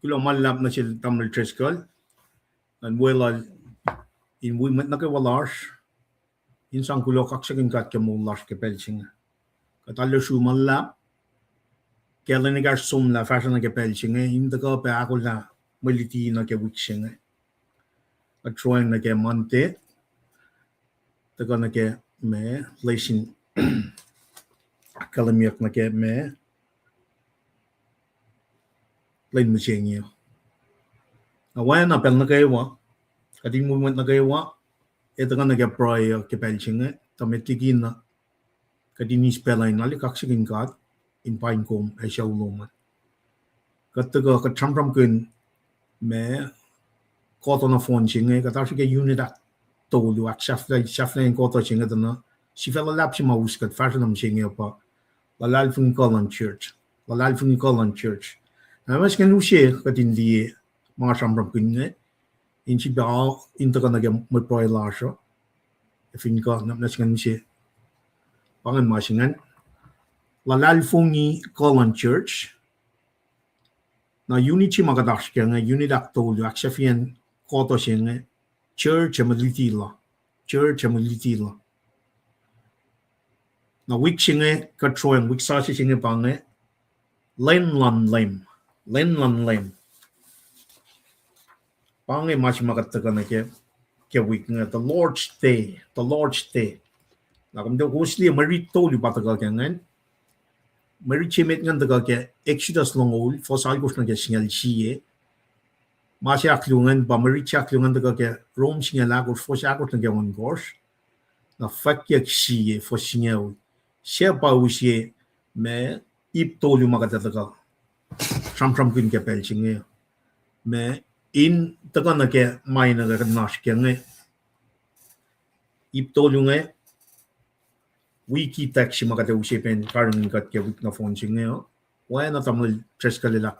kulo malap na sil tamil triskal and wela in women na ke walash in sang kulo kaksakin kat ke mulash ke pelching katalo shu malap kelen gar sum la fashion ke pelching in the ko pe akula militi na ke witching a trying na ke monte the gonna ke me lation kalamiak na ke me lên một chuyện nhiều why na pel na kay wa kading movement na kay wa ito ka nag-apply ke pelching tamet kigin na kading ni spell na li kaksigin kat in pine kom ay siya uloma kataga ka tram kun me koto na phone ching katashi ke unit at tolu at shafla in koto ching na si fela lap si maus kat fashion am ching pa lalal fun colon church na mas kan ushe kadin di mga tram kun in si ba in to ka mo proy la sho fin ka na kan ushe pangan masingan lalal fungi colon church na unity magadash ke unit at tolu at shafian koto ching church amaliti la na week ching ka troen week sa ching pange len lan lem pange mach magataka na ke week nga the Lord's day na kam do hosli mari tolu pataka kengan mari chimet ngan daga ke exodus longol for salgos na ke singal chiye masya klungan ba mari chaklungan daga ke rom singal agos for sagos na ke on gors na fakya chiye for singal she ba usye me ip tolu magataka tram kun ke pelching me in taka na ke mai na ka nash ke ip tolu wiki taxi magate usipen karang kat ke wik na phone ching wa na tamul treskalila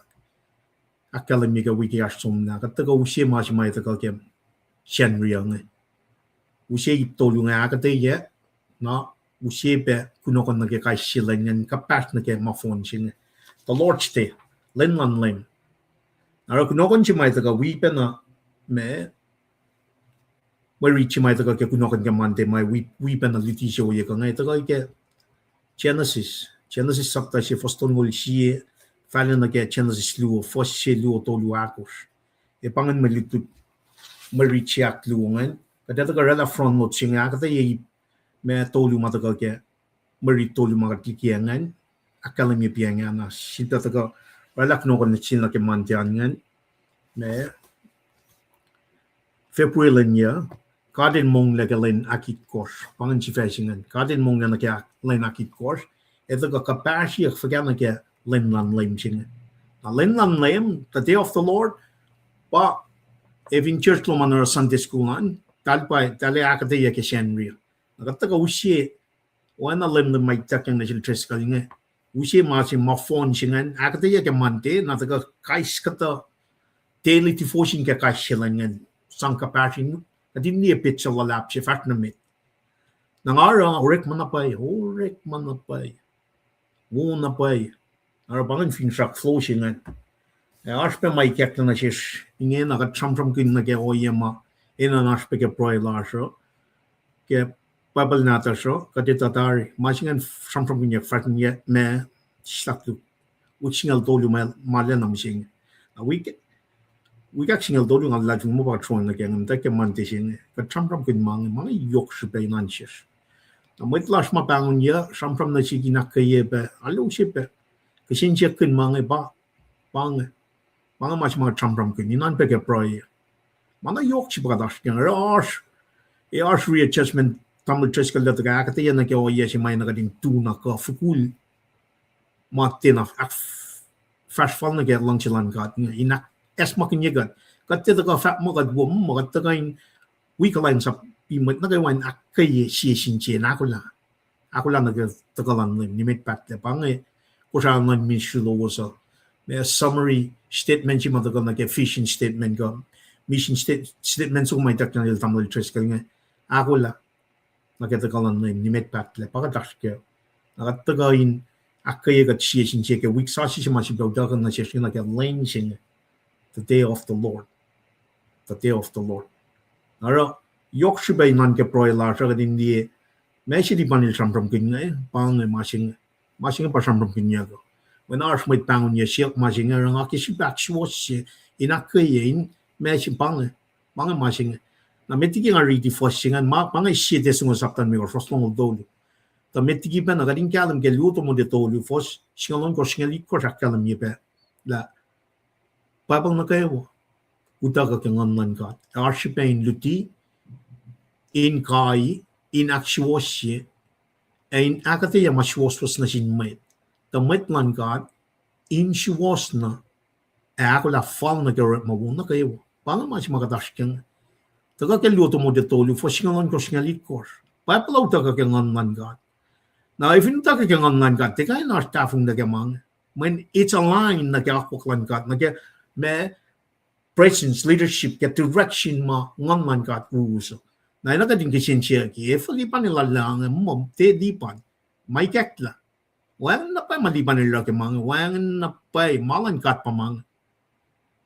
academy ka wiki asum na kataka usie ma mai taka ke shen riang usie ip tolu ka te ye na usie pe kunokon na ke kai silang ka pat na ke ma phone ching the Lord's day len Nara kunokon chi mai taka wipe na me chi mai taka ke kunokon ke mante mai wipe na liti show ye ka ngai taka ke Genesis sabta she foston gol shi falen na ke Genesis lu fos she lu to lu akos e pangan melitu mari chi ak lu ngan ka taka rela front no chinga ka ye me to lu mata ka ke mari to lu ma ka ki ngan academy pianga na sinta taka Balak no kon chin na ke mantian ngan me February nya garden mong le len akit course pangan chi fashion garden mong na ke len akit course eto ka capacity of forget na ke len ching na len the day of the Lord ba if in church lo man Sunday school an talpa tale akate ye ke shenri na ka usie wana len mai taking na chil ka nge usie ma si ma phone chingan akate ye ke mante na ka kais kata daily devotion ke kai shilangan sang capacity kadin ni picture la lap chi fat na mit na ngara rek manapay wo na pay ara bangan fin sak flow shingan aspe mai kek na chish ingen na ka cham kin na ke oyema ina na aspe ke proy la sho ke babal na ta sho ka de tatari machingan cham kin ye fat ni me saktu uchingal dolu mal na machine we got single doing a lot of mobile tron again and take a month in but Trump can mang yok should be lunches. And with last my bang year, some from the Chiginaka ye be a low ship, Kashin Jekin mang a bang much more Trump from can you not beg a proy. Mana yok chipadash can arsh readjustment Tamil Trescal let the Gakati and the go yes, you might not getting two knock off cool Martin of fresh fun get luncheon got in es makin yegan katte ka fat mo ka wom mo ka kain week line sap pi mo na kay wan akay si che na ko la na ka lan ni met pat le pang ko sa ngan mi shulo wo so me summary statement mo ka na ke fishing statement ka mission statement so mai tak na tamil tres ka nga ako la na ka lan ni met pat le pa ka tak ke na ka kain akay ka si che ke week sa si ma si do ka na si na ke lane sing the day of the Lord. The day of the Lord. Ara yok shi bay nan ke proi la sa din die me shi di panil sam from kin ngai pang ngai ma sing pa sam from kin ya go when our smit pang ye shek ma sing ra ki shi back shi wo shi ina ke yin me shi pang ma sing na me ti ki nga ri di fo sing an ma pang shi de sung sap tan me go fos long do lu ta me ti ki ben ga din kalam ke lu to mo de to lu fos sing ko sing li ko ra kalam ye be la pa bang na ke wo utaga ke ngan nan ka arshipain luti in kai in actuosie ein akate ya mashwos na sin met the met nan ka in shwas na akola fal na geret ma wona kayo pang ma shi magadashken taga ke luto mo de tolu fo singalon ko singalit kor pa pala utaga ke ngan nan ka na if in utaga ke ngan nan ka te kai na stafung na ke mang when it's aligned na ke akoklan ka na ke me presence, leadership, get direction ma ngon man kat uso. Na ina ka din kishin siya ki fali pa nila lang mom te di pan may kekla. Wang na pa maliban nila ke mga wang na pa malan kat pa mga.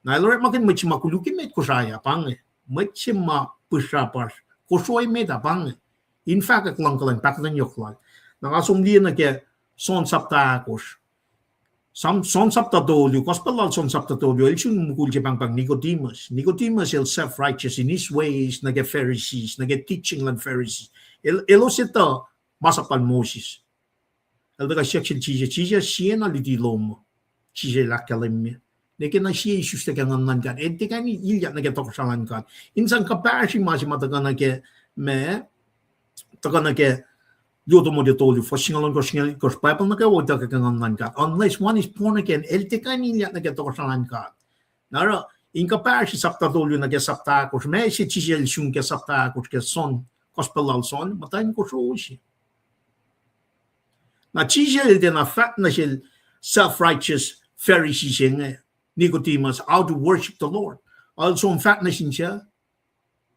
Na lore makin machi makuluki met ko saya pang machi ma pusha pas ko soy met pang. In fact ak lang kalan pak lang yoklan. Nakasum di na ke son sapta kos. Son sapta tolu, gospel son sapta tolu, el shun mukul pang Nicodemus. Nicodemus el self-righteous in his ways, nage Pharisees, nage teaching lang Pharisees. Elo sita masapan Moses. El daga section chija siya na liti lomo. Chija lakalim me. Nage na siya isus te kangan nangan. Ente kani ilya nage toksalan kan. Insan kapashi masi mataga nage me, taga nage Yodo mo de tolu for singalon ko singal ko Bible na ka wala ka kangan ka unless one is born again el te kanila na ka to kasalan ka nara incapaci sapta tolu na ka sapta ko me si chisel shun ka sapta ko ke son gospel al son matan ko shoshi na chisel de na fat na shel self-righteous Pharisee sing Nicodemus how to worship the Lord also fat na sin siya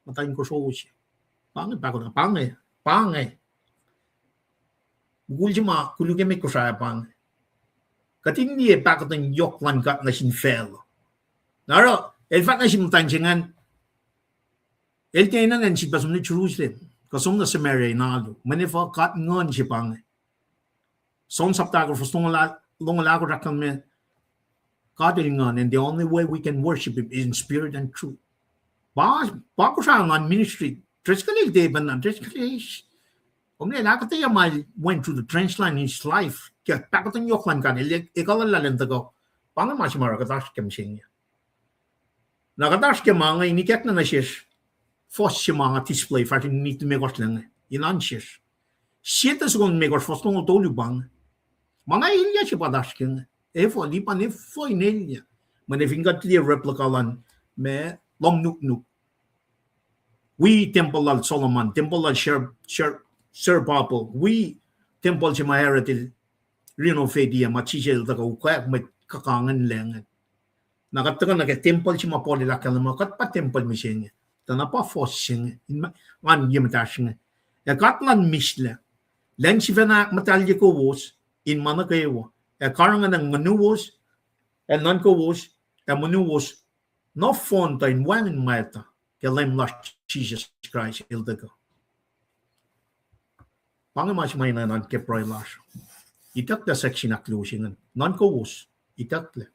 matan ko shoshi pangay pa ko na pangay Gulima kuluge ko saya pang. Katindi e pakatan yok lan kat na sin fel. Naro, el fat na sin tansingan. El tinan en si pasum ni Jerusalem. Kasum na Samaria nalo. Manifa kat ngon si pang. Son sapta ko fustong la ko rakam me. Ngon, and the only way we can worship him is in spirit and truth. Ba ko sa ngan ministry. Treskalil de ban na treskalil. Went through the trench line in his life. Kaya pakatan yoklan ka nila, ikaw ang lalenta ko. Paano masimara katash kem siya? Nakatash kem mga inikek na siya. Fos siya mga display, fatin nito megos lang. Inan siya. Siya tas kung megos fos nung utolo bang. Mga ilya siya patash kem. Efo, di pa nefo inilya. Manifingat liya replica lan, me lom nuk. We temple al Solomon, temple al Sir Papa, we temple si maheratil rino fedia machichel taka ukak may kakangan lang. Nakatakan naka temple si mapoli lakal mo kat pa temple mi siya. Tana pa fos siya. Man yimatash nga. Ya katlan misla. Lang si vena matalya ko wos in mana kayo. Ya karangan ng manuwos and non ko wos ya manuwos no fontaine wangin mata. Kaya last Jesus Christ ildago. Pangamas may na non-keproy lash. Itak da section aklusingan. Non-kowos. Itak le.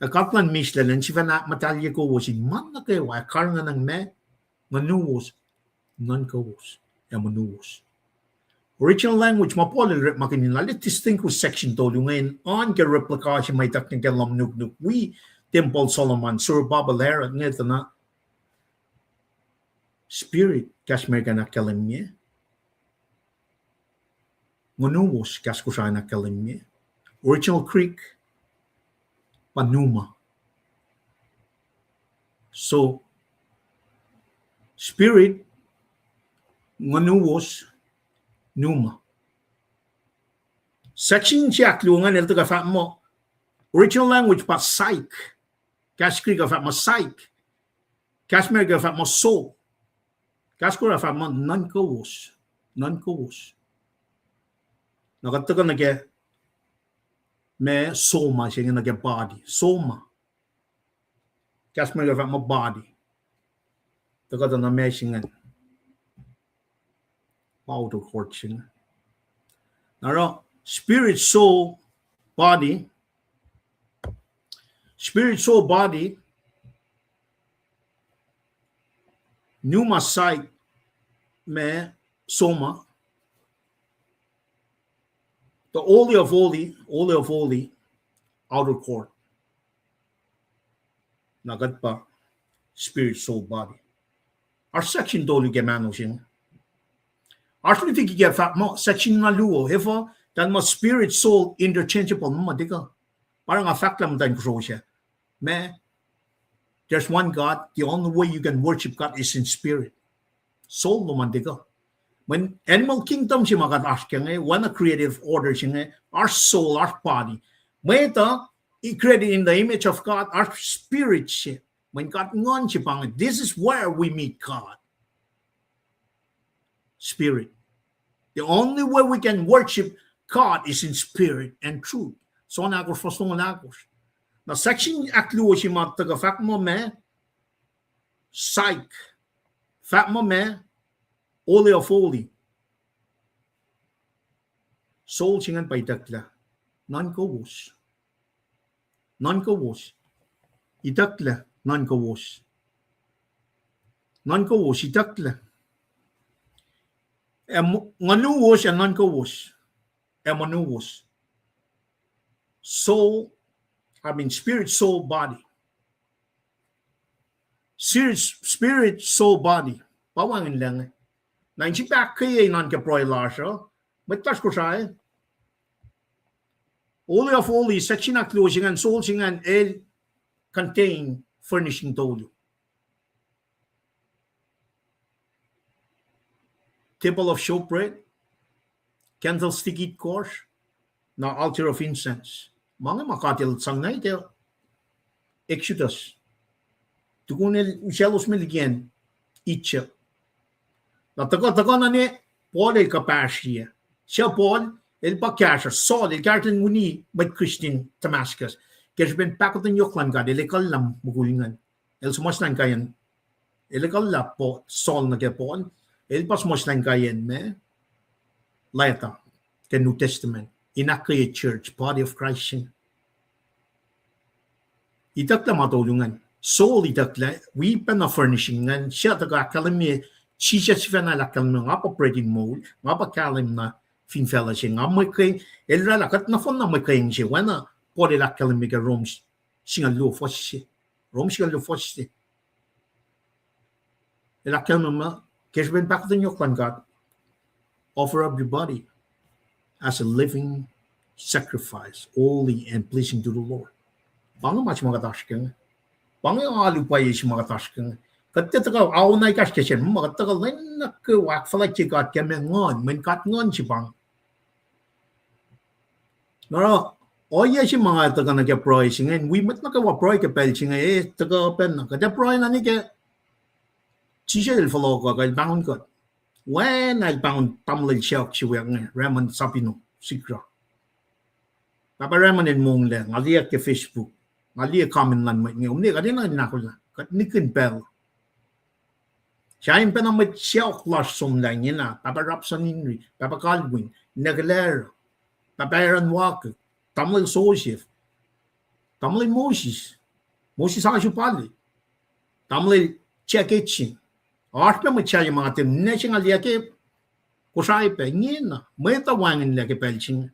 Nakatlan misla lang si vana matalya ko was in man na kayo ay karangan ng me manuwos non-kowos. Ya manuwos. Original language mapolil rep makinila. Let distinguish section tolu ngayon on ke replication may takning kelam nuk. We temple Solomon Sir Babalera ngeta na spirit kashmer ka na kalimye. Manuwos kaskusa na kalimye. Original Greek, panuma. So, spirit, manuwos, numa. Section siya klungan nito ka fa mo. Original language pa psych. Greek ka fa mo psych. Kashmir ka fa mo soul. Kaskura fa mo non-kowos. Nakatakan na ke me soma siya nga nage body. Soma. Just make my body. The God an amazing and out of coaching. Now, spirit, soul, body, pneuma sight, me, soma, the holy of holy, outer court. Nagat pa, spirit, soul, body. Our section tolu ke manusing. Our think get fat mo section na luo, hefa, dan mo spirit, soul, interchangeable, mo diga. Parang a fact lam dan ko siya. Me, there's one God. The only way you can worship God is in spirit. Soul no man diga. When animal kingdom siya makataskang one a creative order siya our soul, our body. Meta, created in the image of God, our spirit siya. When God ngon siya pang, this is where we meet God. Spirit. The only way we can worship God is in spirit and truth. So nagos fastong nagos. Na section akluo siya mataga fact mo me psych. Fact mo me holy of holy. Soul singan paitakla. Non-co-wos. Non-co-wos. Itakla. Non-co-wos. Non-co-wos. Itakla. Nganuwos and non-co-wos. Emanuwos. Soul, spirit, soul, body. Spirit, soul, body. Pawangin lang. Nang si back kaya non-caproy lasha. Matlas ko siya Holy of holy, section na closing and soul singan contain furnishing tolu. Table of showbread, candlestick eat course, na altar of incense. Mga makatil sang na ito. Exodus. Tukunil usialos meligyan itcha. Na taga na ni Paul el kapasya. Siya Paul el bakasya. Saul el kartan muni med Christian Damascus. Kasi ben pakot ng yoklan ka, delikal lam mugulingan. El sumaslan kayan. Delikal la po Saul na kaya Paul. El pas sumaslan kayan me. Laita. The New Testament. Inakaya church, body of Christ. Itakla matulungan. Soul itakla, we pa na furnishing ngan siya taga kalami siya siya na lakal ng operating mode, nga pa kalim na finfella siya nga may kay elra lakat na fon na may kayang siya wana pode lakal mi ka rooms siya lo fos siya. Rooms siya lo fos siya. Lakal ma kesben pak den yoklan God. Offer up your body as a living sacrifice, holy and pleasing to the Lord. Paano mas magataskan? Paano yung alupay is magataskan? Katitaka aw na ikas kasi magatagal na nakwak fala chikat kami ngon, men kat ngon si bang. Nara, oya si mga taga nagka-proy singen, we mat nakawa-proy ka pel singa taga pen na kada-proy na ni ka. Siya il follow ko kay bangon ko. When I found tamlil shelk si weng Raymond Sapino sikra. Papa Raymond in mong le ngaliya ke Facebook. Ngaliya comment lan mai ngom ni kadin na ko la. Kat nikin pel. Siya yung panamit shelk lush som lang na. Papa Rapson Henry, Papa Caldwin, Nagalera, Papa Aaron Walker, Tamlil Sosif, Tamlil Moses Hajupali, Tamlil Check Itching. Arpa mo siya yung mga tim na siya nga liyake kusay pa ngayon na may tawangin liyake pelching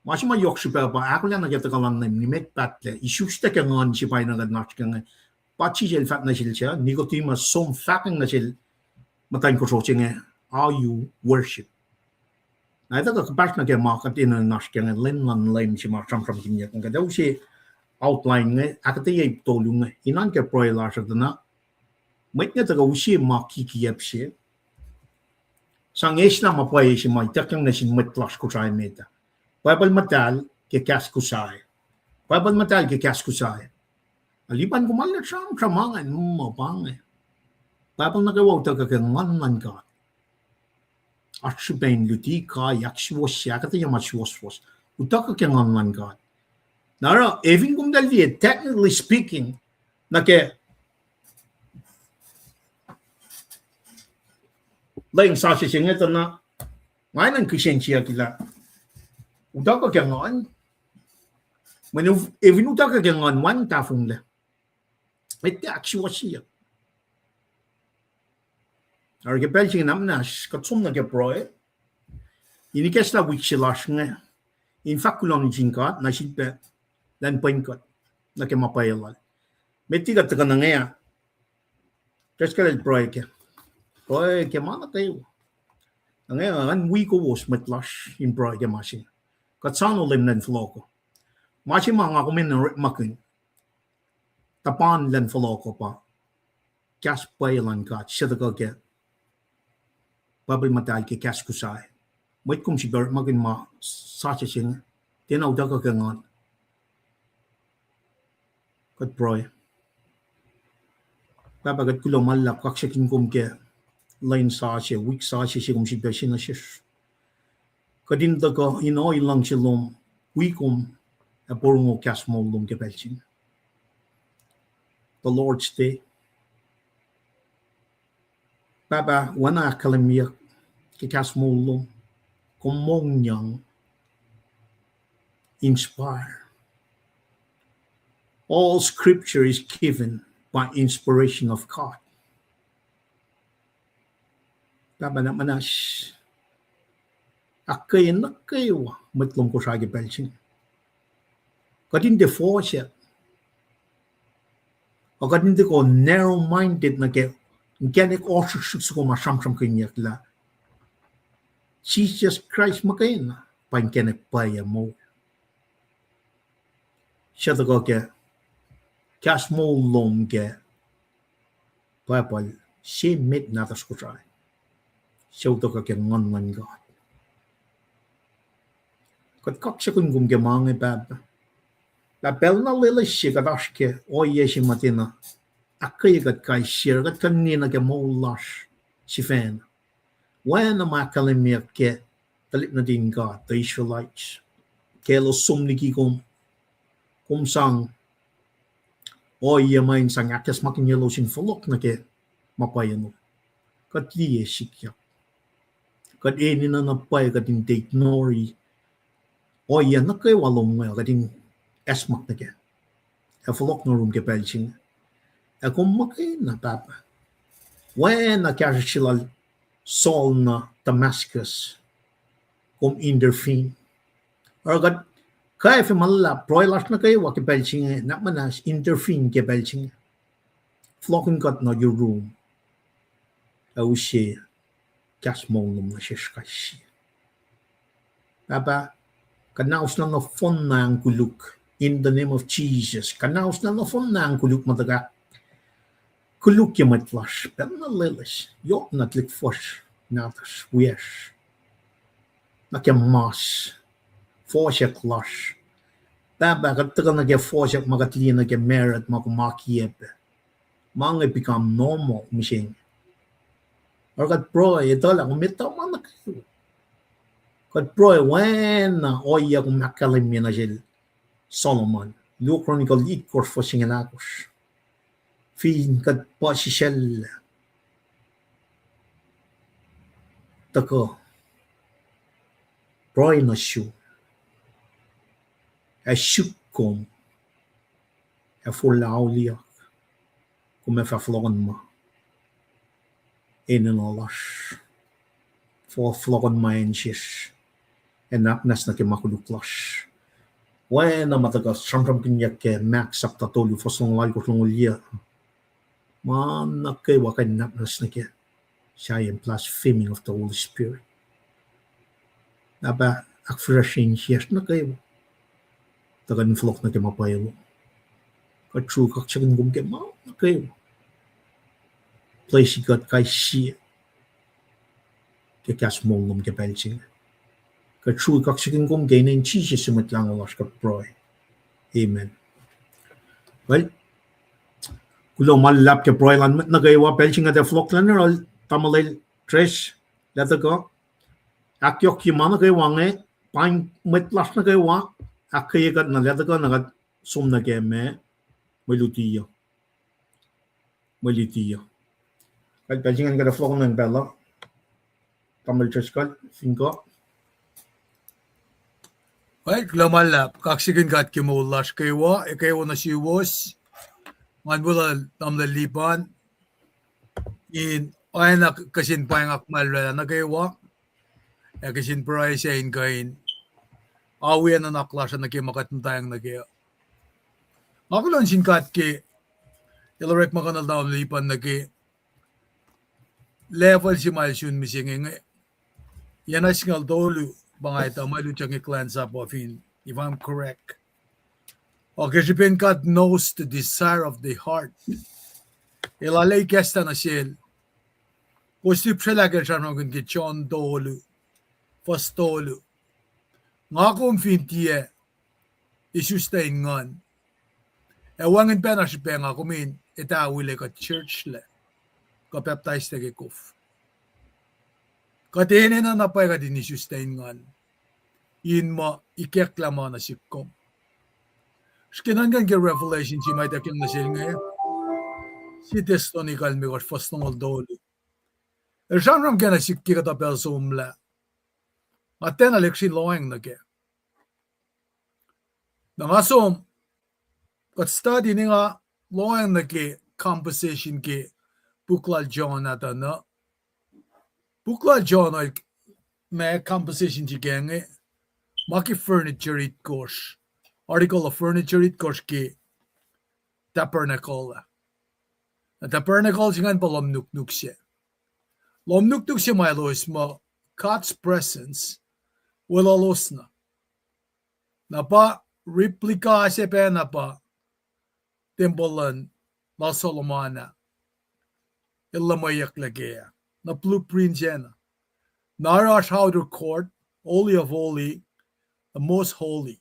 mas mayok siya pa ako lang nagtakalan na nimet patle isusta ka ngon siya pa yung nagadnatch ka nga pachi siya fat na siya nicotima som fucking na siya matayin ko siya nga how you worship na ito ka kapas na kaya makat ina nash ka nga linlan lime siya makasam kinya kung kadaw siya outline nga akati yung tolong nga inan ka proyla siya na may nga taga usi makikiyap siya. Sang na mapay siya may takang na siya matlas ko sa meta. Bible matal ke kas kusay. Bible matal ke kas kusay. Alipan ko malat siya ang tramangan mo pangay. Bible nagawaw taga kangan man ka. At siya pain luti ka yakswas siya kati yung matswas. Utaka kangan man ka. Nara, even kung dali technically speaking, na ke lain sa se singe na ngai nan Christiantia kila uta ka ke ngon men even uta ka ke ngon wan ta fung le et ta chi wa chi ar ke pel ching nam nas ka tsum na ke proe ini ke sta wik chi lash nge in fakulon jing ka na shi pe dan pen ka na ke ma pa yela meti ka ta na nge ya tes ka le proe ke ma na ke nge an wi ko was met lash in proe ke ma shi ka tsano lem nan floko ma chi ma nga ko men ma kun tapan len floko pa kas pa yelan ka shi da ka ke babel matal ke kas ku sai met kum si ber magin ma sa che sing ten au da ka ke ngon kat proy ba ba kat kulo mal la kak shekin kum ke line sa che week sa che kum si ber sin shi kadin da ka ino ilang chelom week kum a borungo kas mo lum ke belchin the Lord's Day Baba wana kalamia ke kas mo lum komong yang inspire. All scripture is given by inspiration of God. Baba na manas akay na kayo matlong ko sa gibelsin. Kadin de force o kadin de ko narrow-minded na ke ganik also ko masam-sam kinyak la. Jesus Christ makain pankenek paya mo. Siya to ko ke kas mo lom ke papal si mit natas ko sa. Siya to ko ke ngon God. Kat kak siya kun ke mga baba. La bel na lila siya kadash ke o yeshi matina. Akay kat kay siya kat kanina ke mo lash si fan. When am I calling me ke talit na din God, the Israelites? Kelo sumniki kum sang o main sang akas makin yellow sin folok na ke mapayano. Kat liye sikya. Kat eni na napay kat in take nori. O na kay walong nga kat in esmak na ke. E folok na room ke pelching. E kum makay na papa. When na kaya sila Saul na Damascus kom intervene. Agad kaya fe malala proilas na kayo wa ke belching na manas intervene ke belching. Flocking got na your room. Au she kas mong na siya kashi. Baba kanaus na fon na ang kuluk in the name of Jesus. Kanaus na fon na ang kuluk madaga. Kuluk je met was, ben na lillis, jo natlik fors, natas, wees. Na ke mas, forsek las. Baba kataga na ke forsek magatli na ke merit makumakiebe. Mange become normal, missing. Or kat bro, ito lang, kumita man na kayo. Kat bro, when na oya kung makalim na siya Solomon. Luke Chronicle, lead course for singanakos. Fin kat pa si Shell. Tako. Proy na siyo. E syukkom. E forlauliak. Kom e vervlogen ma. En alles. Forvlogen ma en sis. En nas na ke makuluklas. Wen na mataga samsam kinyak ke max up tatolu fosong lal ko lia. Man na kay wakan nas na ke. Siya blaspheming of the Holy Spirit. Naba akfrashin siyas na kayo. Tagan flok na ke mapayo. Katru kaksagan gum ke ma na kayo. Place got kay siya. Ke kas mongum ke pelching. Katru kaksagan gum ke inin Jesus sumat lang alas ka proy. Amen. Well, kulo malap ke proy lan na kayo wa pelching at the flok lan or tamalay tres lata ko. Akyok ki mana kayo wange pain metlas na kayo wa akay kat na lata ko nagat sum na ke me malutiyo. Malitia. Kal pajingan kada flow ng bella. Tamal church kal 5. Ay, klamala, kaksigin kat kimulas kaywa, ikaw na siwas, ngan wala tamla lipan, in ay na kasin pa yung akmal na kaywa, kasin pa siya in kain, awi na naklasya na kimakat tayong nagya. Ako lang sinkat ki, ilarek makanal na lipan na ki, level si Malsyun misingin, yan na singal dolu, bangay tamalu tiyang i-cleanse up of in, if I'm correct. Okay, si God knows the desire of the heart. Ilalay kesta na siya. Kustip siya lagi siya nang kityon dolu. Fast dolu. Nga kong fintiye. Isustain ngan. Ewangin pa na siya pa nga kumin. Itawili ka church le. Kapaptais na kikuf. Katinin na napay ka din isustain ngan. Yin mo ikeklama na sikom. Skinangan ke revelation si may takil na siya ngayon. Si testonikal mi kos fast nung dolu. Elşanram gene sikki kata persumla. Aten aleksin loeng na ke. Nangasom kat study ni nga loeng na ke composition ke bukla John ata na. Bukla John ay may composition ti genge. Maki furniture it kosh. Article of furniture it kosh ke tabernacle. Na tabernacle singan palom nuk siya. Lomnuk siya may lois mo, God's presence wala los na. Napa, replika siya pa na pa, tempolan, na Solomona, ilamayak lagaya, na blueprint siya na. Narash outer court, holy of holy, the most holy.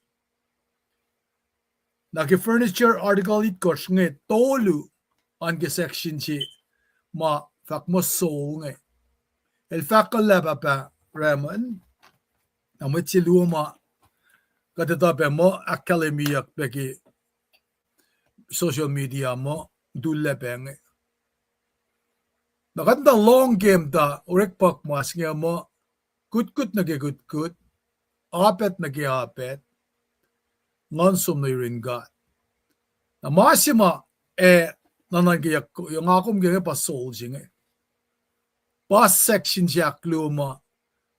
Naki-furniture article it kosh nga, tolu, ang section siya, ma, fak mo soul nga. El fakala pa Raman, amit si luma katatape mo akademiyak peki social media mo dulle penge. Nakanta long game ta urekpak mas nga mo kut nagi kut apet nagi apet ngansum na rin God. Na masima nanangiyak yung akom genge pa soul singe. Bas section siya kluma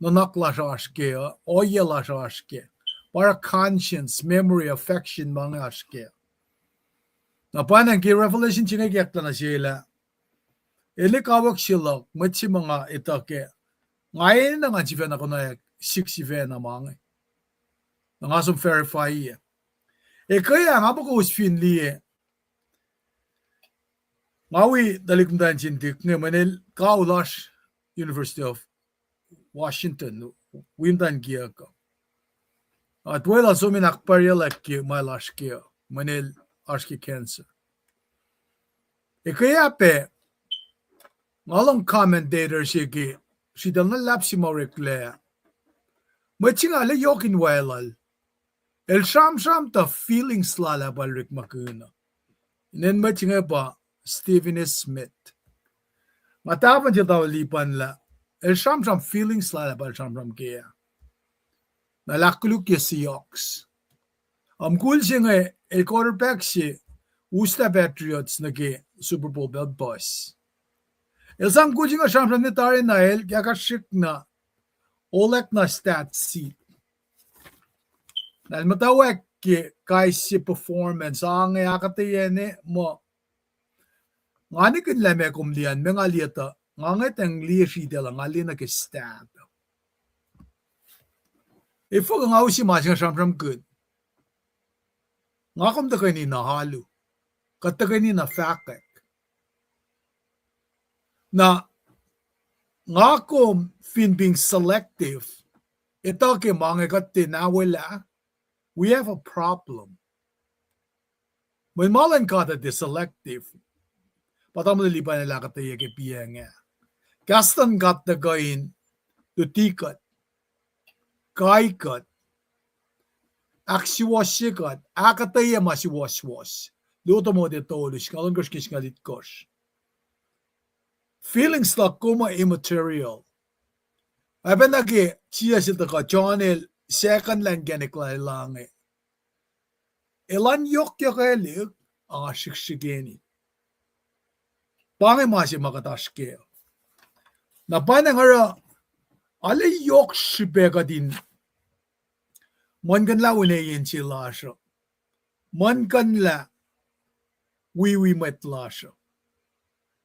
nanakla siya aske, oyela siya aske, para conscience, memory, affection mga aske. Na panang ki revelation siya ngayakta na sila. Ili kawak sila, matsi mga itake. Ngayon na nga siya na kunayak, 60 na mga. Nangasong verify iya. Kaya nga po ko usfin liye. Ngawi dalikundan sintik nga manil kaulas University of Washington, Windan Giaco. At wala sumin akparyalak ki malaski manil aski cancer. Kaya pe, ngalong commentator siya ki, si dal na lap si Mauriklea. Matching ala yokin wailal. El sham ta feelings lala balrik makuna. Inen matching pa Stephen S. Smith. Matapan siya tao lipan la. El sham feelings lala bal sham kaya. Nalakuluk ya si Yoks. Kul siya nga, el quarterback siya, Usta Patriots na ki Super Bowl belt boss. El sang kul siya nga sham ni tarin na el, kaya kashik na, olek na stat seat. Dahil matawag ki kay si performance, ang akatayan mo, nga ni kinleme kumlian, mga liyata, nga ang liya siya lang, nga liya na ki-stat. Ifo nga usi masing siyam good. Nga kum takay ni nahalo. Katakay ni na fakek. Na nga kum fin being selective, ito ki mga katinawala, we have a problem. When malan kata di selective, patam nalipan nila kataya ki piya nga. Kastan kata gain, tutikat, kaikat, aksiwasikat, akataya masiwaswas. Luto mo dito ulis, kalangkos kiskalit kos. feelings la kuma immaterial. Aben nagi chia sita ka Johnel second langanik la lange. Elan yok yakeli ang shikshigeni. Pange masi makatashke. Na panang ara ale yok shibega din. Man kan la unayin si lasha. Man kan la we met lasha.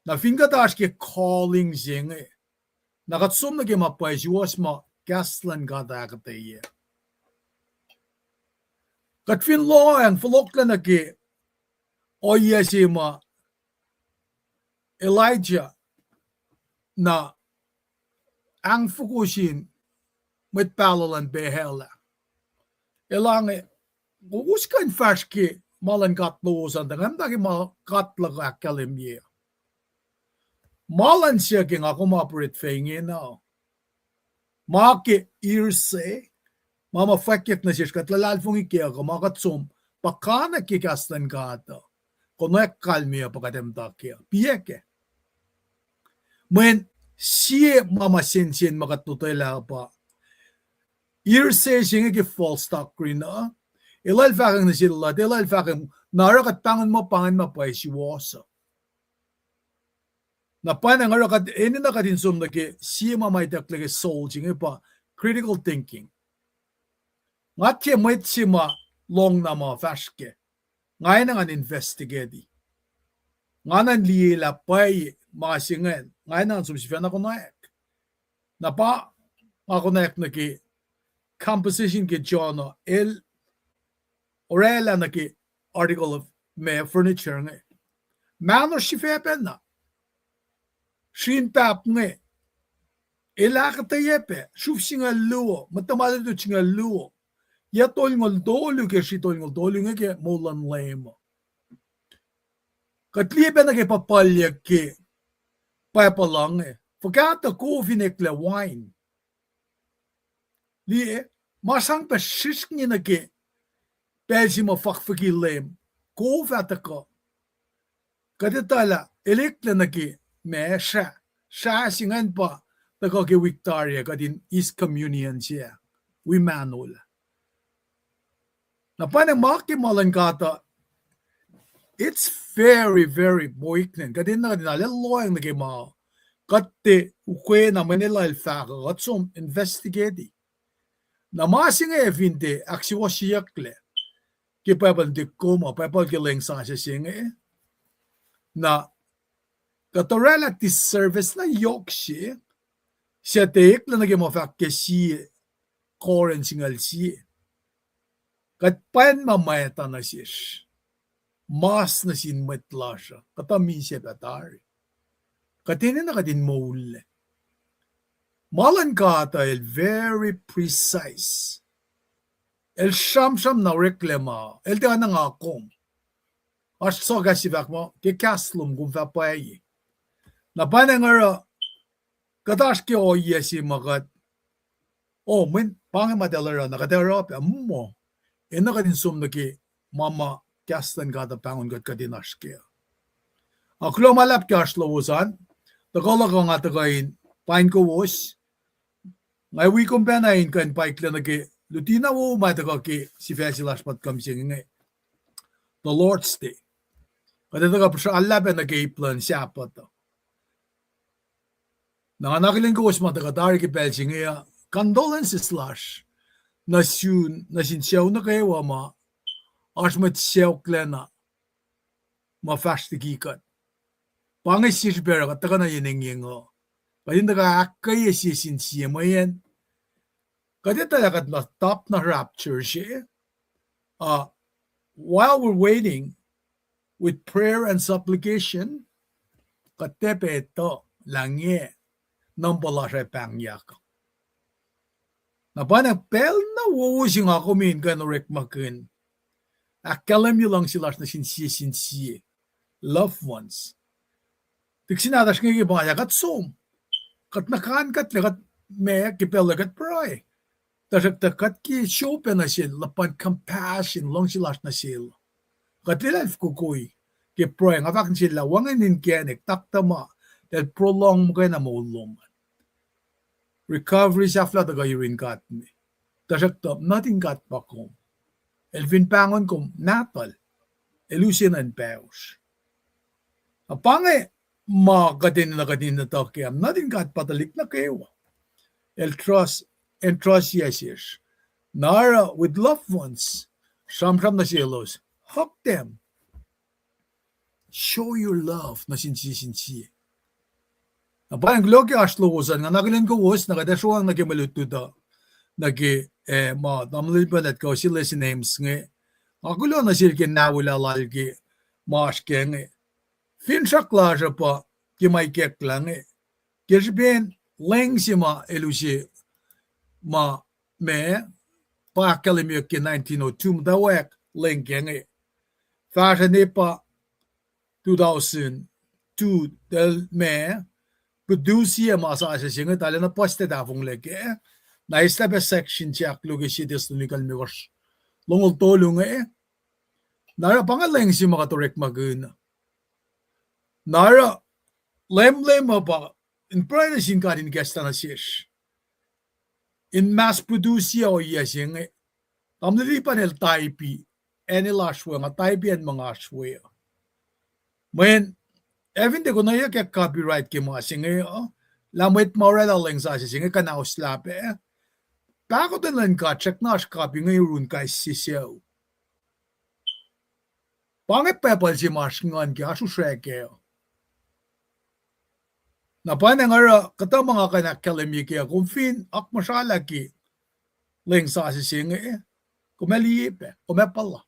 Na finga tashke calling zinge. Nakatsum na mapay siwas ma gaslan gada kataye. Katfin lo ang falokla na ki oya si ma Elijah na ang fukushin met palalan behela. Elange uskan fashki malan gatlosan dangam dagi ma gatla akalimye. Malan siya king ako ma-operate fengin na. Maki irse, mama fakik na siya katlalal fung ikia ko makatsum pakana kikastan gata. Konek kalmiya pakatemta kia. Piyeke. Men siya mama sinsin makatutela pa. Irse siya ki false doctrine na. Ilal fakang na sila, ilal fakang narakat pangan mo pa isiwasa. Na panang arakat eni na kadin sum na ki siya mamay taklage soul jingi pa critical thinking. Ngat siya may siya ma long na ma fashke. Ngayon nga investigate. Ngayon liyela pay mga singen. Ngayon nga sumsifyan ako naek. Na pa ako naek na ki composition ki John el orela na ki article of may furniture nga. Manor si fepen na. Shin tap nge. Ilakatayepe. Shuf singa luo. Matamalo singa luo. Ya tol ngol dolu ke shi tol ngol dolu nge ke molan lemo. Katliebe na ke papalya ke papalang e. Forgata kofi nekle wine. Lie masang pa shisk ni na ke pelsi mo fakfaki lem. Kofata ko. Kadetala elekle na ke me siya singan pa tako ke Victoria kadin East Communion siya. We manol. Na panang makimalan kata, it's very, very boiknen. Kadin na kadin alaloyang na kima. Kate ukwe na Manila ilfaka. Katsum investigate. Na masinga evinte aksiwa siyakle. Kipapal dikuma, papal kileng sa siya singa. Na katorela ti service na yokshi, siya teik na naging mafakke siya, koren singal siya. Kat pan mamayata na siya, mas na sinmetla siya, katamin siya tatari. Katinin na katin maule. Malan kata el very precise. El sham na reklama, el tiga na nga akong. As so gasivak mo, kikaslum kung fapayi. Na panangara katashke o yesi magat o min pangamadalara nakadara pa mo enakadin sum naki mama kastan gata pangon gat kadinashke aklo malap kaslawusan takala ka nga tagain pain ko was ngai wi kumpanain kan paikla naki lutina wo mataga ki si fasilas pat kamsing ngai the Lord's Day kada taga pa Allah pa naki plan siya pa to. Nakanakiling ko was matagатari ki pelsing iya condolences slash nasin siyaw na kayo ma as mat siyaw klena ma fastigikat pangay sisbera kataka na yinenging o kadin taga akay sisin siya mo yan kadin talaga na top na rapture siya while we're waiting with prayer and supplication katepe ito langye nambala siya pangyak. Na panang pel na wawusing ako min ka norek makin. Akalam nyo lang sila na sinsiye. Loved ones. Tiksinatas nga ibaya kat som. Kat nakaan kat lakat me kipel lakat pray. Tasak ki shope na sila. Lapan compassion lang sila na sila. Kat lilalf kukuy. Ki pray. Nga fakin sila wangan ninkenek taktama. Del prolong mo kayo na maulong. Recovery sa flat aga yurin kat mi. Tasak top, nothing kat pa kom. Elvin pangon kom, natal. Elusin and peos. Apange, magatin na to kaya, nothing kat patalik na kayo. El trust, and trust yes. Nara, with loved ones, some na silos, hug them. Show your love na sinsi. Apang gloki ashlosan nga nagilen ko was nakadaswang nagimaluto da. Tamlipanet ko sila si names nga. Akulo na silkin nawala lalgi maske nga. Finsa klasya pa kimay kek lang nga. Kirsibin leng si elusi me pakalimyo ki 1902 dawek leng nga. Fashion ni pa 2002 del me produce masa sa singa tala na poste da fong leke na istebe section check lugi si disunical migos longol tolong nara pangaleng si makatorek magun nara lem pa in privacy in kadin gesta na sis in mass produce o yasing tamli panel taipi any lashwe nga taipi and mga ashwe when even de ko na ya ke copyright ke mga singe lamit moral lang sa singe kana uslape Bago din lang ka check na copy ngayon kay sisiyaw. Pangit pepal si masingan ki asu shreke. Napana nga kata mga kanakalimik ya kung fin ak masala ki ling sa sisinge kumelipe kumepala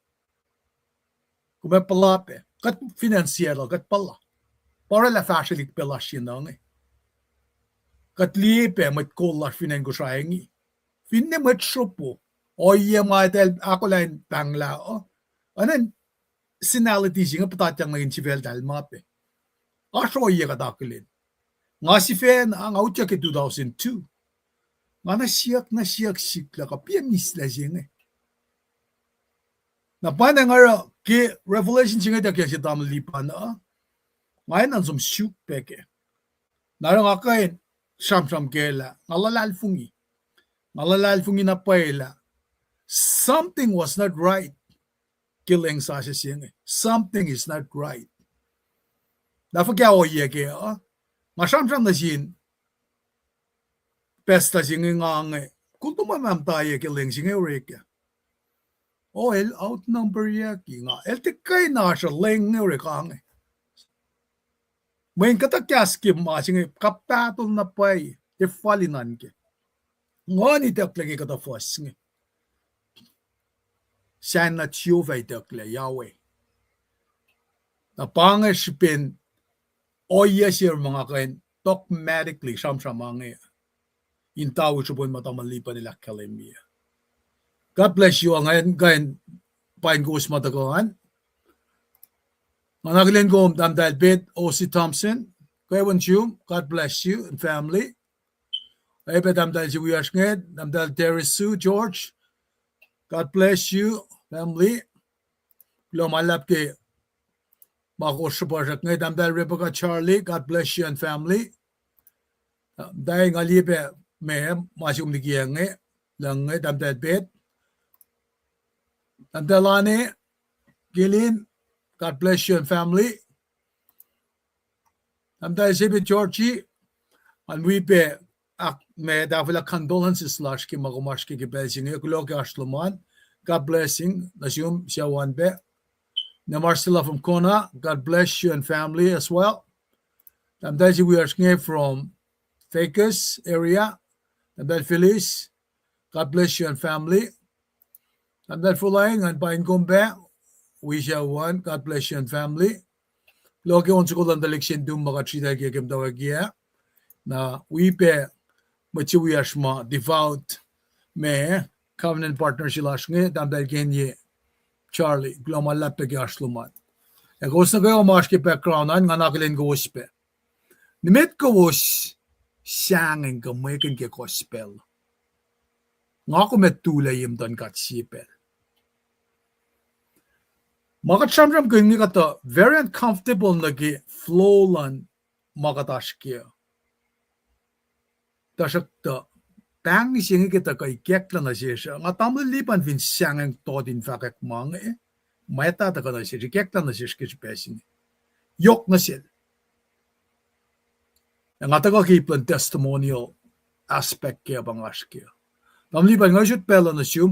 kumepalape kat financiero kat pala para la facility pala sinang kat lipe mat kolla finan ko sayangi finne mat sopo oye matel ako lain bangla anan sinality singa patatyang ngin si Veldal mape aso oye kadakulin nga si Fen ang outya ke 2002 nga na siyak sikla ka pianis la singa na pana nga ke revelation singa da kaya si tamlipan ngayon ang sumsyuk peke narang akain sam kela ngalalalfungi na paila something was not right killing sa singa something is not right dapat kaya oye ke masam na sin pesta singa nga kung tumamam tayo killing singa ureka el outnumber yaki nga el tikay na siya leng ureka nga may katakyas kim singa kapatol na pay ifalinan ke ngani tekle ke kata fos nga siya na tiyuvay tekle Yahweh na pangashipin oye siya mga kain dogmatically samsama nga intawo siya po matamalipa nila kalimia. God bless you ngayon kain pain ko us matagohan managilin ko dahil bit O.C. Thompson kaya you God bless you and family ay betam dahil si Wiyash nged dahil Terry Sue George God bless you family lumalap ke Mako support nged dahil Rebecca Charlie God bless you and family dahil ngalipe may masih umligiyang lang dahil bit dahil ane Gilin God bless you and family dahil si Georgie and we be may dafila condolences lash ki magumash ki belsing ekologi ashluman God blessing nasyum siya wanbe na Marcela from Kona God bless you and family as well dahil we are from Vegas area dahil Phyllis God bless you and family dahil Fulaying and Pain Gombe we shall one God bless you and family logi on ko lang dalikshin dum makachida gegem dawagia na we be machi we ashma devout me covenant partner silash nge dahil genye Charlie global lapte ashluman egos na kayo mas ke background nga nakilin ko uspe nimit ko us siyangin ka makin ke gospel nga ko metulay yung don katsipel makatsamsam ko yung kata very uncomfortable nagi flow lan magatashkia. Tashakta bang singi kita kay gekla na siya. Nga tamil lipan fin siyang todin fakak mga Meta ta kana siya gekla na siya kis pesin. Yok na siya. Nga ta ka kiplan testimonial aspect kaya bang askia. Tamil lipan nga siya pela na siya.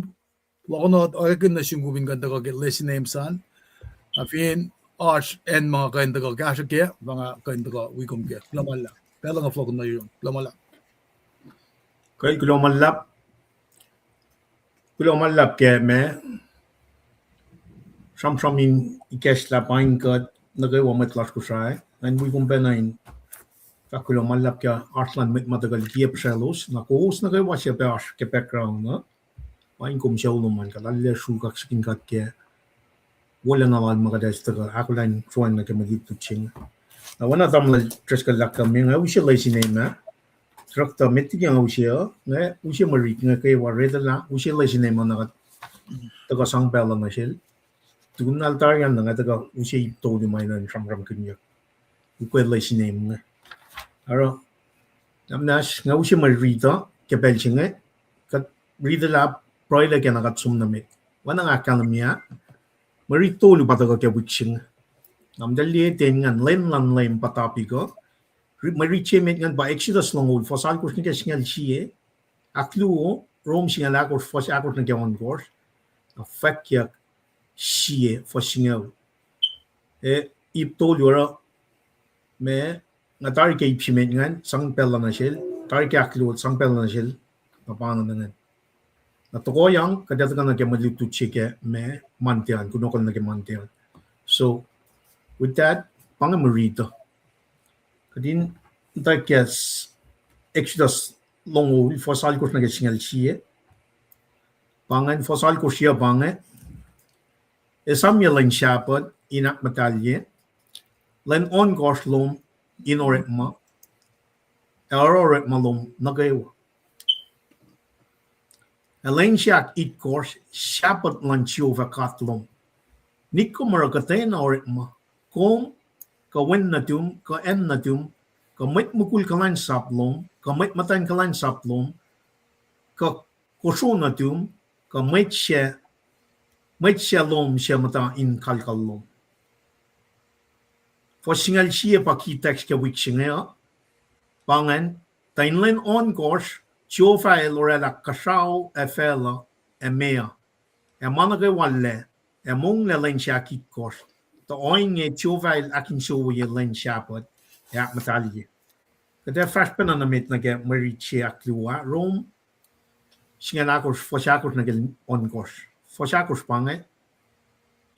Wako na organ na siya gubin ganda ka get listen name san. Afin Arch and mga kainda ka gasya kaya mga kainda ka wikom kaya. Lamala. Pela nga flok na yun. Lamala. Kay kulomalap ke me sam in ikesla pain kat nagay wa matlas ko sai and we kumpenain ka kulomalap ke Arslan mit matagal kiep shalos na kos nagay wa siya pe background na pain kum siya man ka lalle shu ka skin kat ke wala na wal magadas ta ako lan chuan na ke magit ching na wana tamla treska lakka me nga usia laisi na Trakta metti yang usia marik nga kay wareda la usia laisi na man na taga sang bela na shil tugun altar yan nga taga usia ito di may nan ram kanya ukwed laisi na nga aro namnas nga usia marita ke belchinga kat rida la proila ke nagat sum na met wana nga kalamya marito lu pataga ke witching namdali ten ngan lem patapi ko Mariche met ngan ba Exodus long for sal kurs nika singal chie aklu rom singal akor for akor na gawan gor a fakya chie for singal ipto lura me ngatari ke ipsimet ngan sang pella na shel tari ke aklu sang pella na shel na pano ngan na to yang kadat kan na kemadli tu chike me mantian kunokol na ke mantian so with that pangamarito Kadin takias Exodus longo fosal kurs na singal chie pangan fosal kurs ya pangan esamya len shapat inak matalye len on kors lom inoret ma eroret malom nagayo elen shak it kors shapat lan chiova katlom nikomara katen oret ma kom ka wen na tum ka en na tum ka met mukul kalan saplom ka met matan kalan saplom ka koso na tum ka met sya lom sya mata in kalkalom for singal siya pa kitex ka wiksinga pangan tainlen on course chofa lorela kasao efela emea emanage walle emong len sya kit course the oing chovail akin show ye len shapot ya matali kada fast pen na met na ke marichi akluwa rom singalakos fosakos na gel on course fosakos pange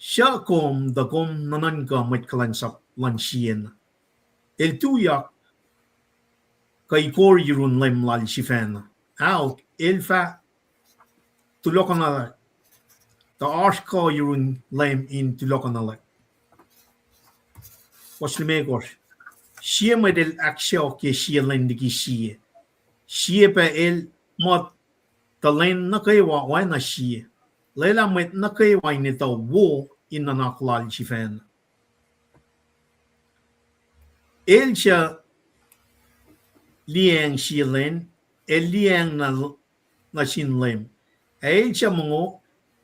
siya kom da kom nanan ka met kalan sap lansien el tuya kay kor yurun lem lal shifen out elfa tulokana the arsko yurun lem in tulokana Poslimegos. Siya medel aksyo ke siya lendigi siya. Siya pa el mot talen na kayo wa na siya. Lela met na kayo wa nito wo inanaklal chifen. El siya liang siya len, el liang na sinlem. El siya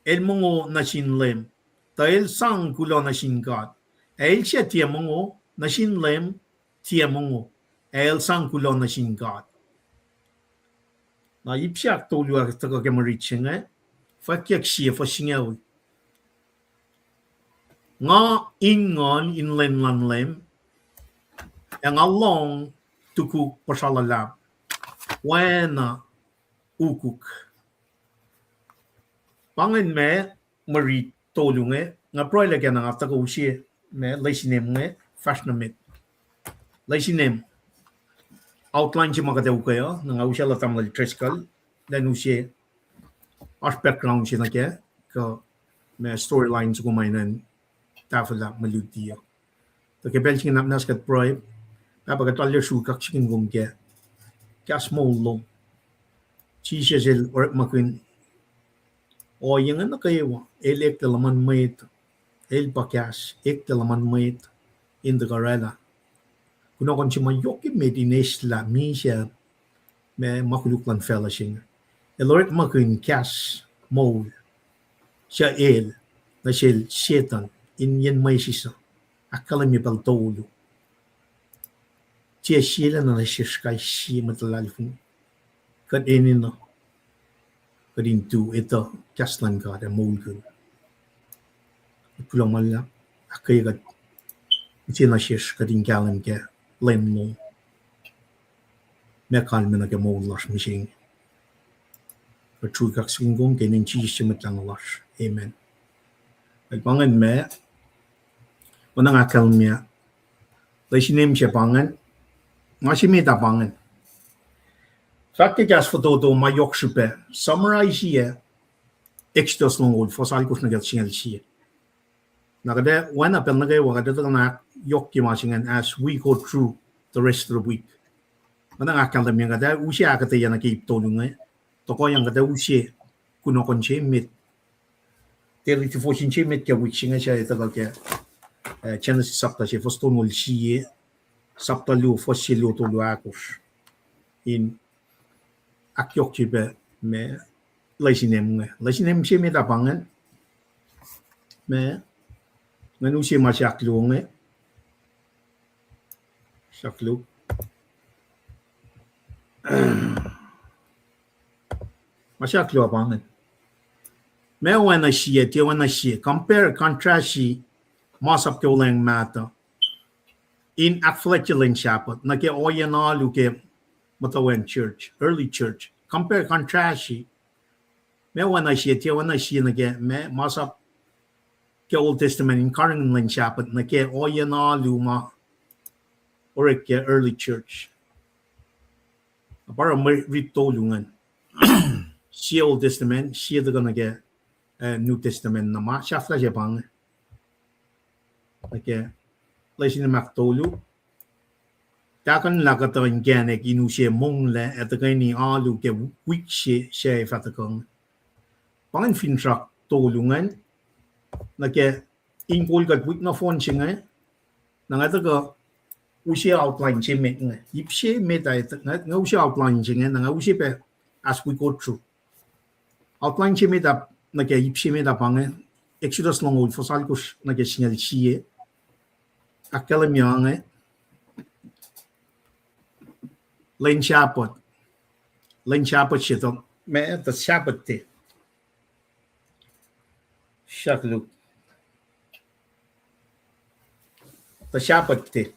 el mongo na sinlem. Ta el sang kulo na singat. El siya tiya mongo na sinlem tiya mongo. El sang kulo na singat. Na ipsiak tolu ak taka kemarichinga. Fakyak siya fa singaw. Nga ingon inlen lanlem. Yang along tukuk pasalalap. Wena ukuk. Pangin me marit tolu nga proy lagyan nga taka usiya. Me laisinem nge fashionamit laisinem outline si makadaw kayo nang ausya latam lal treskal dan usya as background si na kaya ka me storylines kumainan tafala maludiya to kebel sing napnas kat proy napagatalya sukak sikin gumke kya small long chi siya sil or makin o yang na kayo elek laman may el pakas ek talaman mait in the garela kuno kon chima yoki medinesh la mi siya me makuluklan fellowship. Lord makin kas mol siya na siya Satan in yan may sisa akala mi pal tolo siya sila na siya kay siya matalalifin kad enin no kadin tu ito kaslan ka da mol kun kulang mala akay kad siya na siya kadin kalam ke len mo me kalmen na ke mol las machine True kak singong kenin chi simatlang las. Amen. Pangan me wanang akal mia. Lasinim siya pangan. Masimita pangan. Sakti jas foto to mayok supe. Summarize siya. Extras longod for salkus na gatsingal siya. Nakade wana pel nagay wakade to na yok ki masingan as we go through the rest of the week. Wanang akal mia kada usya akate yana ki tolungay. Toko yang kada usye kuno konche mit teri ti foshin che mit ke wichinga cha ita ka chana si sapta che foston ul siye sapta lu fosil lu to lu akos in akyok che be me laisinem che me da bangan me nganu che ma chak lu nge saklu Masyaklo abangan. May wana siya, tiya wana siya. Compare, contrast siya, masap ke ulang mata. In Untitled Chapter, nake oya na luke matawen church, early church. Compare, contrast siya. May wana siya, tiya wana siya nake may masap ke Old Testament in Untitled Chapter, nake oya na luma or ke early church. Para rito lungan. Siya Old Testament, siya da gonna get New Testament nama. Siya fla siya pang. Okay. Lasi na maktolu. Takan lakata in ganek inu siya mong le at the ni alu ke week siya fatakong. Pangan finrak tolungan. Nake ingkol kat week na phone siya nga. Nangata ka usia outline siya met nga. Ip siya met ay nga usia outline siya nga. Nga usia pe as we go through. Outline siya met up, nag-iip siya met up ang Exodus long old, for salkos nag-singal siya. Akalam niya ang Len Shapot siya to. May the Sabbath te. Shaklu. The Sabbath te.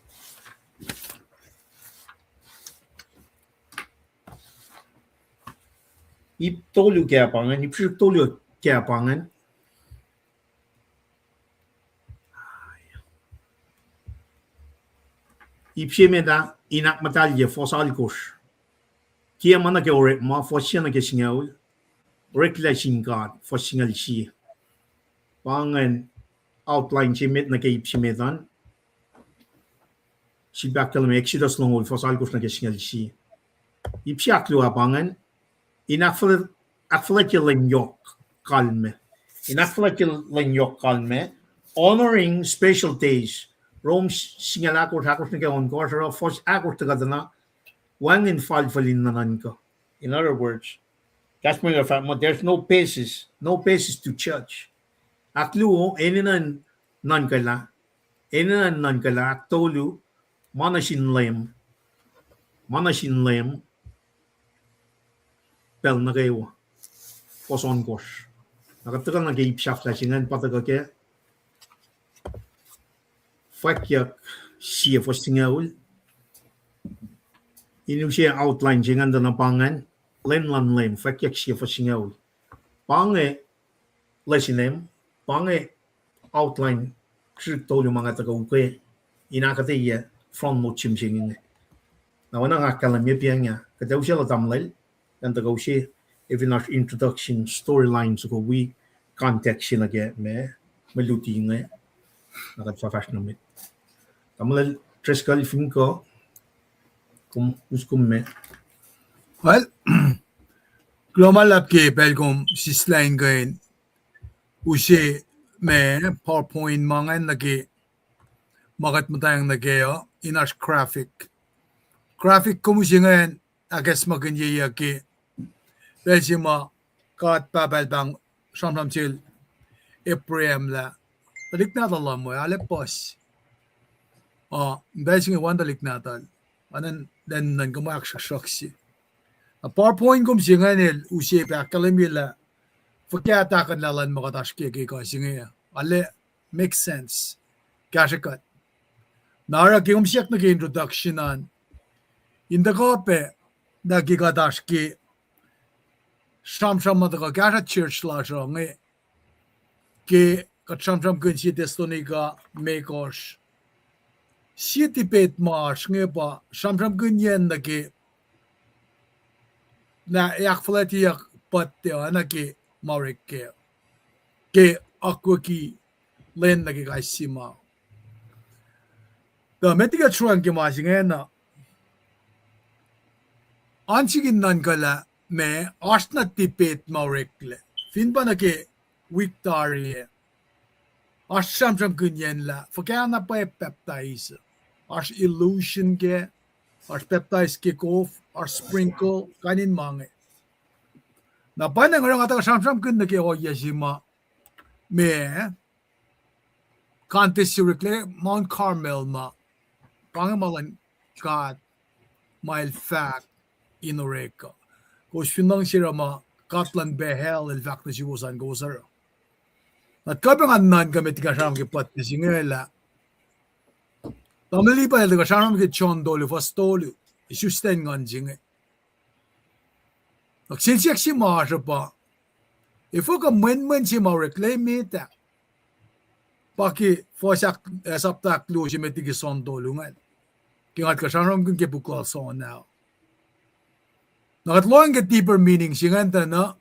Ip tolu kaya pangan, ip siyuk tolu kaya pangan. Ip siya meda inak matalya for salkos. Kaya mana ke orek ma for siya na ke singaw. Orek la singad for singal siya. Pangan outline siya met na ke ip siya medan. Si bakal me Exodus long for salkos na ke singal siya. Ip siya akluwa pangan. Inakfalak yok kalme. Honoring special days. Rome singalakot hakos na kaon ko. So first akot tagad na wang infalfalin na nanka. In other words, that's my fact. There's no basis to judge. Aklu eninan nankala. Tolu manashin lem. Pel na kayo. Koson kos. Nakatagal nag-iipsaf na singan patagal kaya. Fakyak siya for singaul. Inu siya outline singan na pangan. Lenlan lem. Fakyak siya for singaul. Pange lesinem. Pange outline. Kripto yung mga taga-ukwe. Inakata iya. From mo chim singin. Nawana nga kalamya piya nga. Kataw siya latamlal. And the go see if in our introduction storylines go we context in again me maluti nga nakat professional mit tamala tres kalifin ko kum uskum me well global lab ke belgom sisline gain usi me PowerPoint mangan lagi makat mo tayong nageo inash graphic kumusingan agas maganyayaki besima kat babal bang samsamsil Ephraim la talik na talam mo alepos besing iwan talik natal anan dan nan kumak shaksi a PowerPoint kumusingan el usip akalimila fakatakan lalan makatashke ko singa ale makes sense kashakat nara kiyumsiyak na introductionan inda kope nagigadaski samsam madaga kasha church la jonge ke katsamsam kunsi testonika mekos city pet mars ngepa samsam kunyen nake na yakflati yak patte anake maurike ke akwaki len nake kaisima the metiga chuan ke masingena ansigin nan kala me asna tipet maurekle finba nake victoria ashamsam kunyen la fakana pa peptides as illusion ke as peptides kick off as sprinkle kanin mange na panang rang ata samsam kun nake o yashima me kantisirikle Mount Carmel ma pangamalan God mile fact inoreka kos finang sirama Katlan behel el fact na siwusan gosar at kabangan nan gamit ka siyang kipat ni singela tamali pa el ka siyang kit chondolo fastolo isusten ngan singe aksinsiyak si maasha pa ifo ka men si ma reclaim ita paki fosak saptak lo si metigi sondolo ngan kingat ka siyang kun kipukal son now nakatloang ka deeper meaning singanta na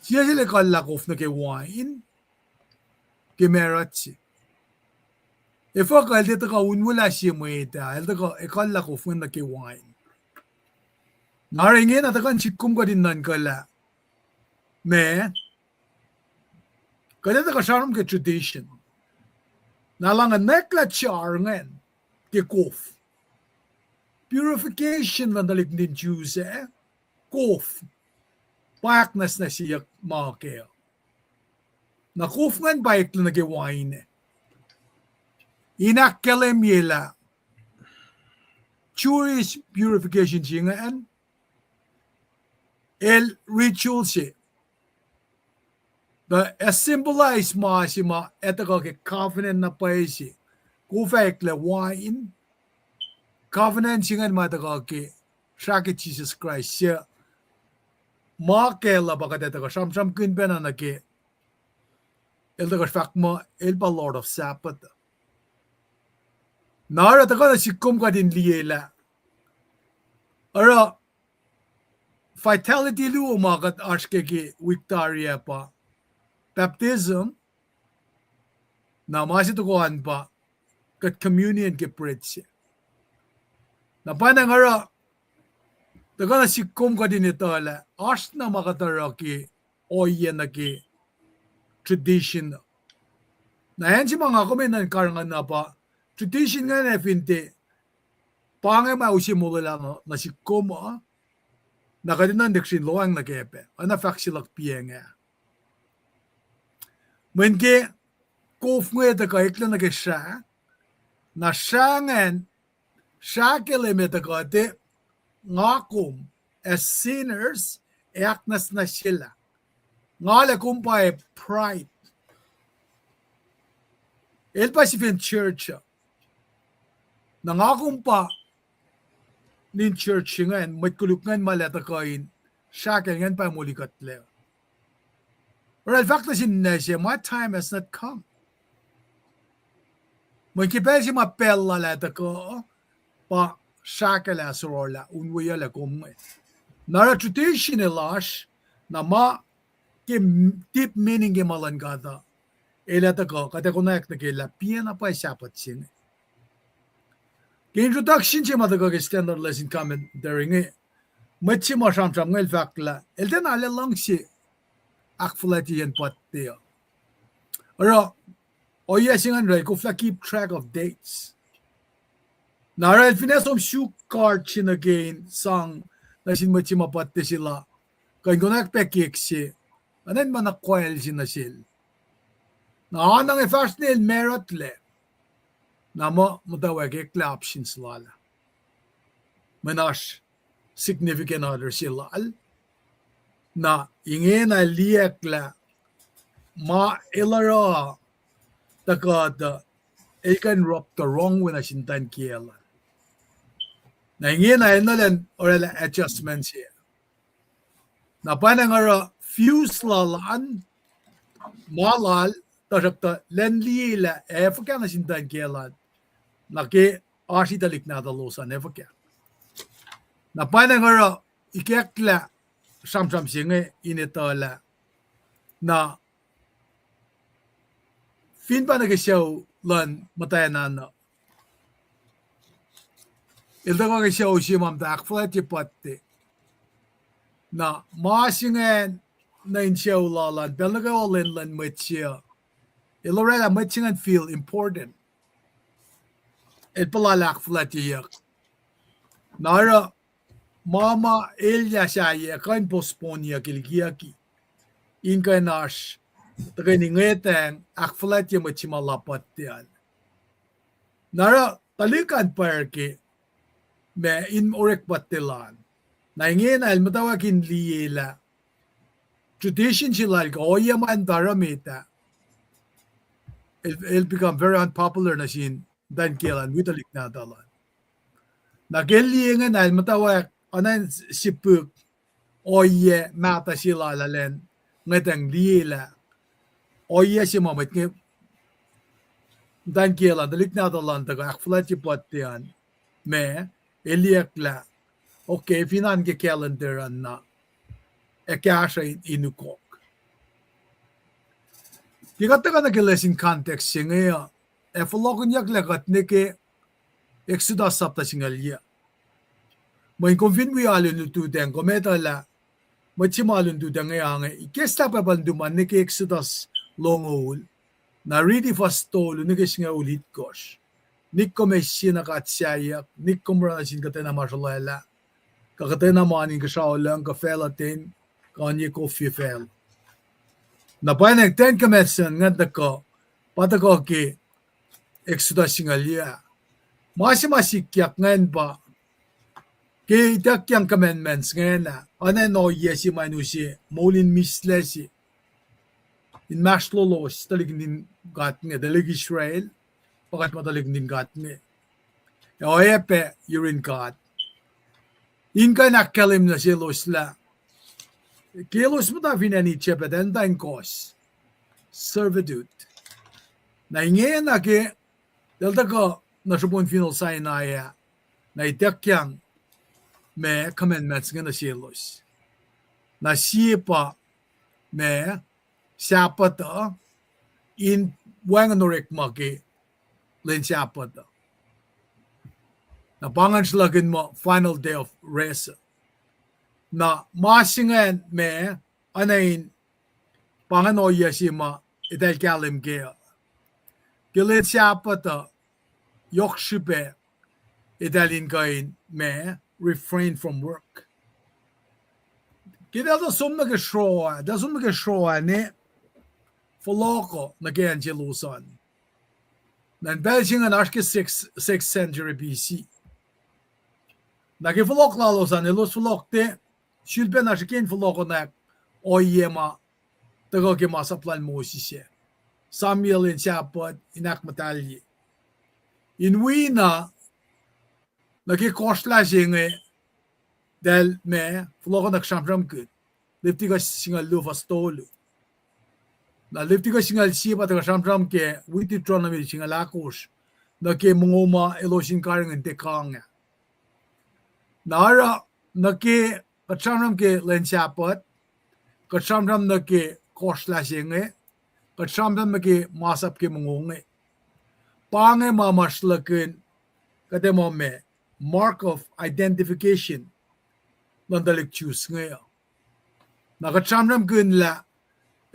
siya sila kalakof na kay wine kemeratsi ifo ka dito ka unwala siya mo ita dito ka ikalakof na kay wine naringin at akan sikum ka din nan kala me kada ka syaram ka tradition nalangan nekla charngan kay kof purification lang dalik din Jews kof paknas na siya makeo na kof ngan baik lang nag-wine inakelem yela Jewish purification siya ngan el ritual siya the symbolize ma siya ma eto ka covenant na pa siya kufek le wine covenant singan mataga ke shaki Jesus Christ siya makela bagat ito ka samsam kinpena na ke el ka fakma el pa Lord of Sabbath nara ito ka na sikum ka din liyela ara vitality lu umagat ashke ke Victoria pa baptism na masitukuhan pa kat communion ke preach na panang ara daga na sikum ka din ito ala as na makatara ki oye na ki tradition na yan si mga kuminan karangan na pa tradition nga na finti pangay mausimula lang na sikum na kadinan deksin loang na kepe ana faksilak piye nga menke kof nga ito ka ikla na kisya na syangan Shakele metakate ngakum as sinners eaknas na sila. Ngale kumpay pride. El Pacific Church na ngakum pa nin church ngayon matkuluk ngayon malatakain shakel ngayon pa mulikat le. Or in fact sin siya my time has not come. Magkipel si mapella latako pa shakala sorola unwaya la kumwe nara tradition elash na ma ke deep meaning ke malangada elata ko kata ko nak ke la piena pa sapat sin ke introduction che madaga ke standard lesson comment during machi ma sham ngel fakla elten ale lang si akflati en patte ro singan ray ko fla keep track of dates. Nara finesom shoe card chin again sang na sin machimapat sila. Kaya ko nakpekik si anan man nakwel sinasil. Na anang first nil merit le. Na mo matawag ekla options lala. Manas significant other sila al. Na ingin na liyak la ma ilara takada ikan rock the wrong when I sintan kiela. Na ingin na inalan or adjustments here. Na panangara fuse lalaan malal tarakta lenli la efka na sintan kiela. Na ke arsidalik na dalosa nefka. Na panangara ikekla samsam singe initala na fin pa nag-show lan matayanan na ilda ko nag-show si mam takflat pati na masingen na in-show lalan bel nag-olin lan matya ilorela matsingan feel important palalak flat yak nara mama elya siya kan postpone ya kilgiyaki inka nash tagay ni ngeteng akflat yung machimalapat yan. Nara talikan parke me in orek batilan. Na ingin al matawakin liyela. Tradition sila ko yaman daramita. It'll become very unpopular na sin dan kilan witalik na dalan. Nageliyengan al matawak anan sipuk oye mata sila lalen ngeteng liyela. Oye si mamat nge dan kiela dalik na dalan taga akflat patian me eliak la okay finan ke calendar na ekasha inukok kigata ka naglesin context singa efologon yak lagat neke exodus sapta singalya may konfin wi alun tu den kometala machimalun tu den nga ikesta pa banduman neke exodus longol na really fast tolo nigis nga ulit kosh nikko meshi na katsaya nikko marasin katena mashalala kakatena maning kasaulang ka felatin kanye coffee fel na panag 10 commandments nga dako patako ki exodus singalia masimasikyak ngayon pa ki itakyang commandments ngayon na anano yesi manusi molin mislesi in maslolos talig din gat nga dalig Israel pakat matalig din gat nga oepe you're in God inka nakalim na silos la kilos mo ta finani chepe den dain kos servitude na ingin na ke delta ko nasupon final sainaya na itakyang me commandments nga na silos na sipa me siapa in wanganorek maki len siapa na pangan slagin mo final day of rest na masingan me anain pangan oya sima itel kalim gea kilen siapa yokshipe italin kain me refrain from work kita sum nagasroa ne Foloko nagayan Jerusalem. Nan Belgium an arke 6th century BC. Nagifolok lalosan elos folokte shilben arken foloko nak oyema tago ke masaplan Mosise. Samuel in Chapot inak matalyi. In wina nagikosla singe del me foloko nak shamram good. Liptigas singa lufastolo. Na lifti ko singal sipa taga samsam ke witi tronomi singal akos na ke mungoma elosin karing en tekanga. Nara na ke katsamram ke lensyapot, katsamram na ke kosla singe, katsamram na ke masap ke mungunge. Pange mamaslakin kate mo me mark of identification landalik choose ngayon. Na katsamram kun la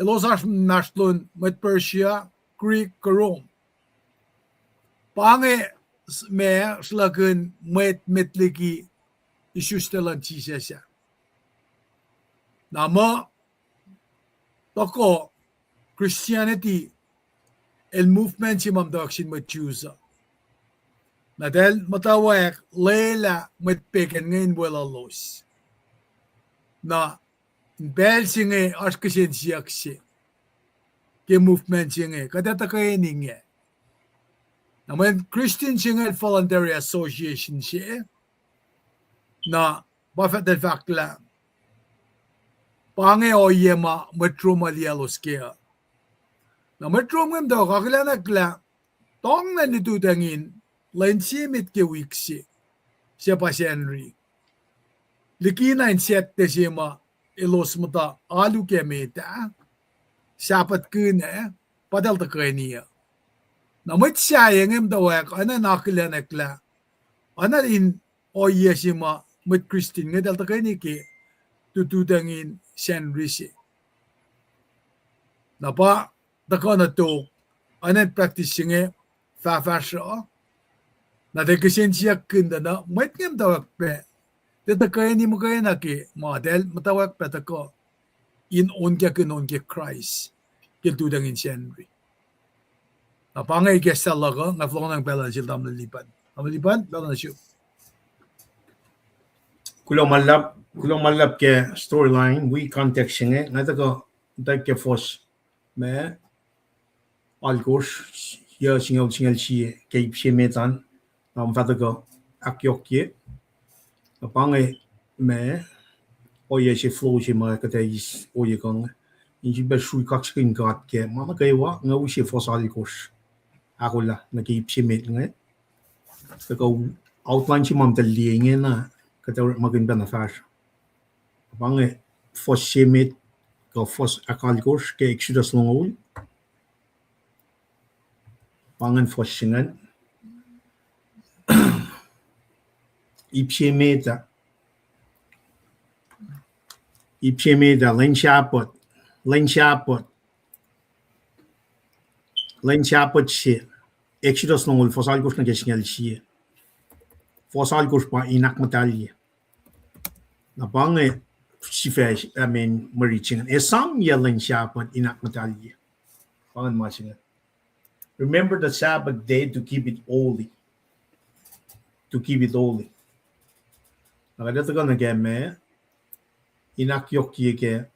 Elos nashlun met Persia, Greek Rome pange me slagen metliki isustelan chisesa nama toko Christianity el movement si mamdaksin matchusa nadel matawak lela matpeken ngayon wala los na bel singe askesen siakse ke movement singe kadata kayeninge naman Christian singe voluntary association siya na bafet del fakla pange oyema metroma lielos kea na metromem daw kaklanakla tong na nitudangin lensimit ke wiksi siya pa Henry likina in set de sima ilos mata alu ke meta sapat kene padal ta kenia na met sayangem dawak ana naklanakla ana in oyesima met Christine ngedal ta keni ke tutudangin Henry si na pa dakana to ana practicing fa na de kesensia kunda na met ngem dawak pe de ta keni mo kaya ke model matawak pe ta ko in onke Christ ke tudangin Henry na pangay ke salaga na flong ng balance dam lipan amalipan balance siya kulong malap ke storyline we context singe ngata ko ke fos me algos ya singal si ke metan am fata ko akyokye pangay me oye si flow si ma ka is oye kong in be shui kak skin gat ke mama kay wa ngaw si fos algos akola na ke met nge ko outline si mam tali na kata magin ba na fashion pangay fos si met ko fos akalgos ke exodus longol pangan fos singan ipsiemeta lenchapot si exodus longol fos algos na kesingal si fos algos pa inak matalye na pangay si fesh marichingan esam ya lenchapot inak matalye pangan masingan remember the Sabbath day to keep it holy. Nakadata ka na keme, inakyok ke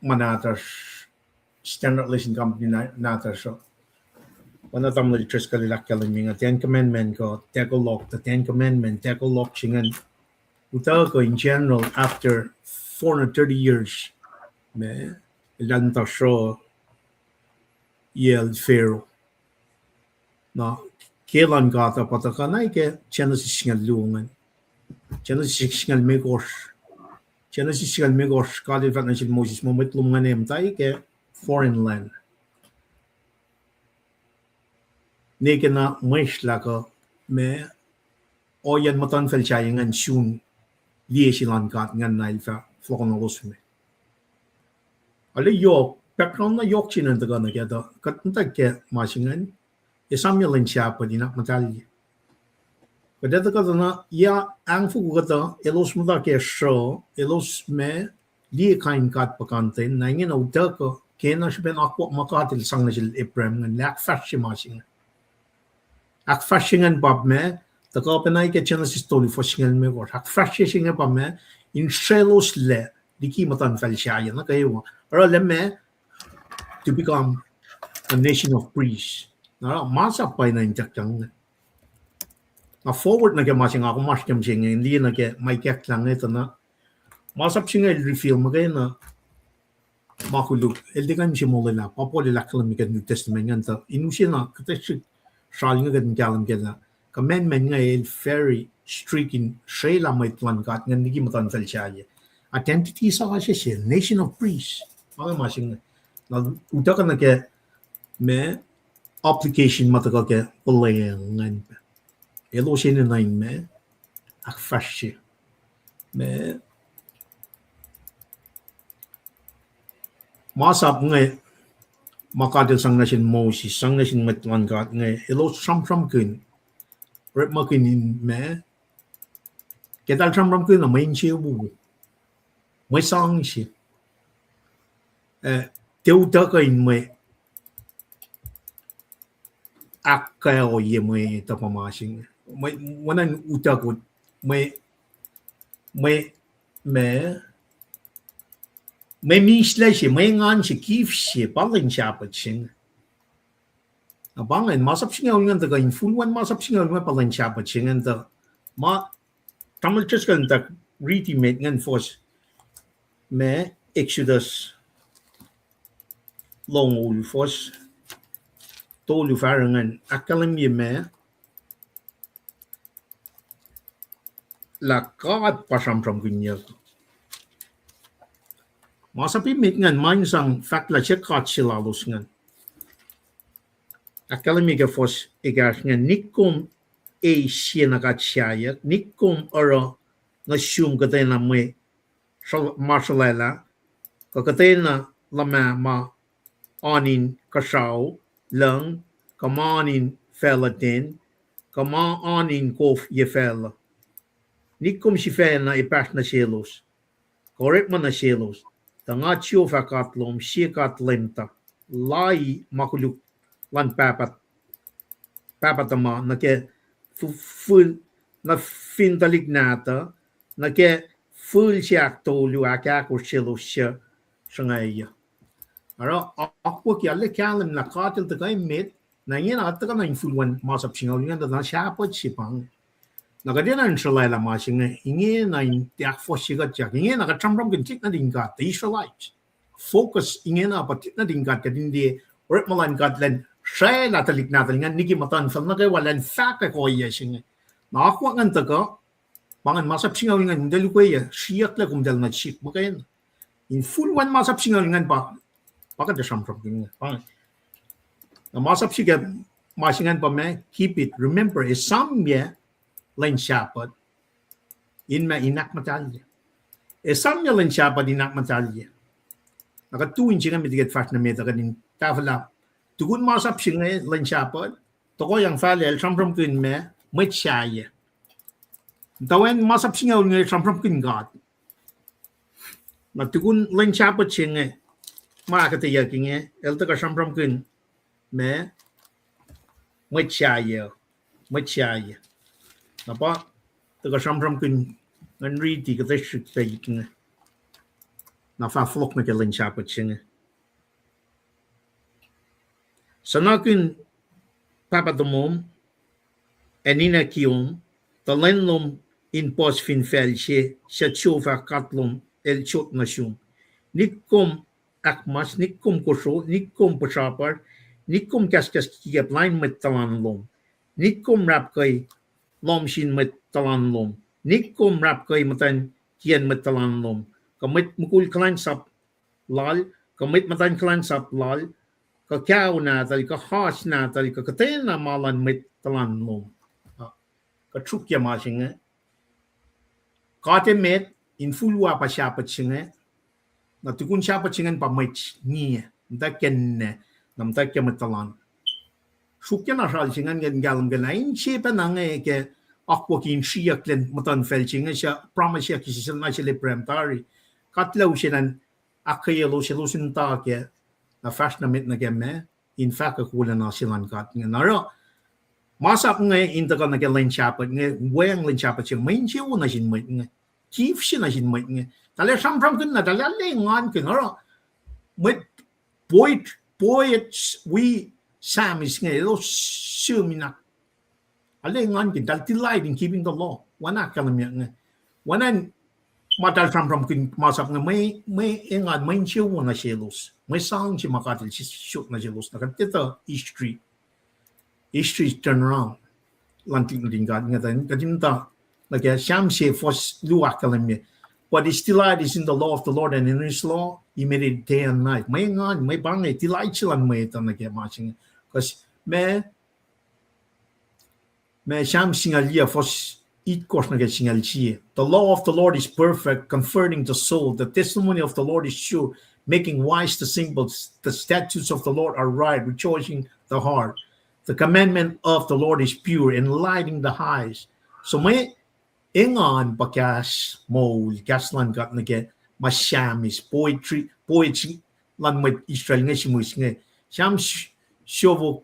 manatas standard lesson company natas so. Wana tam na litres ka lilakyalan mga Ten Commandment ko, the Ten Commandment, Tekolok singan. Uta ko in general after 430 years, me ilan ta so yel Pharaoh. Na kelan gata pataka na ke Genesis singal lungan. Genesis singal megos kali vat na si Moses mo mitlungan em tay ke foreign land. Neke na meshla ko me oyan matan fel chayangan shun liye silan gat ngan na ilfa flokon olosme. Ale yok background na yok chinan taga na kaya katanta ke masingan Samuel and Chapa di nak matali. Kadata ka na ya ang fu ka elos mo da ke show elos me li kain kat pakante na ngin au da ko kena shben akwa makatil sang na sil Ibrahim ng lak fashi masing. Ak fashingan bab me ta ka penai ke Genesis story fashingan me ko ak fashi singa bab me in shelos le diki matan fal shaya na kayo. Ora le me to become a nation of priests. Na masa pa na injakjang na forward na ke masing ako mas kem singa hindi na ke may kek lang ito na masap singa reveal magay na makulog hindi kan si molila papoli laklam mi New Testament nganta inusi na kata shaling agad ng kalam kaya commandment nga very strict in shayla may tuan kat nga nigi matan fel siya identity sa kasi siya nation of priests mga masing na uta ka na ke me application matagal ke ulangan elo siya na me ak fashi me masap nga makatil sang na sin Moses sang na sin metlan kat nge elo sam kun rep makin in me ketal sam kun na main chiu bu mới sang si tiêu ta ka in me akka o ye me ta pa ma sing me wanan uta ko me misle si me ngan si kif si palin chapat sing abangan masap singaw ngan ta ka in full one masap singaw ngan palin chapat sing and ta ma tamal just kan ta riti met ngan fos me Exodus long ul fos tolu farangan akalam ye me la kat pasam gunya masapi met ngan main sang fak la chekat silalus ngan akalam ye fos egas ngan nikum e siena kat siaya nikum ora na shum katena me marsalala ka katena lama ma anin kasau lang kamanin felatin kama anin kof ye fela nikum si fena ipas na selos korek man na selos tanga chio fakatlom siekat lenta lai makuluk lan papatama na ke full na fintalignata na ke full siak tolu akako selos siya sangaya ara akwa ki alle kalam na qatil ta kai met na yena atta na influan masap singaw nga na siapot sipang nagadena inshallah la masinga inge na tiak fosiga jak inge na katramram kintik na dingat the Israelites focus inge na patit na dingat kadindi or malan gadlen shay na talik na talingan niki matan fal na kay walan faka ko yesinga na akwa ngan ta ka bangan masap singaw nga ndalu ko ya siyak la kumdal na chik makayen in full one masap singaw nga pa pakat the samram kinga na masap siga masingan pa me keep it remember is samya lain siapat in ma inak matalya samya lain siapat inak matalya nakatuin siya nga mitigat fast na meta kanin tafala tugun masap siya nga lain siapat toko yang falel samram kin me met siya tawen masap siya nga samram kin god na tugun lain siapat siya nga makataya kinga elta ka samram kin me met siya napa taga samram kin ngan riti ka tashik tayikin na fa flok na kelin chapat singa sanakin papatomom enina kiom talenlom in pos fin felche sa chofa katlom el chot nasyum nikom akmas nikom koso nikom pasapar nikom kaskas kiyap line met talanlom nikom rap kay lom sin met talanlom nikom rap kay matan kian met talanlom kamit mukul klan sap lal kamit matan klan sap lal ka kyaw na tal ka has na tal ka katen na malan met talanlom ka trukya masinga kate met in fulwa pa siapat singa na tukun siapat singan pa met niya daken namta kya met talan Shukya na shal singan gan galam galain shepa na nga ke akwa kin siya klen matan fel singa siya promise siya kisi na siya premtari katlaw siya nan akayelo siya lusin ta ke na fast na mit na gemme in fact akulan na silan kat nga naro masak nga inta ka na galain chapat nga weng lin chapat siya main siya na sin mit nga chief siya na sin mit nga tala sampram kun na tala lengan kun naro mit poets we Samis nga ilo sumina alengan kin dal delight in keeping the law wana kalamya nga wanan matal from kin masap nga may engan may chiw na selos may sang si makatil si shoot na selos na katita history turn around lanting dingat nga tan kadimta like sham she fos luwa kalamya but his delight is in the law of the Lord and in his law he made it day and night may engan may bangay delight silang may tan na masing because me sham singalia fos it course na singalchi. The law of the Lord is perfect, comforting the soul. The testimony of the Lord is sure, making wise the simple. The statutes of the Lord are right, rejoicing the heart. The commandment of the Lord is pure, enlightening the eyes. So may ingon bakas mo gaslan gat nage mashamis poetry lan may Israel nga simus nga sham shovo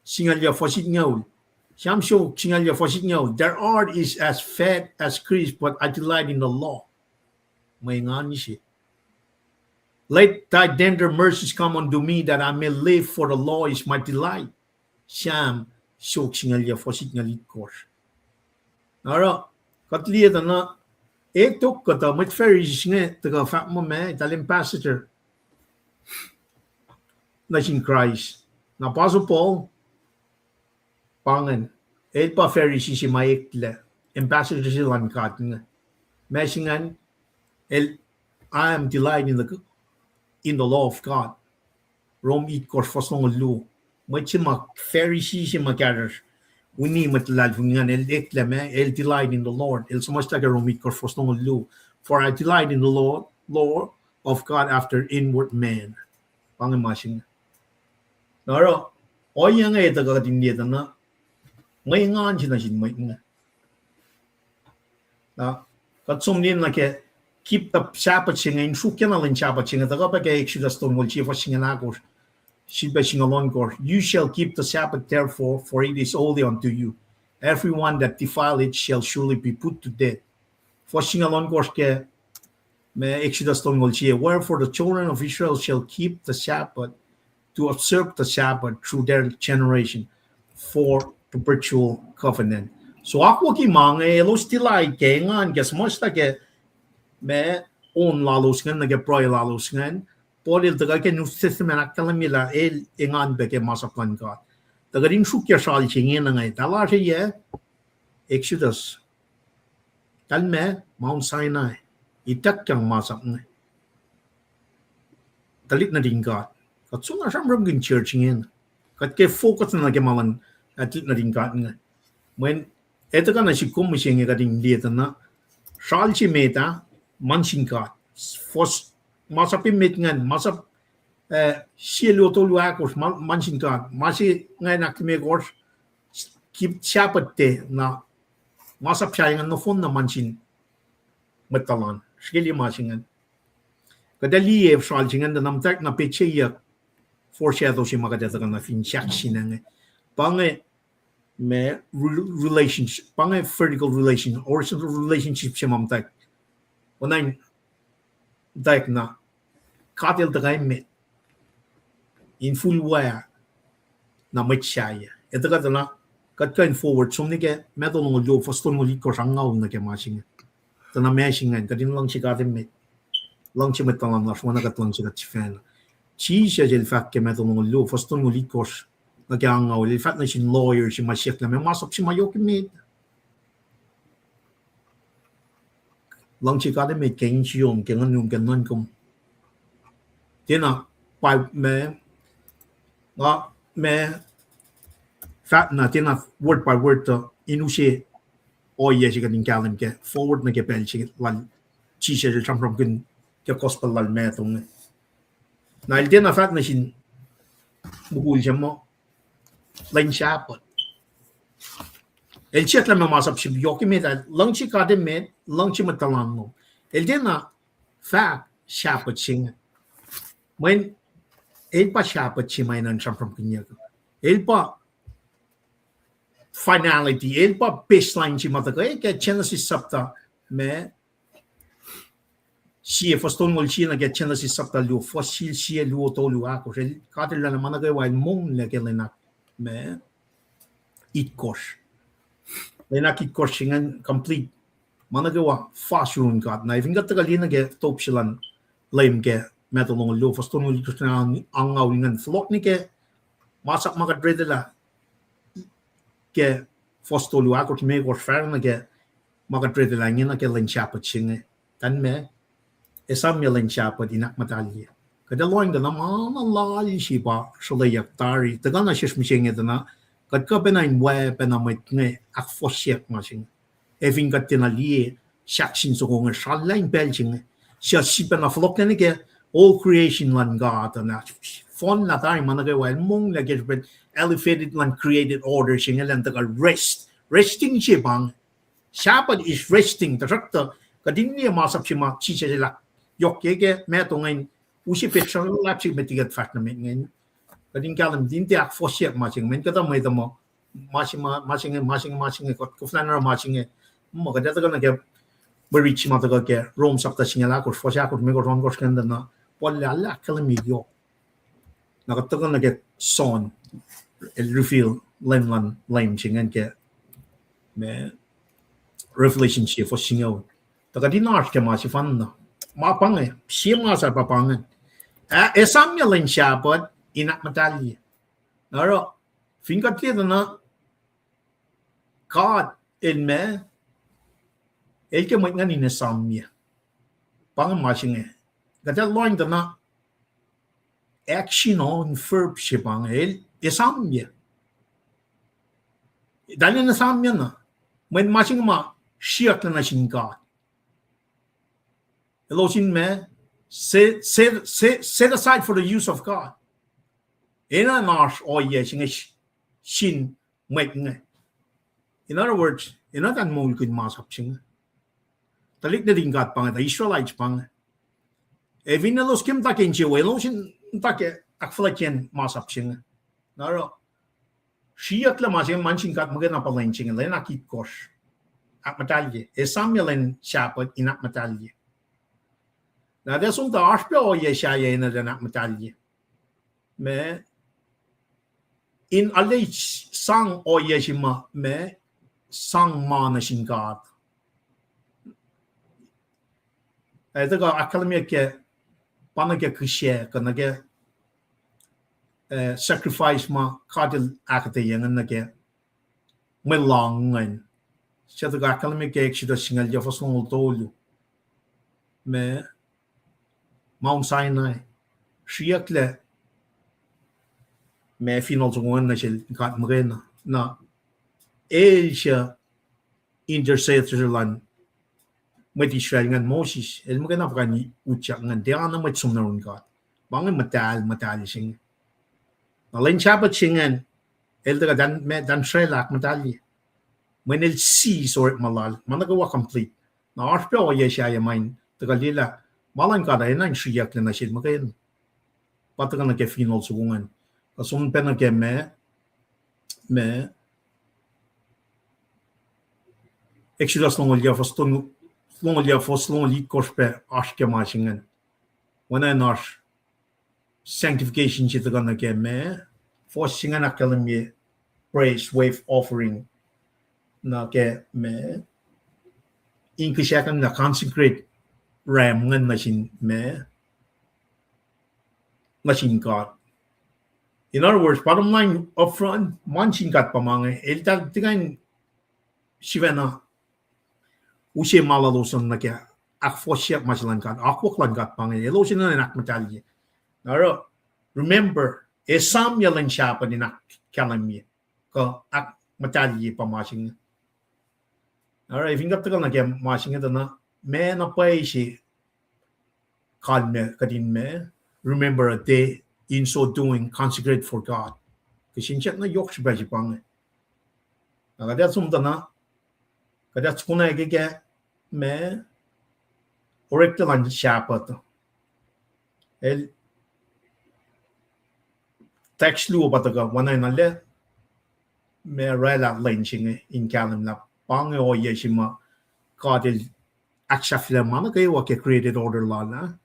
singalya fosit ngaw. Sham show singalya fosit ngaw. Their art is as fat as crisp, but I delight in the law. May ngan ni siya. Let thy tender mercies come unto me, that I may live, for the law is my delight. Sham show singalya fosit ngalit course. Nara katliya na tok kata mit Pharisees nga taga fat mo me Italian pastor na sin Christ. Na Apostle Paul pangan pa Pharisees si maikle ambassador silang kat nga. Mesingan I am delight in the law of God. Rome 8 course fasong lu. May si ma Pharisees si magathers. We need matlal fungan el delight in the Lord. El samasta ka Rome 8 course fasong lu. For I delight in the law of God after inward man. Pangan masing. Naro oyang ay taga tindiya na may ngan sina sin may nga. Na katsum din na ke keep the Sabbath singa in sukyan na lang Sabbath singa taga pa kay Exodus to ngol chief singa na ko si ba singa lon ko you shall keep the Sabbath therefore, for it is holy unto you. Everyone that defile it shall surely be put to death. For singa lon ko ke may Exodus to ngol chief, wherefore the children of Israel shall keep the Sabbath, to observe the Sabbath through their generation for perpetual covenant. So ako ki mga elos tilay ke ngan kes mosta ke me on lalos ngan nage proy lalos ngan podil taga ke New Testament akalamila el ngan be ke masaplan ka. Taga rin sukya sal chingin ngai tala se ye Exodus kalme Mount Sinai itak kyang masap ngai. Talit na din ka. Katsunga samram gin church ngin. Kat ke focus na ke malan atit na din ka nga. When eta ka na si kumising ka din lieta na shal chi meta mansing ka. Fos masapin met ngan masap sielo to luakos mansing ka. Masi ngay nakime kors keep Sabbath te na masap siya ngan no phone na mansin metalan. Skili masingan. Kadali e shal chingan da namtak na peche ya foreshadow si makadata ka na finchak sinang pange me relationship pange vertical relation horizontal relationship si mamtak onan daik na katil tagay me in full wire na machaya ito ka na katkain forward sumni ke metal ng lo faston ng liko sangaw na ke masing tana mesingan kadin lang si katin me lang si metalan na swana katlang si katfan chi siya jel fat ke metal ng lo faston ng likos na kaya nga ulit fat na sin lawyer si masyek na may masok si mayoki med lang si katin me kain siyong kaya nung ganon kum tina pa me fat na tina word by word to inusi oye si kading kalim ke forward na ke pel si lan chi siya jel from gun ke gospel lal metong na il tina fat na sin mukul siya mo lain Sabbath. El chet la masap si yoki med lang si kadem med lang si matalan mo. El din na fact Sabbath sing. When el pa Sabbath si may nan from kinya. El pa finality el pa baseline si mata ko ke Genesis sabta me si faston ngol si na ke Genesis sabta lu fossil si lu to lu ako el kadel la mana ko wal mong le ke lenak me it course lenak it course singan complete mana gawa fast run got na even gat tagalina ke top silan lame ke metal ng lo faston ngol to na ang ngawingan flot ni ke masak maga dredela ke fosto lu ako me ko fer na ke maga dredela ngina ke len chapa chinge tan me esam len chapa dinak matali kada loing da nama lali si ba sholayak tari taga na shish mishing ito na kad ka benain we benamit nge ak fosyak masing eving kat tinali shaksin so kong shalain belching siya si na flok na ke all creation lan God and that fun na tayo man nagawa mong lagi but elevated lan created order siya lan taga resting siya bang Sabbath is resting tarakta kadin niya masap siya ma chicha sila yok yeke meto ngayon usi petrol lapsik metigat fat na ngayon kadin kalam din tiak fosyak masing men kata may tamo masing ko kuflanar masing mo kada taga nagya berichi mata ke Rome sakta singala ko fosyak ko me ko ron ko skanda na wala la kalamigyo nakataga nagya son el reveal lemlan lame singan ke me revelation siya for singaw taga dinar ke masih fanna mapang siya masa papangan esam ya len Sabbath inak matali naro fingat dia na God in me el ke mo ngani na samya pang masing kata loin na action on verb siya pang el samya dali na samya na when masing ma siya na sin God Elohim me set aside for the use of God ina nash o ye shin make in other words ina tan mo good masap sing talik na din God pang the Israelites pang evin los kim takin che welo shin take akflaken masap sing naro siya la masing mancing God magana palain sing len akit kosh ak matalye Samuel Sabbath inak matalye na det som da aspe o ye shaya ina den ak matalye me in alle sang o ye shima me sang mana shin God这个 academy 嘅帮那个去写跟那个sacrifice 嘛，卡的 academy 那个没浪人，现在个 academy 嘅是的singal ya fasong tolo，me Mount Sinai，siyak le me final tunguan na siya kat magana na siya intercessor lan may Israel ngan Moses el magana pa ni ucha ngan dia na may sumnaron God bangin matal sing na len Sabbath singan el daga dan shrelak matali when el see sort malal managawa complete na arpe o yesha ya main daga lila malan ka da na siyak na siya magayon pataga na ke final sunguan kasum pena ke me Exodus long ya faston long ya faston li korspe aşke maşingen wana naş sanctification chita gana ke me forcingen akalmi praise wave offering na ke me inkishakan na consecrate ram ngan machine me machine God. In other words, bottom line up front, mancing kat pamang elta tigan shivena ushe malalosan na kya ak fosyak masalan kat akwak lan kat pang elosin na nak matali. Naro remember esam yalan shapa ni nak kalami ko ak matali pamasing. Naro if ingap takal na kya masing ito na me na pay si kalme kadin me remember a day in so doing consecrate for God. Kasi siya na yok siya ba pang. Nakadat sumta na kadat kuna ke me orektalan Sabbath. El text lu bataga wanay na le me rela lynching in kalam la pang o yeshima God el akshafla mana kay wa ke created order la na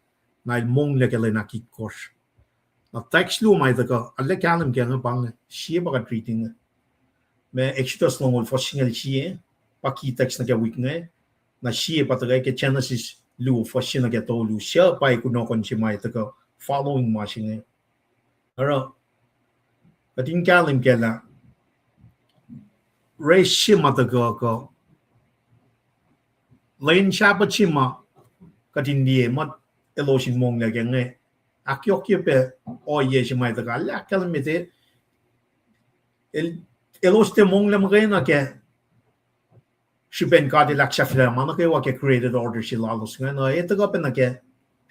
mong le kele na kikos. Na text lu mai daga alle kalam ke bang siya ba treating me Exodus long for singal siya paki text na ke week na siya pataga ke Genesis lu for siya na ke to lu siya pa ko no kon siya mai daga following machine ara kating kalam ke la re siya mataga ko lain Sabbath chima kating die mat elosin mong le ke akyok pe o ye shimai ta kala kalmete eloste mong le magena ke shiben ka de laksha fila mana ke wa ke created order shilalos ngana eta ga pe na ke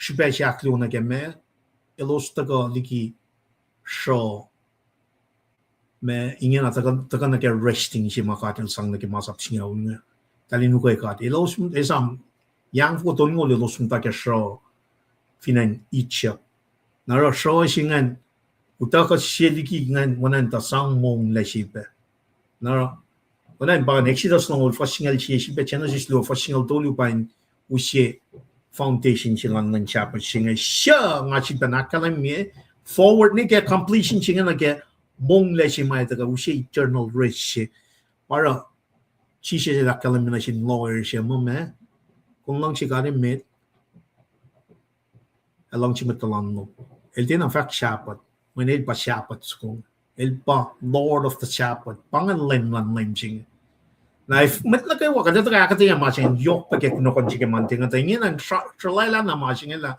special lu na ke me elos ta ko liki show me ingen na ta ka na ke resting si makatil sang na ke masap singaw nga talinu ko ka elos esam yang fu ton ngo elos ta ke show finan icha na ro show singan uta ka liki ngan wanan ta sang mong la sipe na wanan ba Exodus no fa singal si sipe Genesis lo fa singal to lu pain usie foundation silang ng chapter singa siya nga si panakalam me forward ni ke completion singa na ke mong le si mai ta usie eternal risk para si siya la kalam na sin lawyer siya mo me kung lang si kare met along si matalan no el tin ang fact chapter when el pa chapter ko el pa lord of the chapter pangan len lan len singa na if met la kayo kada ta ka tiya ma sin yok pa ke no kon chike man tinga ta ngin ang tralay la na ma sin la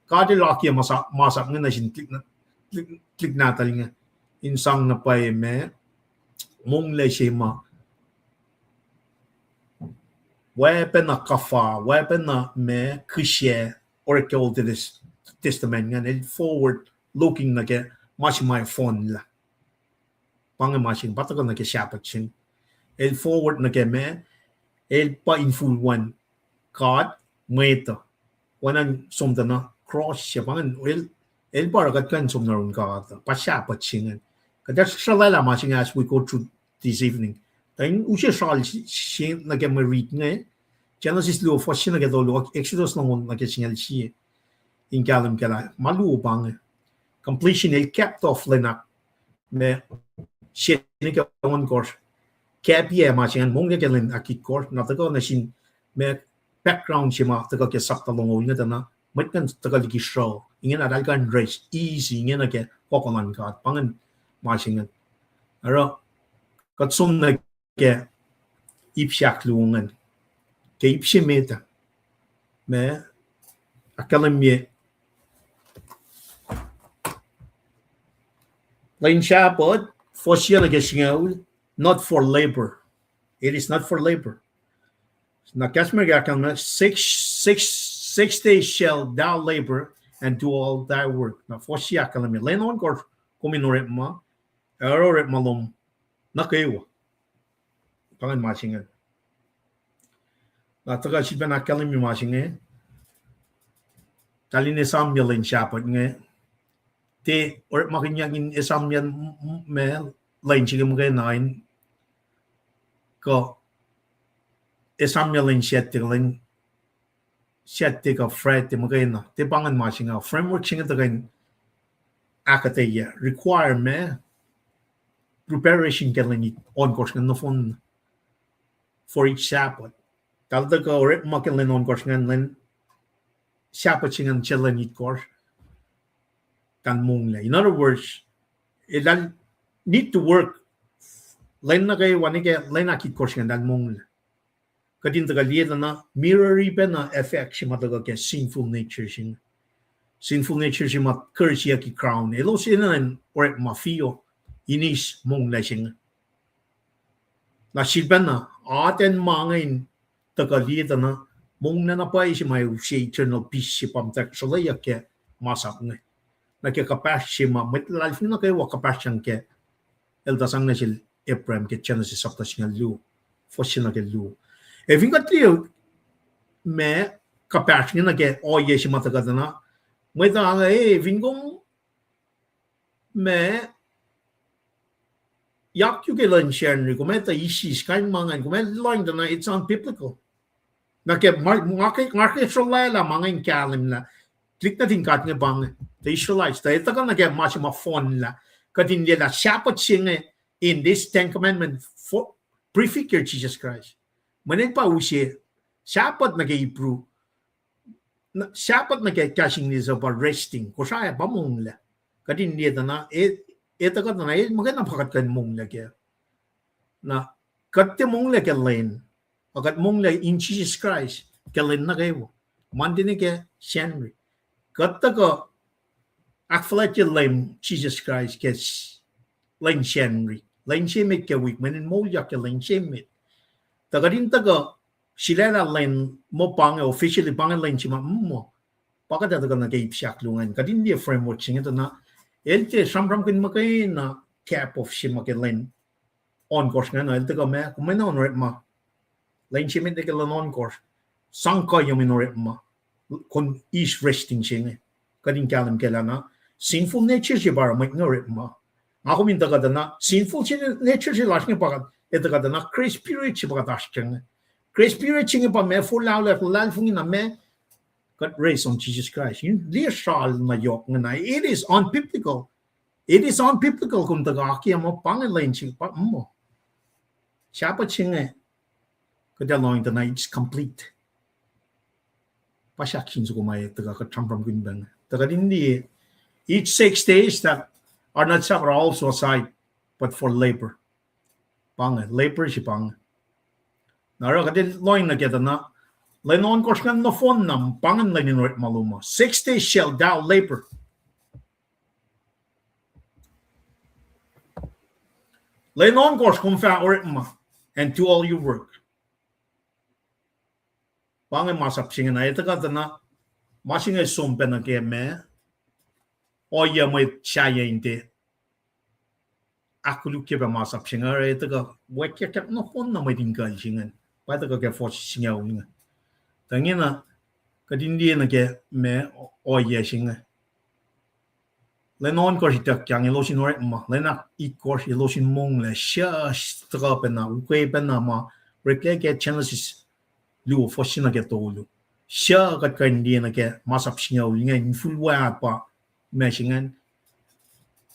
ka de lock ya masa ngin na sin click na tal nga insang na pa me mong le shema weapon na kafa weapon na me krisye or ke old this testament nga el forward looking na ke mas my phone la pang ma sin patagon na ke shapat sin el forward na ke me el pa in full one God meta wanan somda na cross siya pangan el para kat kan somna ron God pa siya pa chingan kada shala ma singa as we go through this evening then usya shal shi na ke me read nga Genesis lo fa shi na ke do lo Exodus na ke singal shi in kalam kala malu bang completion el kept off lena me shit ni ke on course Kapi ma singan mong ke len akit course na ta ko na sin me background sima ta ko ke sakta longo nga ta na met kan ta ka liki show ingen adal kan race easy ingen na ke kokonan ka pangan ma singan aro kat sum na ke ipsyak lungan ke ipsimeta me akalam ye lain shapod for siya na ke singaw not for labor. It is not for labor. Na kasmer gakan 6 days shall thou labor and do all thy work. Na fosya kalami lenon kor kuminore ma error malom nakayo. Pangan masingan. Na taga si bana kalami masingan. Taline samyalin shapat nga. Te or makinyagin isamyan me lain sige mo kayo nain ko esamyalin siyete ka fret mo kayo na te pangan masinga framework singa tagay akataya require me preparation kalani on course nga no phone for each sapot talda ka or makilan on course nga len sapot singa chalani course kan mong la in other words it need to work lain na kay wani ke lain na kit course nga dan mong kadin taga lieta na mirror ripen na effect si mataga ke sinful nature si mat curse ki crown elo sinan or mafio inis mong lasing na silban na aten mangain taga lieta na mong na napay si may eternal peace si pamtak solaya ke masak nga na ke kapas si ma metlal na kay wa kapas ke el dasang na sil Ephraim ke Genesis sapta singa lu fosina ke lu e vinga trio me kapash na ke o ye si mata kadana mo ta nga vingong me yak you ke lan shen ri ko meta ishi sky mangan ko me line na it's unbiblical na ke market sholala mangan kalim la click na tin kat nga bang the Israelites ta ita ka na ke mas ma phone la kadin la shapat singa in this 10 commandment for prefigure Jesus Christ. Manin pa usye, shapat na kay Hebrew, shapat na kay cashing is about resting. Ko siya pa mong la. Kadin niya na, ito ka na, magandang pakat kan mong la kaya. Na, kati mong la kaya lain, agat mong la in Jesus Christ, kaya lain na kayo. Mandi ni kaya Henry. Kata ko, akfalat yung lain Jesus Christ, kaya lain Henry. Lain shemit ke week manin mo yak ke lain shemit taga din taga sila la lain mo pang officially pang lain chima mo Pakada na kay ipsyak lungan. Kadin dia framework singa na elte samram kin makay na cap of si makelen on course nga na elte ka me kumena on ret ma. Lain si men de on course. Sangka yung minoret ma. Kon is resting singa. Kadin kalam kelana sinful nature si bara mak noret ma. Ako minta kada na sinful nature si last nga pakat elte kada na Christ spirit si pakat asyang. Christ spirit singa pa me full lal fungin na me got raised on Jesus Christ. It is unbiblical. It is unbiblical kung tagaki mo pangalan siya pa mo. Siapa siya kadalong na it's complete. Pasyakin sa kumay taga katrampram kunbang. Taga hindi each 6 days that are not suffer also aside but for labor. Labor siya pang. Naro kadalong na kita na Lenon course nga no phone nam pangan lenin ret maluma. 6 days shall thou labor. Lenon course kung fa ret ma and to all your work. Pangan masap singa na ita ka na masinga sumpe na kaya me o ya may chaya inte. Ako luke ba masap singa ita ka wek yak no phone na may tinggal singa. Pata ka kaya force singa ulinga. Tangin na kadindi na ke me o yesing lenon ko sitak yang ilosin ret ma lenak ikor ilosin mong le sha strap na ukwe na ma rekle ke chances lu fosina ke tolu sha kat kandi na ke masap singa ulinga in full wa pa me singan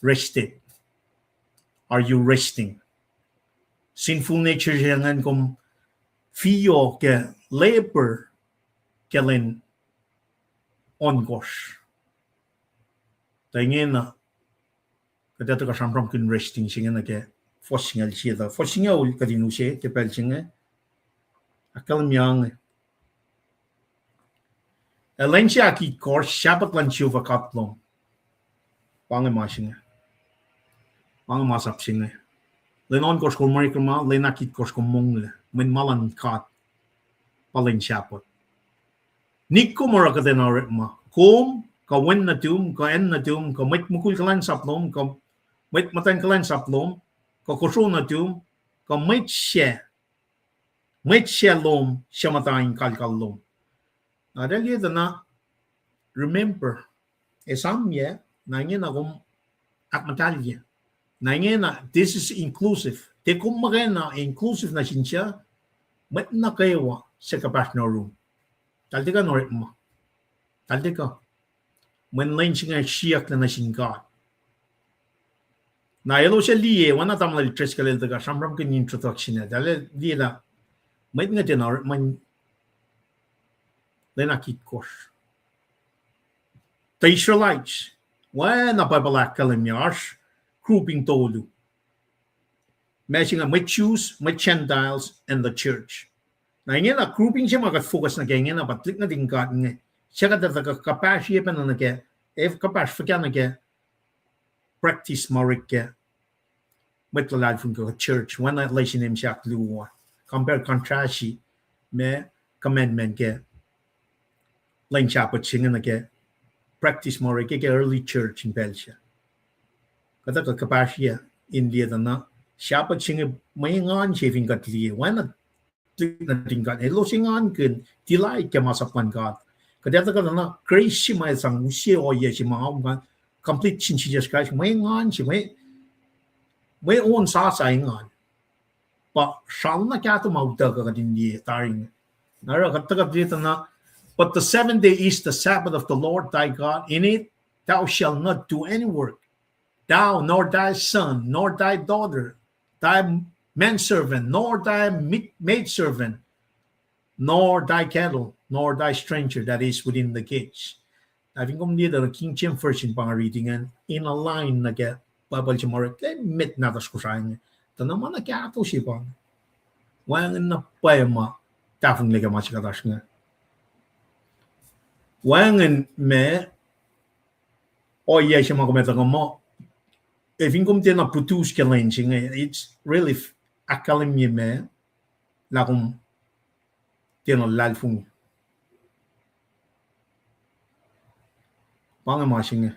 rested. Are you resting? Sinful nature jangan kom fio ke labor kellen on gosh. Tangin na kadata ka sampram kin resting singa na ke fosingal siya da. Fosingal kadinu siya ke pel singa. Akal miyang elen siya ki course sabat lan siya vakatlong. Pange masinga. Pange masap singa. Len on course kung marikama len akit course kung mongle. Men malan kat palen sapat. Nikko mora ka den ret ma kom ka wen na tum ka en na tum ka met mukul kalan saplom ka met matan kalan saplom ka koso na tum ka met she lom shamatain kalkalom adali na remember esam ye na ngin na kom akmatalya na ngin na this is inclusive te kum magana inclusive na sinsya met na kayo sa kapas na room. Talde ka norit mo. Talde ka. When lain siya siyak na nasin God. Na ilo siya liye, wana tamla litres ka lil taga, samram ka ni introduction niya. Dali liye la, may nga dinarit man, linakit kos. The Israelites, wana pabalak kalim yash, grouping tolu. May siya nga, may Jews, may Gentiles, and the church. Na ingin na grouping siya mag-focus na kaya ingin na patlik na tingkat nga. Siya ka kapasya pa na kaya kapasya ka na kaya practice marik kaya matlalad fun ka church when na lesin him siya kluwa. Compare contrast si me commandment kaya lain siya pa siya na kaya practice marik kaya early church in Belgium. Kata ka kapasya India na siya pa siya may ngan siya fingat liye. Why not na tingkat elo singan kun tilai ke masapan God kadata ka na grace si mai sang usia o ye si ma kan complete chin Jesus Christ mai ngan si mai on sa sai ngan pa shal na ka to mau ta ka din di taring nara ka ta ka na but the 7th day is the Sabbath of the Lord thy God. In it thou shalt not do any work, thou nor thy son nor thy daughter, thy manservant, nor thy maidservant, nor thy cattle, nor thy stranger that is within the gates. I think dito the King James Version pang readingan in a line na kaya babal siya marik kaya met natas ko sa kanya. Ito naman na kaya ito siya pang walang na payama tafang liga masikatas nga. Walang me o iya siya makumeta ka mo. If inkom din na produce ka lang siya it's really academia me la kung tiene lalfung Pangamashing.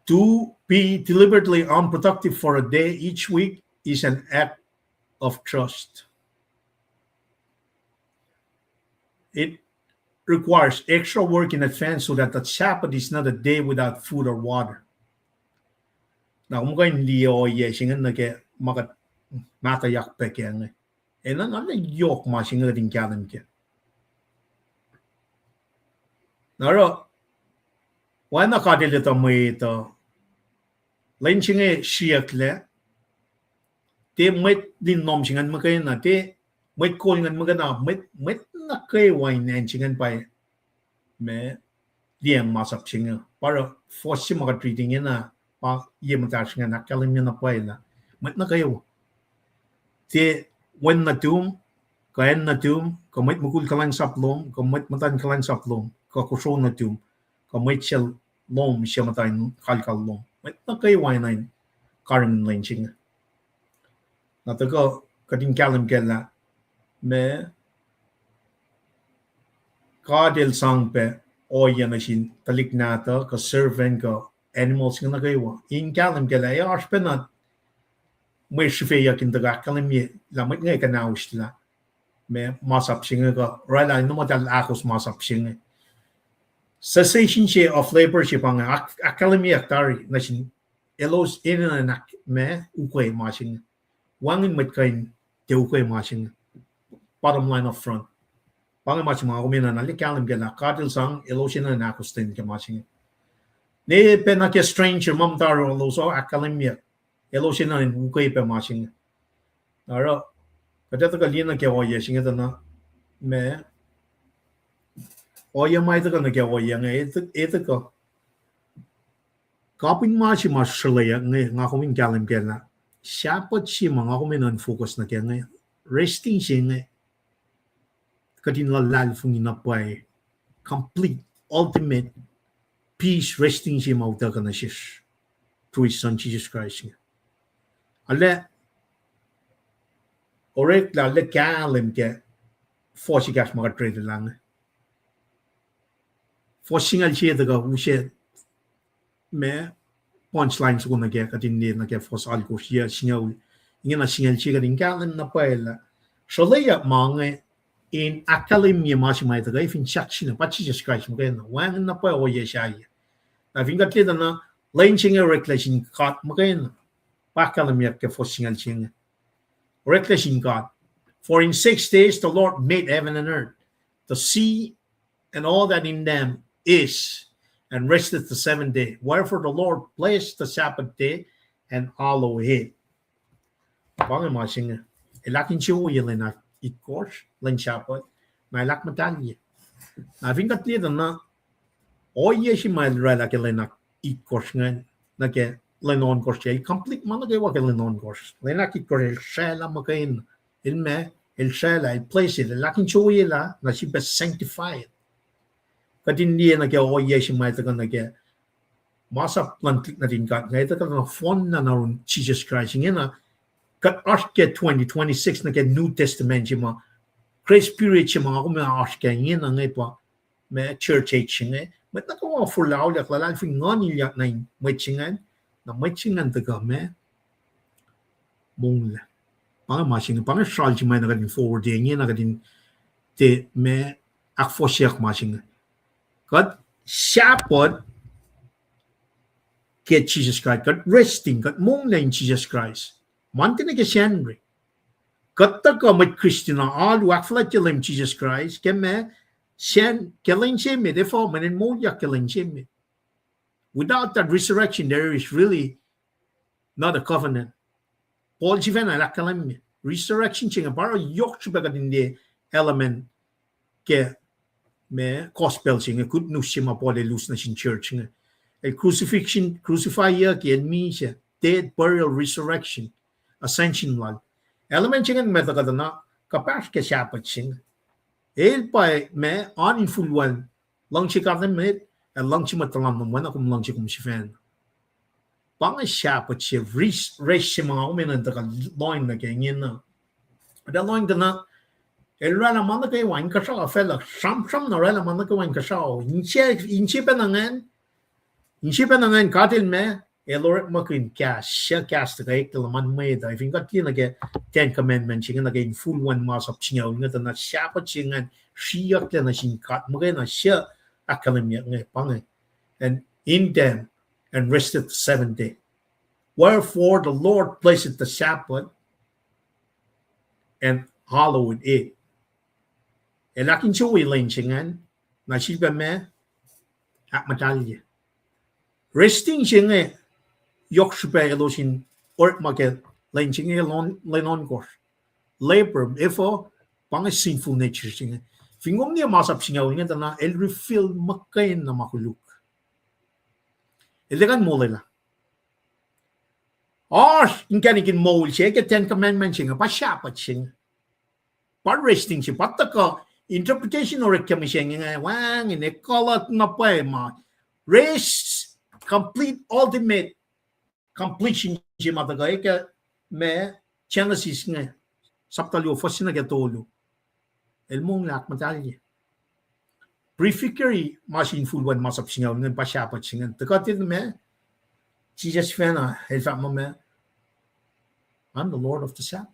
To be deliberately unproductive for a day each week is an act of trust. It requires extra work in advance so that the Sabbath is not a day without food or water. Now, I'm going to yes, in the market, matter yak pecking. And another yoke machine in Gallon. Now, why not got a little way lynching a sheakle? They might the nomching and Macana, they might calling and Magana, might not kay wine and chicken by me, Liang Massap singer, para for Simaka treating in a Yematashing and Akalimina Paila, might not go. They when the tomb, Kayan na tomb, commit Mukul Kalan Saplom, commit Matan Kalan Saplom, Kakusho na tomb, commit Shell Lom, Shamatain, Kalkal Lom, might not kay wine Karen lynching. Not to go cutting Calam Gella, me Cardel Sangpe, or Yanashin, Talignata, ka servant go, animals in the Gawa. In Calam Gella, I spend not Meshfeyak in the Gakalimi, Lamak an Ausla, me Massap singer go, right? I know what Akos Massap singer. Cessation share of labor ship on Academy Actari, Nation, Elos in an act, me, Ukwe marching. One in Metkain, the Ukwe marching. Bottom line up front. Pangamachima, Omina, and Likalam Gala, Cardil Sang, Elosin and Akostin, Kamaching. Ne Penaka stranger, Mamtaro, Loso, Academia, Elosin and Ukwe marching. Nara, but that's a Lina Gawa, sing it enough. Me, or you might gonna get away young ethical. Copying Machima Shalaya, Nahomin Galam Gala. Shapa Chima, Nahomin unfocused again. Resting sing. Katin la lal fungin up by complete, ultimate peace resting him out there gonna shish through his son Jesus Christ. Ale orek la le kalim ke force gas mga trade lang. Forcing al chia daga ushe me punchlines ko na ke katin ni na ke force al ko siya singaw ingena singal chia katin kalim na paela. So leya mga in academia machimai the life in section but Jesus Christ again one na pa o yesha na vinga tleda na lynching a recklessing cut again pa academia ke for singal ching recklessing God for in 6 days the Lord made heaven and earth the sea and all that in them is and rested the 7th day wherefore the Lord blessed the Sabbath day and hallowed it bang ma sing lakin chiu yelena it course len Sabbath my lak medalje na vinga tleda na o yeshi my rela ke lena it course ngan na ke lenon course e complete man ke wa ke lenon course lena ki course shela makain il me el shela il place it lakin chiu yela na she be sanctified kadin ni na ke o yeshi my ta na ke masa plan na din kat ngai ta na fon na narun Jesus Christ ngena kat aske 2026 na ke New Testament jima Grace Spirit jima ako me aske ngin na ngai pa me church chinge me ta ko for lao yak la fin ngani yak nai me chingan na me chingan ta ga me mong la pa ma sing pa shal jima na ga forward de ngin na ga din te me ak fo shek ma sing kat Sabbath get Jesus Christ kat resting kat mong la in Jesus Christ Mantin ke Henry. Katta ka mit Christina all wakfla kelim Jesus Christ kemme shen kelin cheme de form and mo ya kelin cheme. Without that resurrection there is really not a covenant. Paul jivena la kelim resurrection chinga bara yok chubaga din de element ke me gospel chinga good news chima Paul lose na chin church nga. A crucifixion crucify ya ke me dead burial resurrection ascension lal element chingan meta kadana kapas ke Sabbath ching el pa me on in full one long chika them me and long chima talam mo na kum long chikum shifen pang Sabbath che race mga men and the line na ke ngin na da line na el rana man ke wan ka sa fela sam na rana man ke wan ka sa in che pe na ngan Insipan na ngayon katil me, elor makin cash the kay man me da if got kin nage 10 commandments nga nage in full one mass of chingaw nga na siapa chingan siyak na sin kat mo na siya akalimya nga pangay. And in them and rested the seventh day. Wherefore the Lord placed the Sabbath and hallowed it. Lakin siya lang singan na siya me at matalya. Resting siya nga yok siya sin or maket lang siya lenon course. Labor therefore pang sinful nature siya. Fingom niya masap siya nga na el refill makain na makuluk. Elegan mo lang. In kanikin mole siya, ke 10 commandments siya, pa siyapat siya. Pa resting siya, pataka, interpretation or kami siya nga, wang, inekalat na pa ma. Rest, complete, ultimate, completion siya matagay, ke me, Genesis nga, saptalyo, fasin na gatolo. Elmong lak matalya. Prefigure, masin fulwan masap siya, nga pa siyapat siya. Takatin me, Jesus fena, helfat mo me, I'm the Lord of the Sabbath.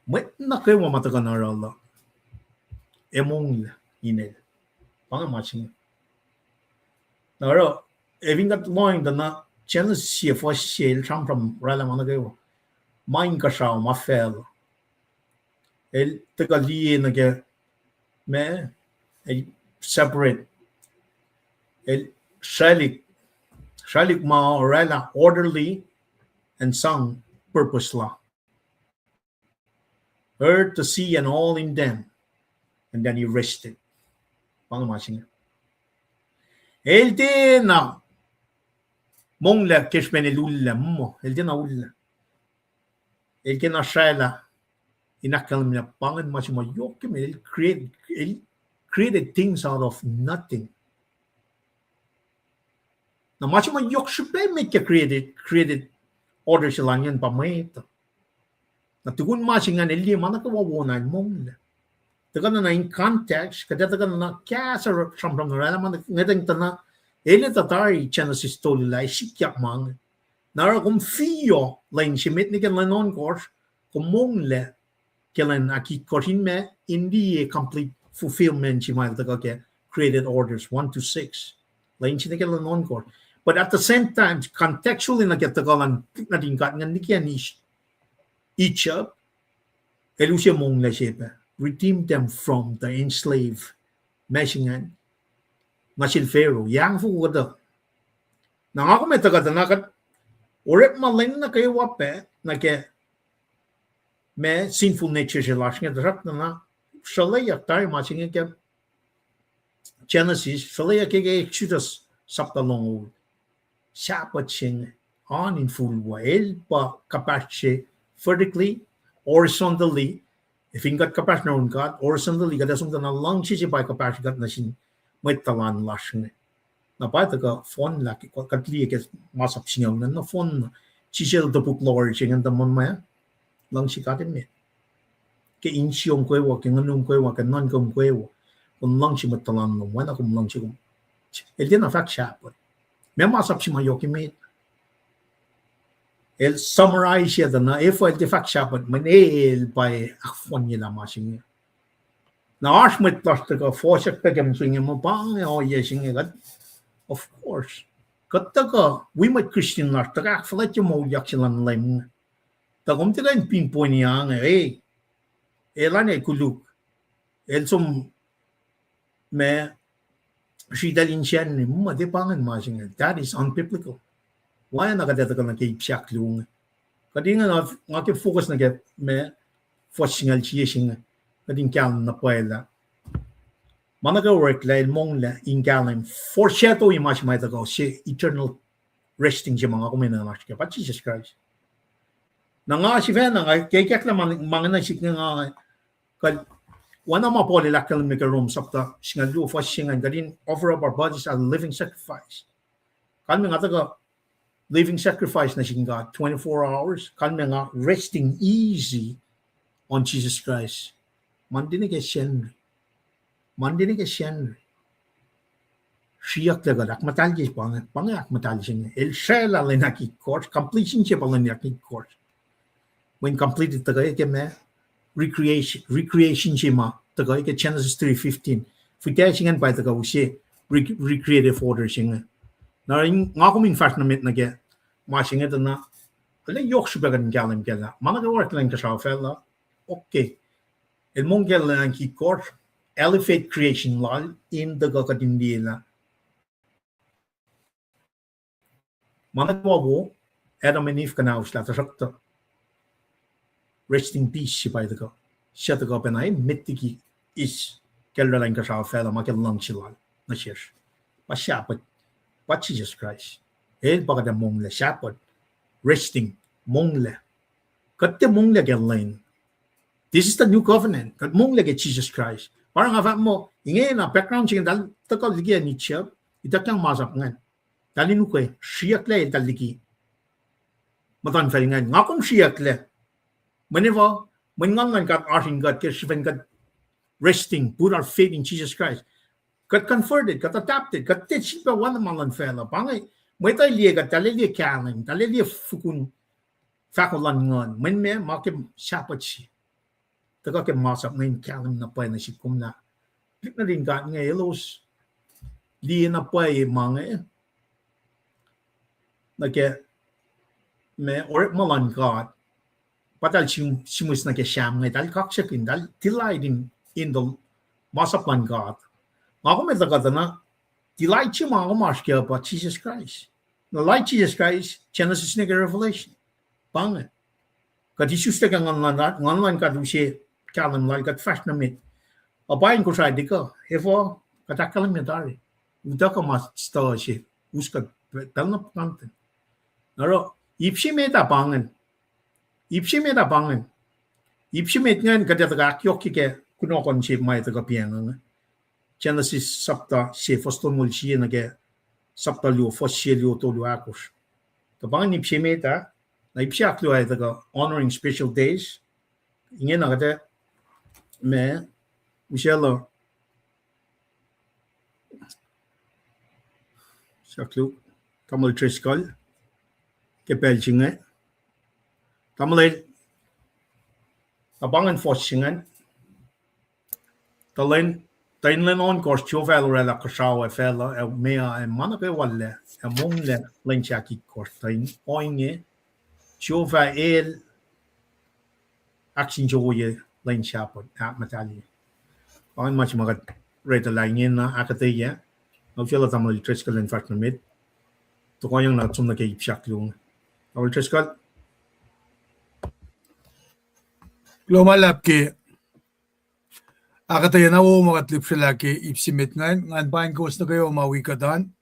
Wait na kayo mamatakan na Allah. Emong inel. Pangamachin. Naro, eving got loin da na Genesis siya for shell from rala mana kayo. Main ka siya, mafel. El tagali na ke me separate. El Shalik ma orala orderly and sung purposely. Earth, the sea, and all in them. And then he rested. Pangamachin. Elte na mongla kishmene lulla mo. Elte na ulla. Elte na shala. Inakalam na pangan machin mo yokim. El created things out of nothing. Na macam man yok siya make created order sila yan pa may ito. Na tugun macam nga nili man nakawawanan mong la. Taga na in context, kada taga na kasa from narala man ngadang tana ele tatari Genesis tolila isikyak mang. Nara kung fiyo lain simit ni kan lanon course kung mong la kailan akikorin me hindi complete fulfillment si may taga ke created orders 1 to 6. Lain siya ni kan lanon course. But at the same time, contextually nagkatagalan natin kat nga nikian each up, elusya mong la siya redeem them from the enslaved meshingan masil Pharaoh. Yang fu kada. Nang ako may tagada na kat orep malin na kayo wape na ke me sinful nature siya lash nga darat na shalayak tayo machin nga Genesis, shalayak ke Exodus saptalong Siapa ching on in full way, pa kapashe vertically, horizontally. If you got kapash na God, horizontally, kada sung na lang siya by kapash got na sin may talan lash ne. Na pa ka phone laki katli ke masap singaw na phone siya the book lord siya nganda mon maya lang si katin me. Ke insyong ko wa ke nganung ko wa ke non kom ko wa. Kung lang si matalan no, wala kum lang si kum. El din na fact siya po. May masap si Mayoki mate. El summarize siya na if el de fact siya but manel by akfon nila masing. Na ash mit plaster ka fosyak pegam swingin mo pang o yesing agad. Of course. Kataga we might Christian na taga flat yung mo yak silang lem. Tagom tila yung pinpoint niya nga elan ay kuluk. El sum me Shidalin siya ni mo madipangan masing. That is unbiblical. Why nakadata ka na kay psiak lung? Kadi nga focus na get me fossingal siya singa. Kading kyan na puwela. Managa work la mong la ingalan foreshadow yung mas may tagaw si eternal resting siya mga kumina na siya. But Jesus Christ. Na nga si Ven nga kay kyak na mga nasik nga Wana mapoli lakal make a room sapta singalu for singan gadin offer up our bodies as a living sacrifice. Kami nga taga living sacrifice na sing God 24 hours. Kami nga resting easy on Jesus Christ. Mandinig e shenri. siak le gadak matalji pangak matalji el shela le naki course completion che palan naki course when completed taga ke me recreation chima taga ke Genesis 3:15 fitaching by taga usie recreative order singa na nga ko min fast na mit na ge ma singa na le yok shubagan galim gela mana ga work lang ka fella okay el mongel naki course elevate creation law in the Gokadindina. Managwabo, Adam and Eve can now slap the rest in peace by the go. Shut up and I mitiki is Kelralanka fella, Makel Longchilal, Nashish. But shepherd, but Jesus Christ. El Bagada Mongle shepherd, resting, Mongle. Cut the Mongle get lane. This is the new covenant. Cut Mongle get Jesus Christ. Parang avant mo, ingay na background chicken dal, takal ligia ni chip, itakang masak ngan. Dalinu ko siyak le daliki. Matan faringan, ngakong siyak le. Whenever, when ngan got arting got shivan got resting, put our faith in Jesus Christ. Got converted, got adopted, got teaching pa one malan fella. Pangay, may tayo liya got talilia kaling, talilia fukun fakulan ngan. Men me, makim sapat si. Taka ke masak ngayon kalim na pa na si kumna. Klik na rin gat nga elos. Liya na pa mga Nake me or malan God. Patal simus nake sham ngay dal kaksakin dal delight in the masaplan God. Ako me tagada na delight siya mga kumaskya pa Jesus Christ. Na like Jesus Christ, Genesis nake Revelation. Pangan. Kat isus taga nganlan kat usi kalam lai kat fast na mit. Abayin ko siya dika. Hefo katakalam niya dari. Udaka mas sta siya. Uskat dal na pangan. Naro 입심에다 방은 입심에는 그때다가 기억하게 그노건 집 마이다가 비행은 Genesis sabta se fostomul sienage sabta lu fossilu to lu akos the bang 입심에다 na 입시학lu 아이다가 honoring special days ingé 나가데 me Michelle saklu tamul triskal Kepelchingan. Tamale abangan foshingan. Talen on course chovalrela kashawa fella mea and manabe walle among the lenchaki course tain oinge chova el action joye lenchapot at matali. On much magat rate a line in akataya. No feel tamale triskal in fact mid. To going not some the keep shaklung. I will just got Lomalap ke akataya na wo magatlip sila ke ipsimit ngan bain kos na kayo mawikadan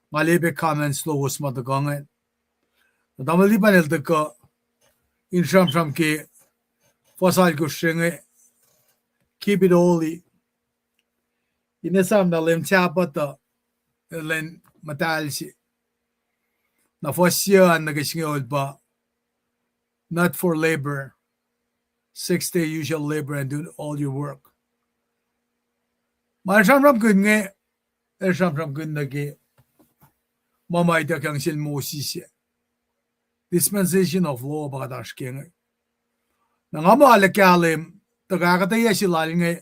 malibe comments lo was matagangan damali panel ka insham ke fosal ko shenge keep it holy inesam na lem chapata len matalsi na fosya na kasingol ba not for labor 6 day usual labor and do all your work. Marsham good nge, Ersham good nage, Mama ida kang sil Moses. Dispensation of law bagadash king. Nangama alakalim, tagakataya silalinge.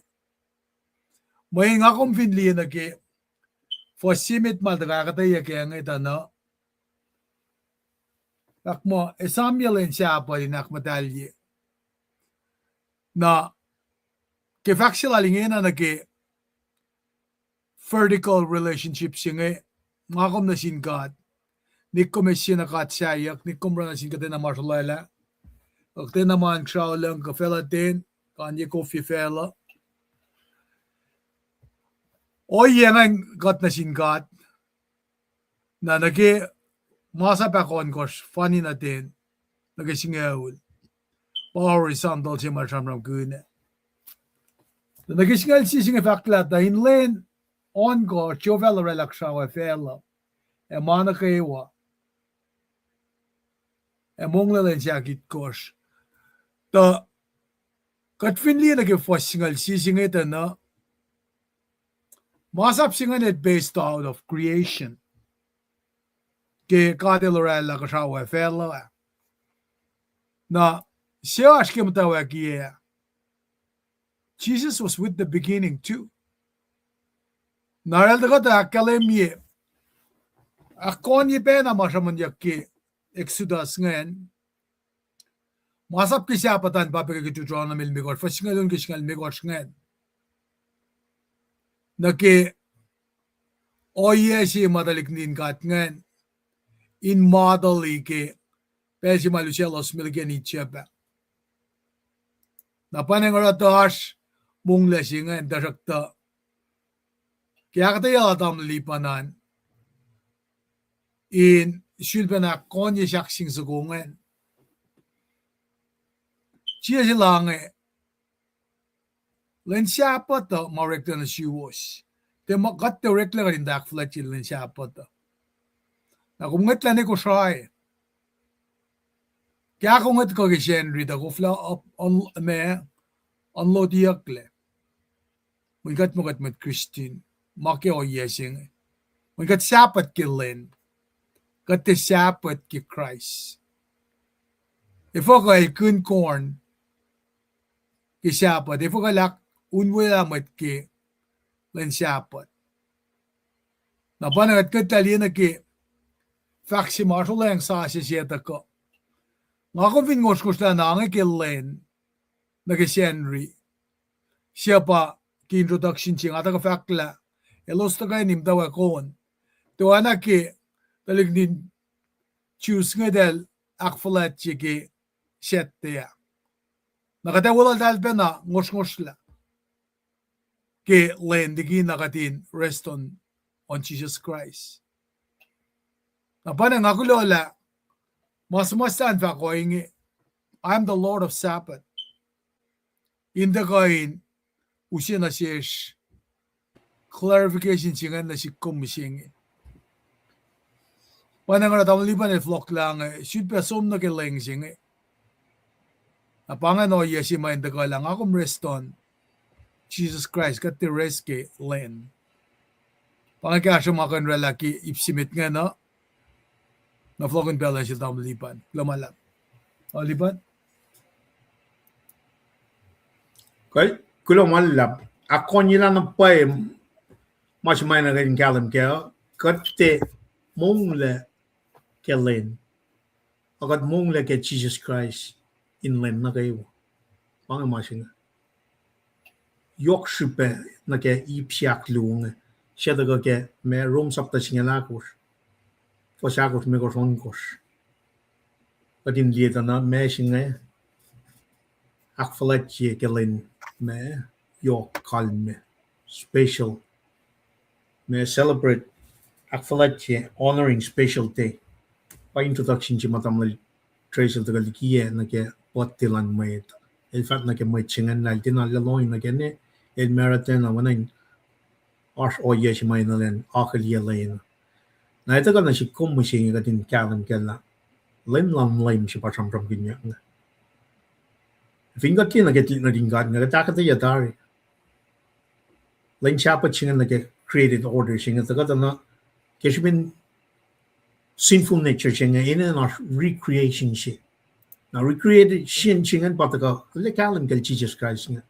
May nga kong finli nage, for simit madagakataya kaya dana. Lakmo, Samuel and Shapa in Akmadalye. Na ke factual alingena na ke vertical relationship singe makom na sin God nikom sin na kat sayak nikom na sin katen na marsalala akten naman kshaw lang ka fela ten kanye ko fi fela o yengan got na sin God na nage masa pa kon kos funny na ten nage singaul power sandal si marsamram gune the nagisngal si singa fakla da in len on go chovel relaxawa fela e manakewa e monglen jakit kos the kat finli na ke fosingal si singa ta na Masap singan it based out of creation. Ke kadelorella ka shawa fella. Na siya ashkim tawa kiya. Jesus was with the beginning too. Naral daga ta kalemye. Akon ye pena masaman yakke Exodus ngayon. Masap ki siya patan papika ki Deuteronomy migor. Fasingalon ki singal migor ngayon. Nake oye si madalik nin kat ngayon. In model ke pesi maluselos milgen itcheba. Napanengora tash mungla singan darakta. Kaya kata adam lipanan. In shulpana konye shaksing sugungan. Chia silange. Len siapa to marekta na siwos. Te makat te rekla ka rin dakflat len siapa to. Na kumungat lang ko siya. Kaya kumungat ko kishen rita ko fla up on me unload yakle. Mungat mugat met Christine. Make o yesing. Mungat siapat kilen. Kat te siapat ki Christ. If ako ay kun corn ki siapat. If ako lak unwala mat ki len siapat. Napanagat katalina ki faksi marshal lang sa siyeta ko. Nga kung vingos ko siya na ang ikilen nag-senry. Siya pa ki-introduction siya nga taga fakla. Elos taga inimdaw akon. Tuwa na ki talig din choose nga del akfalat siya ki siyete ya. Nakatawala dahil pa na ngos-ngos la. Ki len digi nakatin rest on Jesus Christ. Napana nga kulola, mas-masan fa ko ingi, I'm the Lord of Sabbath. Inda kain, usya na siya clarification siya na si kumisingi. Pana nga natawang liban e flock lang, should pa som na kileng siya. Napangan o yasi ma inda ka lang, akom rest on Jesus Christ, kat the rest ke len. Pangakaya siya makan relaki, ipsimit nga na, na flokin pala siya tawang liban. Lamalap. O liban? Okay, kulo malap. Ako nila na pa mas may na rin kalam kaya kate mongle kelen. Agat mongle ke Jesus Christ inlen na kayo. Pang masinga. Yok shupe na ke ipsiak luunga. Siya daga ke me rom sapta singalakos. Fasakos me kosonkos. Katin lieta na me singa. Akfalat ye kelen me yok kalme. Special. Me celebrate akfalat ye honoring special day. Pa introduction si matamlal trace daga likiye na ke patilan mayet. El fat na ke may chingan na dinalaloy na ke ne el marathon na wanain Ars oye si may na len akal ye len. Na ito ka na si kumusing ka din kalam kela. Len lang lime si pasam from ginya nga. Fingat na get na din gad nga katakata ya dari. Len siapa chingan na ke created order singa tagata na kasi bin sinful nature singa ina na recreation si. Na recreated sin chingan pataka le kalam kel Jesus Christ nga.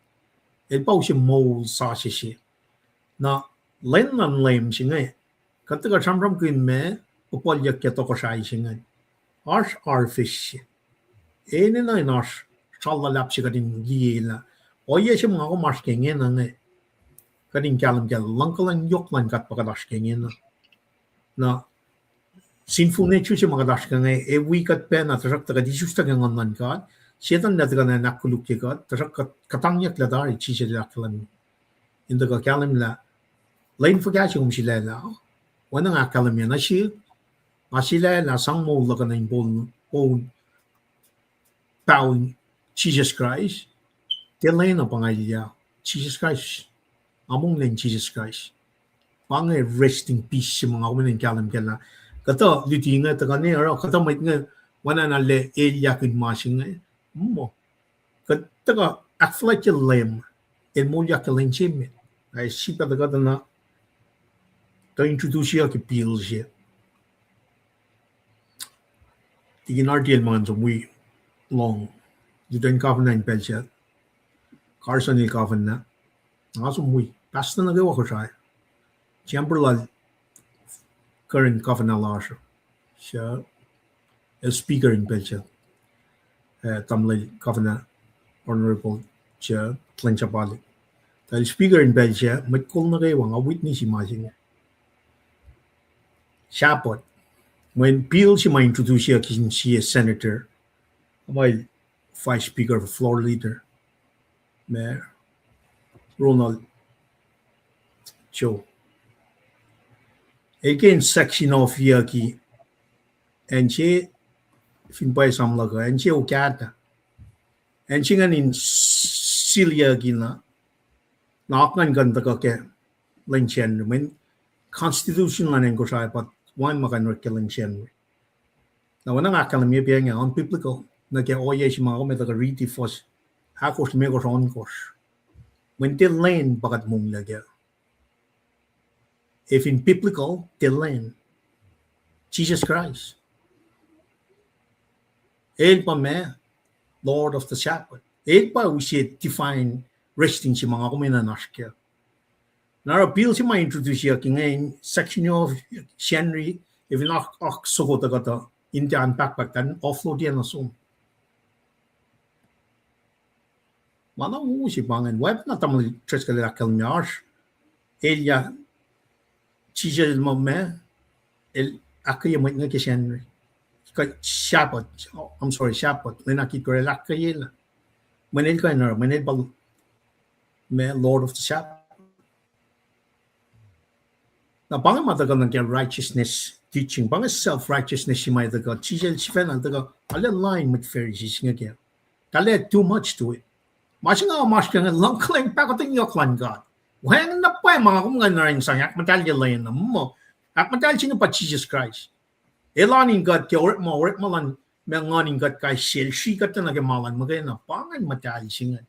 El pau si mold sa si. Na len lang lime singa. Kataga samram kuin me upol yak ke toko sai singa. Ars fish. Ene na inas salla lap si kadin gila. Oye si mga ko mas kengen na nga. Kadin kalam kel langkalan yok lang kat pagadash kengen na. Na sinful nature si mga dash ka nga. E wikat pe na tasak taga disus taga ngan kat. Sietan na taga na nakuluk ki kat. Tasak katangyak la dari chi si lakalan. Inda ka kalam la. Lain fagasi sila la. Wana nga kalam yan na siya. Sila la sang mo la ka na yung bone pao Jesus Christ. Tilay na pangayya. Jesus Christ. Among lang Jesus Christ. Pangay resting peace si mga kumain kalam kala. Kata liti nga taga niya. Kata may nga wana na le yakin masing nga. Mo. Kata ka akflat yung lem. El mo yakin lang chimit. Ay sipa taga na ta introduce ke pil je tigin artiel man som we long du den covenant belche Carson il covenant na som we pasta na gewa ko sai chamberlain current covenant law sure a speaker in belche tamle covenant honorable chair Clenchapali the speaker in belche mit kol na gewa nga witness imagine Shapot when Peel she might introduce her she a senator while vice speaker floor leader Mayor Ronald Joe again section of yaki and she fin by some lago and she okata and she in Celia gina knock on gun the coke lynchen when constitution and go shy but one makan killing chen now when I'm academy being unbiblical na ke oye si mga me taga read first hakos me go on course when they lane bagat mong lagya if in biblical they lane Jesus Christ el pa me Lord of the Sabbath el pa we should define resting si mga kumina nashkya now appeal si ma introduce ya king section of Henry if in ak so taga Indian backpack kan offload yan asum mana si bangen web na tamli tres kali akal miash elia chija el momme el akaya mo nga Henry ka Shabbat I'm sorry Shabbat na ki kore lakayela manel ka na manel bal me Lord of the Sabbath na bangen mata ka ng righteousness teaching bangen self-righteousness si may daga chija el sifen daga ala line with Pharisees nga kaya kala too much to it Masih nga nga lang klang pa ko ting yoklan God. Wang na pa mga kung nga rin sang ak matal yelayan na mo. Ak matal singa pa Jesus Christ. Elanin God ke orit mo lan menganin God kay sel shi kat na ke malan magay na pangan matal singa.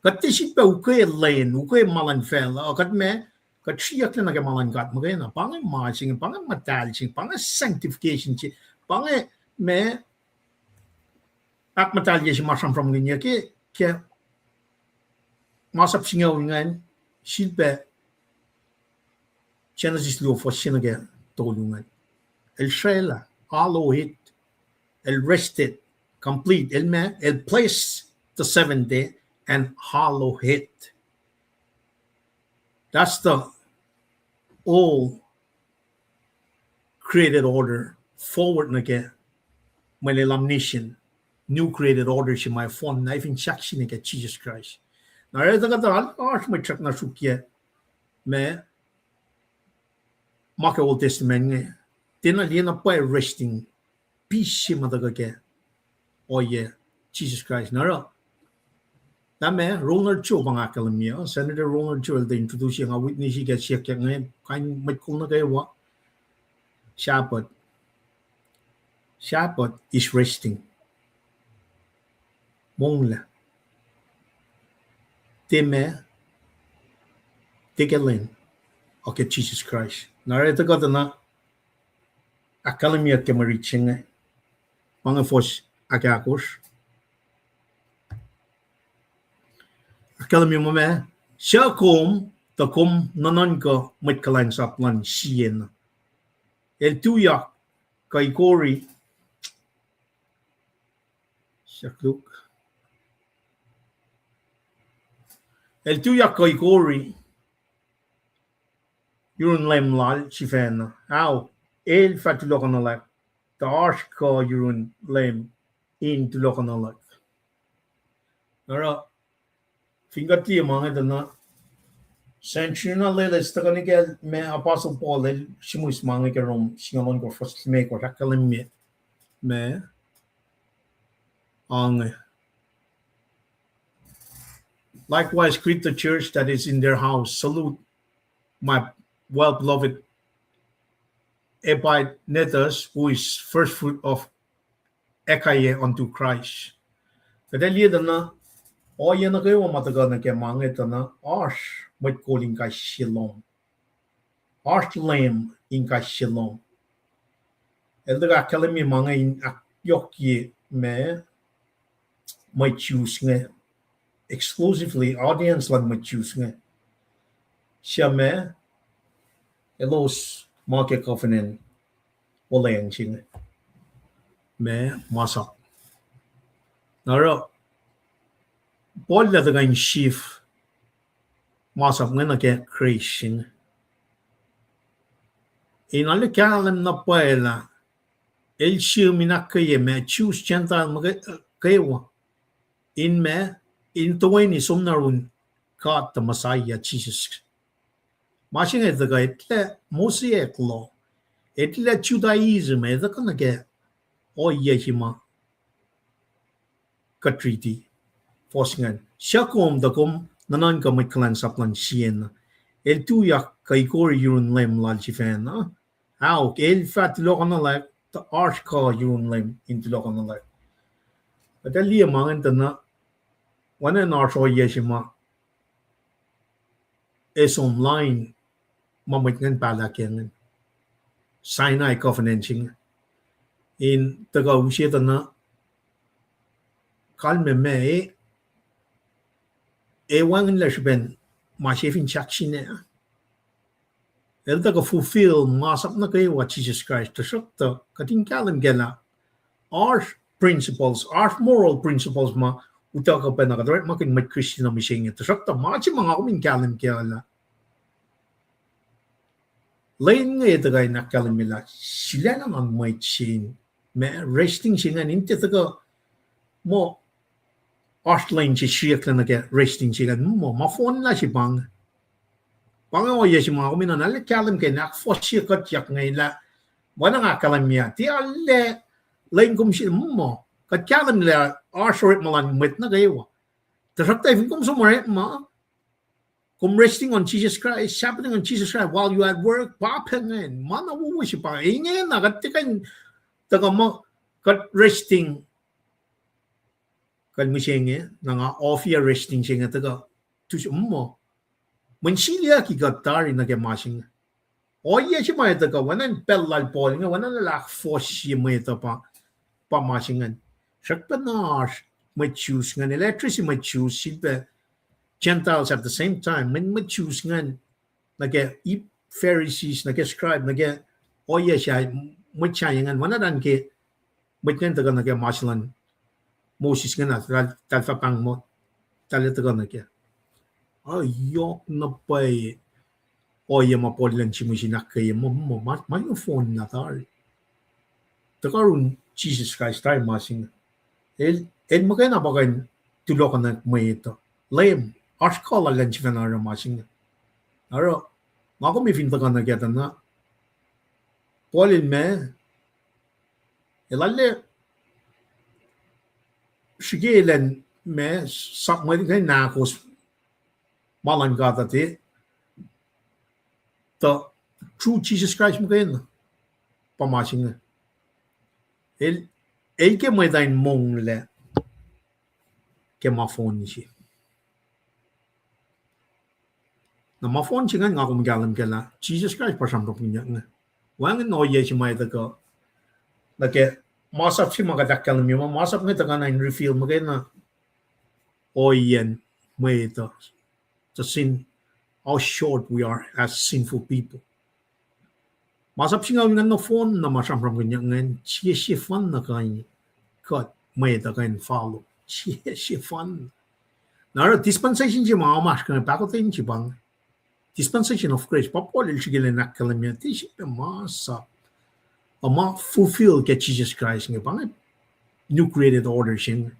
Kat si pa ukay lain ukay malan fel o kat me kat siyak na ke malan God magay na pangan ma singa pangan matal singa pangan sanctification si pangan me ak matal si masam from ginya ke masap singaw ngan silpe Genesis lo for sinaga tolungan el shela hallowed el rested complete el place the seventh day and hallowed that's the all created order forward naga when omniscient new created order she my phone knife in section naga Jesus Christ now, I think that my check na shukia me make Old Testament then I end by resting peace madaga oh yeah Jesus Christ now that man Ronald Joe bang akalamia Senator Ronald Joe the introducing a witness he gets check ngayon kind may kung na kayo Shabbat is resting mongla Time Tigelin okay Jesus Christ. Narito ko na akademia ke mariching mga fos agakos. Akademia mo me siya kom ta kom nanan ko mit kalang saplan sien. El tuya kay Cory siya look El tuya kay Cory yun lem lal chifen how el fatulokanalak tash ko yun lem in tulokanalak nara fingati mga dana century na leles takanike me apostle Paul el simus mga karom singalon ko first me ko rakalim me ang likewise greet the church that is in their house. Salute my well-beloved Epaphras, who is first fruit of Ekaye unto Christ. Kadali na o yan na kayo matagal na kaya mga ito na ash may calling kay Shalom. Art lame in ka shalom. Elda kalami mga in akyoki me may choose nga exclusively audience lang may choose nga. Siya me elos mga covenant wala yang ching me masak. Naro Paul la daga in shift masak nga nake creation. In alle kalan na paela el shiu minakaye me choose chanta mga kaywa. In me in tuwini sumnarun ka the Messiah Jesus. Masing daga itle Mose eklo. Itle Judaism daga nage o yehima katriti. Fosngan. Siakom dakom nanan ka may klan saplan sien. El tuyak kay kor yun lem lalchifan. Auk el fat lokana like the arch call yun lem into lokana like. But el liya mangan na wana na arch o yeshima is online mamitngan palakengan. Sinai covenanting. In taga usieta na kalme me wangin lesben mashefin chakshine. El taga fulfill masap na kayo what Jesus Christ to shukta kating kalam gela our principles, our moral principles ma utaka pa na kadret makin mat Christian na mising to shukta machi mga kuming kalam kela. Lain nga ito kay nakalam nila sila naman may chin me resting singan inte taga mo Artline si siya na ke resting sila mo mafon la si bang o yesi mga kumina na kalam kay nak fosya kat yak ngay la wala nga kalam niya ti alle lain kum si mo kat kalam nila arshort malan mit na kayo tasap tayo kum sumare ma kum resting on Jesus Christ happening on Jesus Christ while you at work papengan mana wo si pa ingay na kat tikan taga mo kat resting kan misenge nga off year resting singa taga tu mo mensilia ki gatari na ke masing o ye si mai taga wanan pellal pol nga wanan la force mai ta pa masingan shakpanar may choose nga electricity may choose silpe Gentiles at the same time may choose nga nage Pharisees nage scribe nage o ye siya may chayangan wanan ke may kan taga nage maslan Moses nga na talfapang mo talita ka na kaya ayok na pa'y o yung mapolan si mo sinakay mo may phone na tayo takarun Jesus Christ tayo masing el magay na bagay tulok na may ito lame arskala lang siya na masing aro mga kumifin ka na kaya na polin me ilalle Shigelan me sakmay kay nakos malan gata ti the true Jesus Christ mo kayo pamasing el ke may dain mong le ke mafon siya na mafon siya nga kumigalam kala Jesus Christ pasamrok niya nga wangin no ye siya may daga like masap si mga dakal mo masap nga taga na in refill mo kayo na o yan may ito to sin how short we are as sinful people masap si nga no phone na masamram kanya nga siya fun na kayo cut may ito kayo follow siya fun na dispensation siya mga mas kaya pakotin siya bang dispensation of grace papolil siya gila nakalamya ti siya masap ama fulfill ke Jesus Christ nga bang new created order siya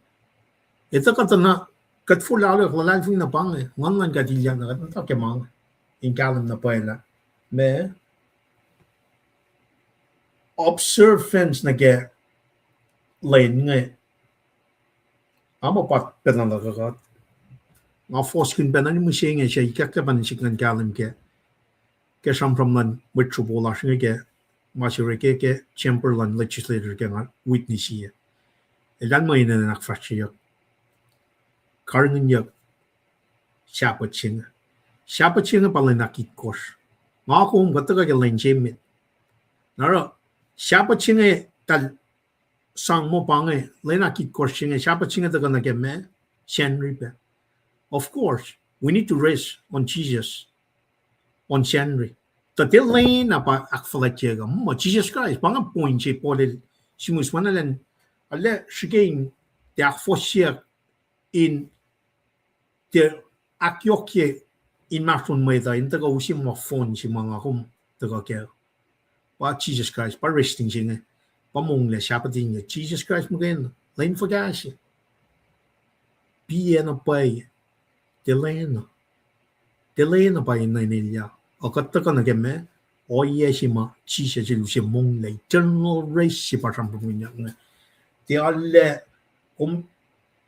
ito kata na kat full alo kalal fing na bang ngan ka dilya na kat ke mang in kalam na paela me observance na ke lain nga ama pat penan la ka nga foskin benan mo siya nga siya ikakaban siya kan kalam ke sampram lan with trouble la siya ke Masure ke Chamberlain legislator ke nga witness siya. Elan mo ina nakfat siya. Karingin niya siyapat siya nga pala nakikos. ngõ cũng có cái lên trên mình nó rồi sabbath chính ấy ta sang một bằng ấy lấy na kít course chính ấy sabbath chính ấy ta cái mẹ January of course we need to rest on Jesus on January ta til lấy na pa akfala chega mà Jesus Christ bằng point chế po de simus mana len alle shigein der forsier in der akyokie in mafun meda in ta go sim mo phone si mga kum ta go ke ba Jesus Christ ba resting jinge ba mong le shapating Jesus Christ mo gen lain for gas bi na pai de lena pai na ni ya o ka ta ka na ke me o ye si ma Jesus ji lu si mong le general race si pa sam bu nya ne de alle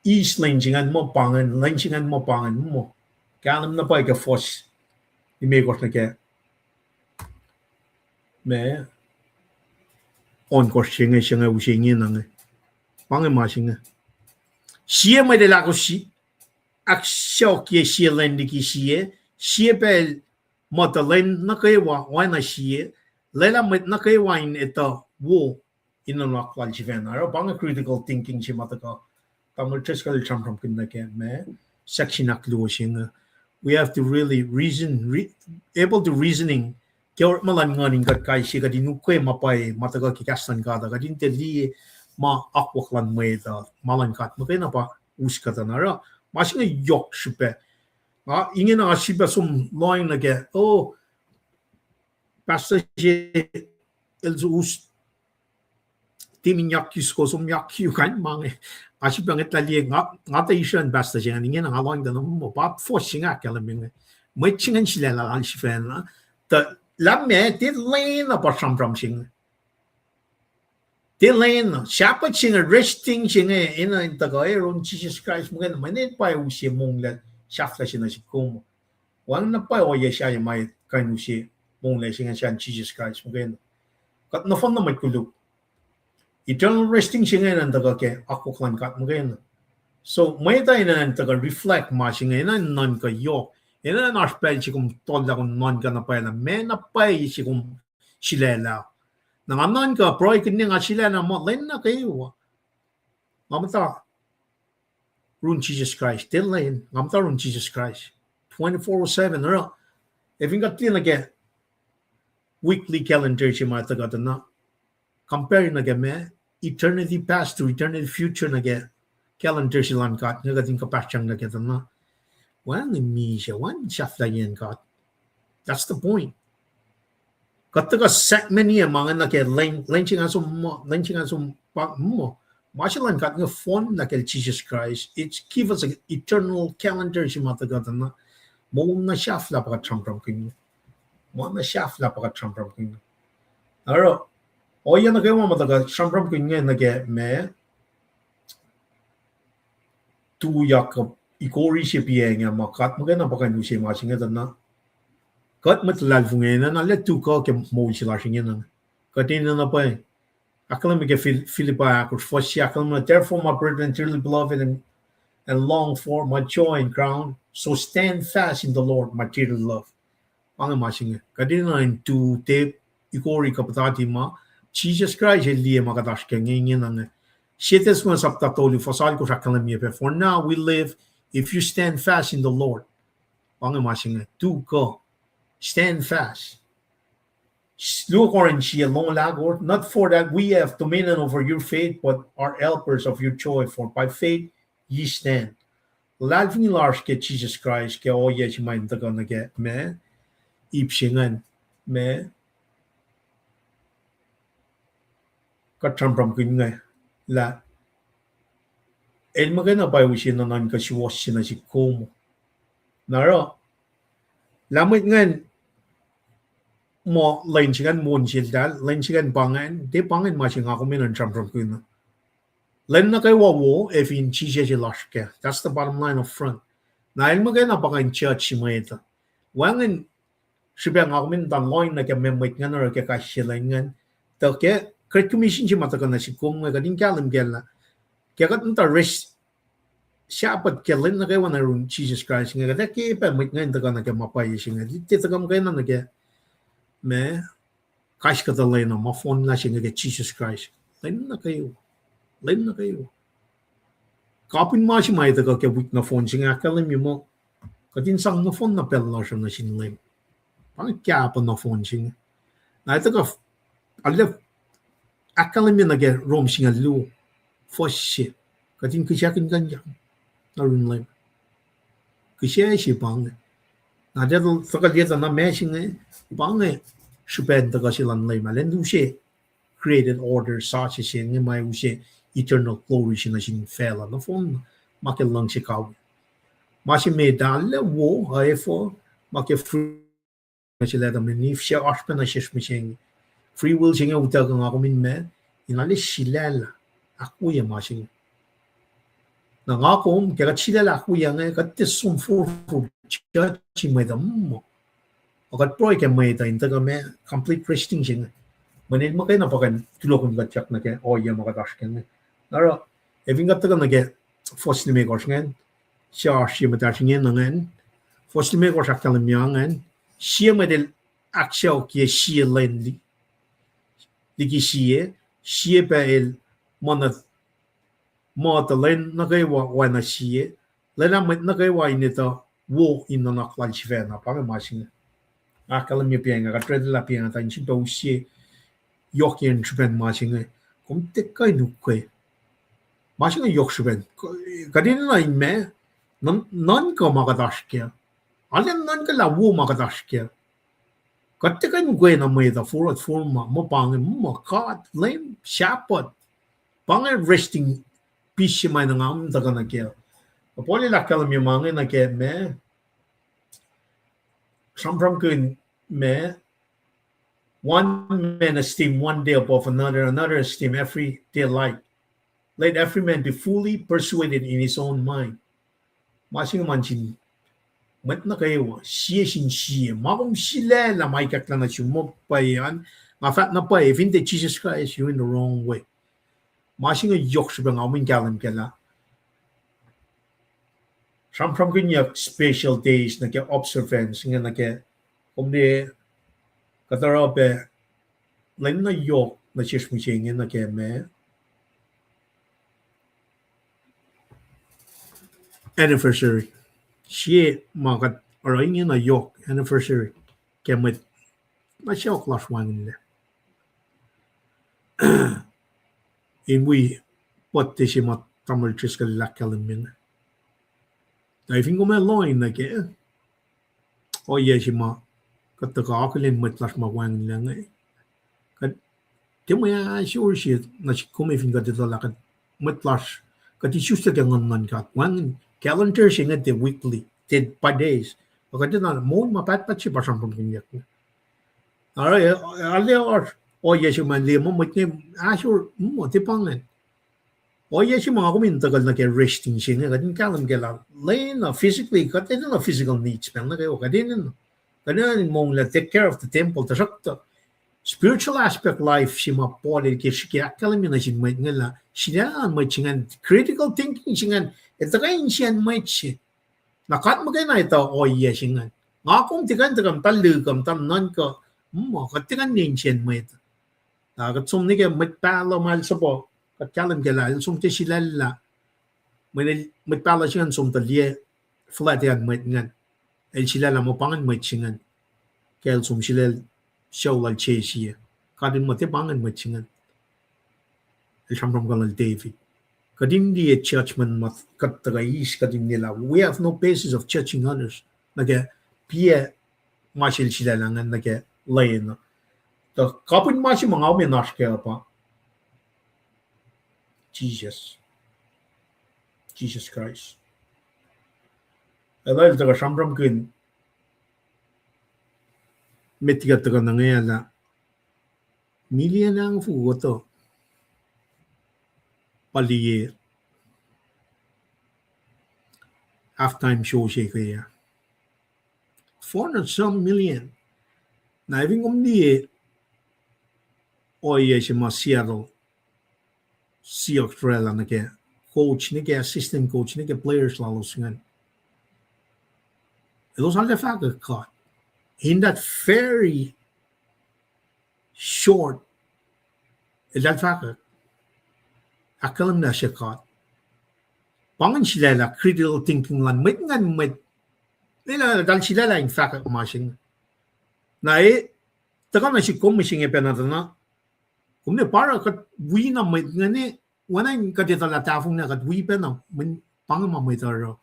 East Lynching and Mopang and Lynching and Mopang and Mo. Galam na pai ka force. I may got na ke. Me on ko singa singa u singa na nge. Pang ma singa. Sie mai de la ko si. Ak sio ki sie lendi ki sie bel modelen na kai wa na sie. Lela met na kai wa in eta wo in na kwal jiven. Aro bang critical thinking si mataka. We have to really reason, able to reasoning. Malan nganing kat kai si kadin ukwe mapai mataga ki kastan kada kadin teli ma akwaklan meda malan kat makai na pa uskata nara masinga yok shupe ingin na shiba sum line na ke oh pastor je elzus timin yakis ko sum yakyu kan mange asyik banget tali ngata isan basta jangan ingin ngalang dan mo pa forcing akala minge mai chingan sila la al shifen la ta la me te lane apa sam sing te lane siapa sing resting sing ina ta ga ron Jesus Christ mungen mane pa usi mong la shafla sina si kom wan na pa o ye sha mai kan usi mong la sing shan Jesus Christ mungen kat no fon na mai kulu eternal resting sing ina ta ga ke ako klan kat mungen so may tayo na taga reflect matching ina non ka yo ina na spell si kum tola kun non ka na pa na me na pa si kum silela na non ka pro kin nga sila na mo len na kayo ngamta run Jesus Christ till len ngamta run Jesus Christ 24/7 ro if you got tin again weekly calendar si mata ka na compare na ga me eternity past to eternity future na ga calendar silan kat nga ting kapachang na kita na wan mi siya wan shafla yan kat that's the point kataga segment niya mga na ke lynching asum pa mo mashalan kat nga phone na ke Jesus Christ it's give us an eternal calendar si mata kat na mo na shafla pa champram kin mo na shafla pa champram kin aro o yan na ke mo mata ka champram kin nga na ke me tu yakap ikori si pieng ma kat mo na pakan usi ma singa na kat matlal fungena na let tu ka ke mo si la singa na katin na pa akalam ke Philippi akor fosi akalam therefore my brethren dearly beloved and long for my joy and crown so stand fast in the Lord my dear love ang ma singa katin na tu te ikori kapatati ma Jesus Christ liye makadash ke ngin na Shetes was up tatoli for salko shakalamia. For now we live if you stand fast in the Lord. Do go. Stand fast. Look orange long lagor, not for that we have dominion over your faith, but are helpers of your joy. For by faith ye stand. Lalvin large get Jesus Christ, ke o ye mind the gonna get me. Ipshingan me. Got from King. La el magana pa usin na nan ka si wash na si komo naro lamit ngan mo lain singan mon sil dal lain singan pangan de pangan ma singa ko minan from kun len na kay wo if in chi si lashke that's the bottom line of front na el magana pa kan church si maita wangan siya nga ko min dan line na ke memit ngan or ke ka silangan to ke Kret commission si mata kana si kung nga kading kalam gela. Kaya kat nta rest siapat kelin na kaya wana rung Jesus Christ nga kaya kaya pa mit nga nta kana kaya mapay si nga. Dito kam kaya na kaya me Christ ka talay na ma-phone na siya nga Jesus Christ. Lain na kayo. Kapin ma siya may taga kaya na phone siya nga kalim yung mo. Katinsang na phone na pala siya na sinilay. Parang kaya pa na phone siya. Na ito ka, alip, akalim yung nag-rom siya nga lu. First siya. Katin kisya kin ganyan. Narin lang. Kisya siya pang. Na dito, takalita na may siya nga. Pang Shuped taga silang lay. Malen do siya. Created order such as siya nga may siya eternal glory siya na siya fela. Na phone, makilang siya kawin. Masih medalje wo wherefore maak free sila da menif siya aspen na siya smishing free will siya uta kang ako min me inali silala aku ya masing na ngako kaya silala aku ya nga katte sum for church may da mo akat pro ke may da inta me complete resting siya manil mo kay na pakan tulokon ka chak na kaya o ya makatash ken naro eving gat ka na ke first ni me korsngen siya matasingin nangan first me ko sakta lemyangan siya medel aksyaw ki siya lendi diki siya pa el monat mota len nagaywa wana siya lena met nagaywa inita wo inna nakwal chivena pa me masing akala mi pianga ka trade la pianga tan chinto siya yokien chupen masing kom tekkay nukwe masing yok chupen kadin na inme non ko makadashkya. Alin non ka lawo makadashkya. Katte ka nungwe na may da for forma mo pangin mo kat lame shapot. Pangin resting piece may nangam daga na kya. Kapoli lakal mi mangin na kya me. Sampram kun me. One man esteem one day above another esteem every day alike. Let every man be fully persuaded in his own mind. Masing manchin mat na kayo siya makom sila la may kakla na mo pa yan mafat na pa if hindi Jesus Christ you're in the wrong way masing yok sa bang amin kalam kala from kanya special days na kaya observance nga na kaya kumde katarape lain na yok na siya smising na kaya me anniversary. Siya makat orang na yok anniversary. Kaya may masya class 1 nila. Inwi pati siya matamal chis ka lakalim yun. Dahil ko may loin na kaya. O iya siya kataka akalin may class mawang nila nga eh. Kaya may sure siya na siya kumifin ka dito lakad may class kati susta kaya ngan ka. Wang calendar siya nga the weekly, the 5 days. Pagka na mo mapatpat siya pa sampung kinyak. Alright, o yes yung man liya mo sure mo tipangan. O yes yung mga kumintagal na kaya resting siya nga kadin kalam kaya lain na physically kati na physical needs pa na kayo kadin na mong take care of the temple tasakta. Spiritual aspect life siya mapoli kaya kalam na siya may nga siya may singan critical thinking singan ito kayo siya may siya. Nakat mo kayo na ito, o iya singan. Nga kung tikan talugam nan ka, mo, katikan niyan siya may ito. Kat sumni kayo, may pala mahal sa po, kat kalam kala, sumti sila la, may pala siya sumtalye, flat yan may ngan. El sila la mo pangan may singan. Kaya sum sila siya lal che siya. Kadin mo tipangan may singan. El siyambram kalal David. Kadin di church man mat katagais kadin nila. We have no basis of judging others. Naga pia masil sila lang naga lain. The kapun masil mga uminash kaya pa. Jesus Christ. Alay taga sambram kun metigat taga nangayala. Milyan ang fugoto. Paliye halftime show siya kaya 400 some million na even kumdi o iya siya mga Seattle Seahawks na kaya coach ni kaya assistant coach ni kaya players lalo singan ito sa alta fact caught in that very short dal fakat akalam na shakat pangan sila la critical thinking lan met ngan met nila dal sila la in fact machine na taka na si kom machine penata na kumne para kat wi na met ngane wanan kadita la tafung na kat wi pena men pangan ma met aro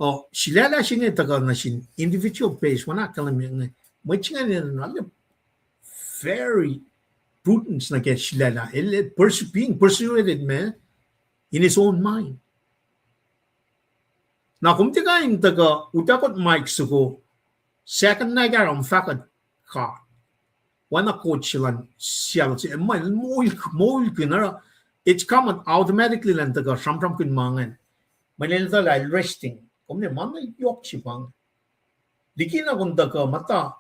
o sila la singe taka na sin individual base wana kalam ngane met ngane na very prudence na get sila la being persuaded man in his own mind. Na kung tikain taga utakot Mike suko second na garam fakat ka wana coach silan siyal si mal moil kinara it's come automatically lang taga samram kin mangan manila la resting kumne man yok si pang dikina kung taga mata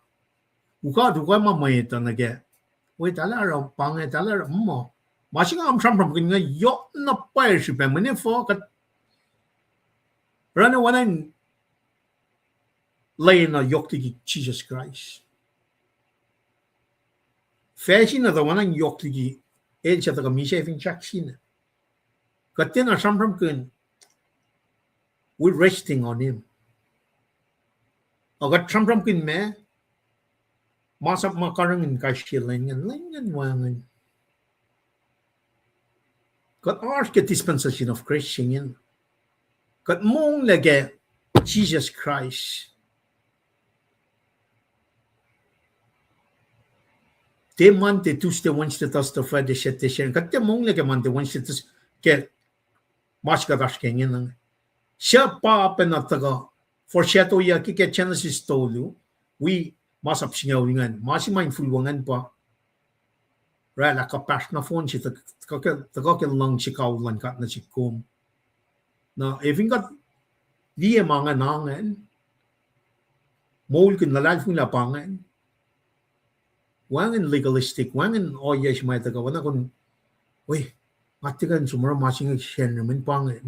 uka mamayta na ge wait alara pang alara mo masinga am samram kin nga yok na pa si pa mane fo kat Rana wanan lay na yok tigi Jesus Christ. Fashion na the wanan yok tigi el sa taga misha fin chaksin. Katin na samram kun we're resting on him. Agat samram kun me masap makarangin kashilangan langan wangan. Kat ars ke dispensation of Christian kat mong lage Jesus Christ. Te man te tuste wanste tas te fade shete shen kat te mong lage man te wanste tas ke mas ka das kengen nang. Siya pa penataga for shato ya ki ke Genesis tolu we masap singaw ngan masi mindful wangan pa. Ra la ka pas na phone si ta ka lang si kaw lan kat na si kom. Na even kat dia mga nangan mol kin lalal fung la pangan wangan legalistic wangan yes may taga wana kun uy matigan sumara masing shen naman pangan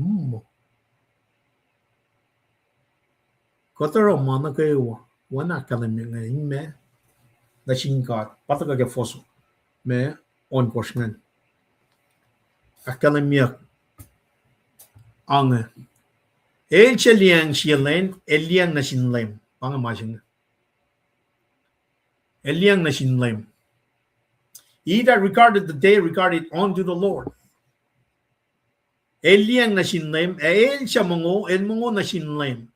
kotaro mana kayo wana kalam ngayon me na singkat pataga ke foso me on korsngan akalam ang el cheliang shielen eliang na sinlem pangamasing eliang na sinlem he that regarded the day regarded unto the Lord eliang na sinlem el siya mongo el mongo na sinlem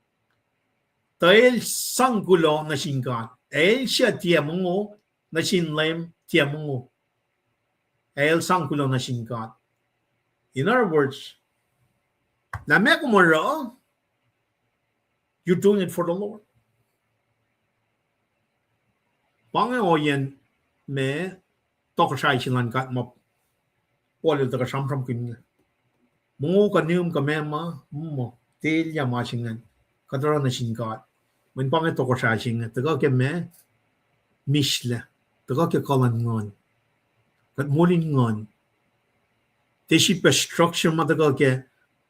tael sanggulo na singkat el siya tia mongo na sinlem tia mongo el sanggulo na singkat in other words na me kumara you're doing it for the Lord. Pangaoyan me tokasay silan kat mo polil taga samram kin mo kanium ka mema mo tilya masingan kadara na singkat men pangay tokasay singa taga ke me misla taga ke kalan ngon kat molin ngon teshi pa structure ma taga ke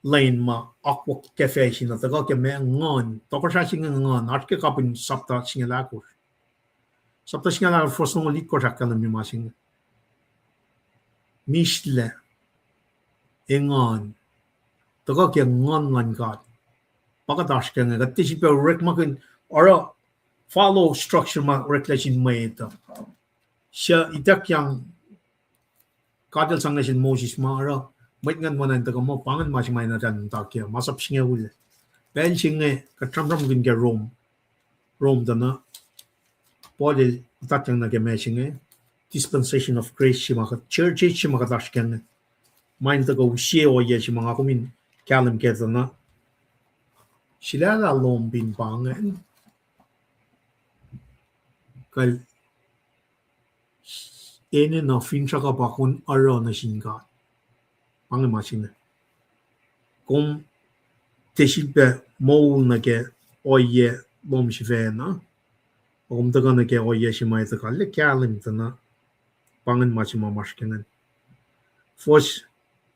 lain ma aqua cafe sina taga ke me ngon tokasay singa ngon at ke kapin sapta singa lakos sapta singa lakos fosong lit ko sakala mi masinga misla engon taga ke ngon lan kat pagkataas ka nga kat teshi pa rek makin ora follow structure ma reklation ma ito siya itak yang kadal sang nasin Moses ma ora may ngan mo na taga mo pangan masimay na dyan takya masap singa uli dahil singa katramram gin ka Rome dana pwede itak yang nagame singa dispensation of grace si mga church si mga taskan main taga usiye o ye si mga kumin kalam keta na sila lalong binpangan kal ene na fincha ka pa kun araw na singkat pangimasin na kung tesilpe mol na ke oye lom si fe na kung taga na ke oye si may taga le kalim ta na pangin masin mamaskenan fos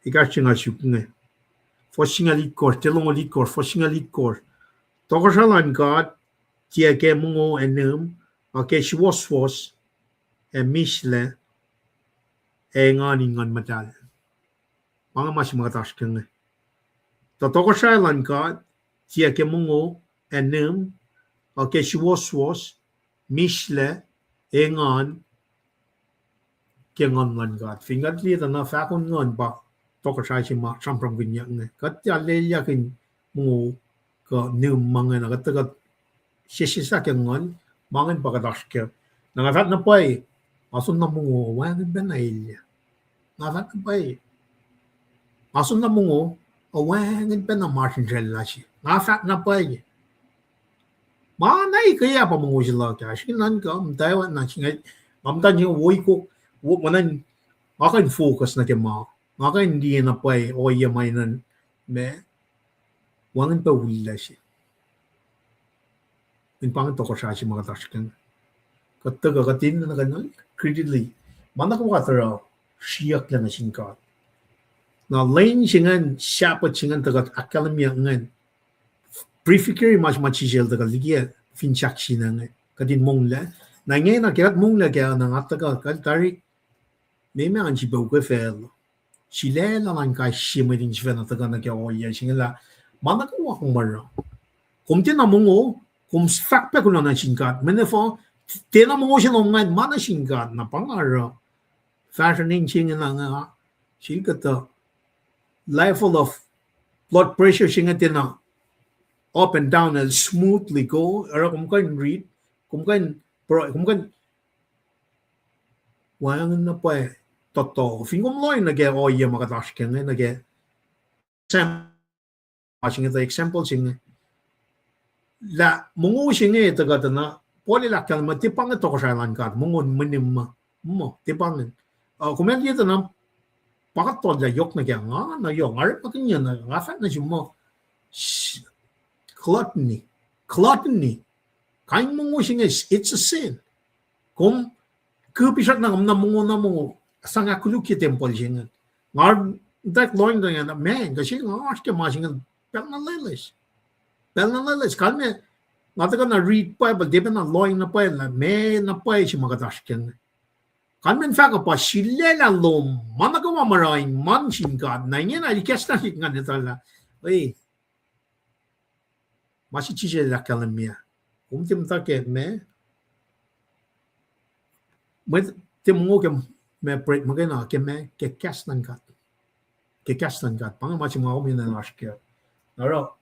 ikasing asupne fos singa litkor telong litkor fos singa litkor tokasalan kat tia ke mungo enem ake shwas fos e misle ngan ingan matal pang mas magatas keng to ko shailan ka tia ke mungo enem o ke shwos mishle ngan ke ngan lan ga fingat li na fa kun ngan ba to ko shai chi ma sam pram gin yang ka tia le ya kin mungo ka nem mangen ga ta ga shi sa ke ngan mangen ba ga das ke na ga na pai asun na mungo wa ben na ilya na va na pai asun na mungo o wa ngin ben na martin la shi na fa na pai ma na I ka ya pa mungo sila ka shi nan ka mtai wa na chingai mamta ni woi ko wo manan akan focus na ke ma akan di na pai o ya mai nan me wangin pa willa shi in pang to ko sha shi ma ta shi kan ka ta ga tin na ga na critically mana ko wa ta shiak la na shin ka na lane shingan shapa chingan ta ga academy ngan prefecture mas machijel ta ga ligia finchak shinang ka din mong la na nge na ke mong la ga na ngata ka tari me me an chi bo ko fel shi le la man ka shi me din chi na ta ga na ke o ya shin la mana ko wa ko mar kum tin na mong o kum fak pe ko na shin ka me ne fo te na mong o shin ngan mana shin ka na pang ar fashioning ching na nga shi ka ta level of blood pressure shin at na up and down and smoothly go or kum kan read kum kan wang na pa to fin kum loy na ge o ye ma ka dash ken na ge sam watching the example sing la mungu sing e ta ga na poli la kan ma ti pang to ko sa lan ka mungun minim ma mo ti pang kum yan ye ta na pa to ja yok na ge nga na yo ngar pa kin na nga fa na mo gluttony kain mungu sing is it's a sin kum ku pisat na mungu sanga kulu ki temple sing ngar that loin na man ga sing ngar ke ma sing pelna leles kalme ngata ka na read bible de na loin na pa la me na pa si magadash ken kalmen fa ka pa silela lom mana ka maray man sing god na nya na ikes na hit nga detala oi masih chije la kalamia tim ta ke me tim ngo ke me break magana ke me ke kasnan kat pang masih mau min na aske naro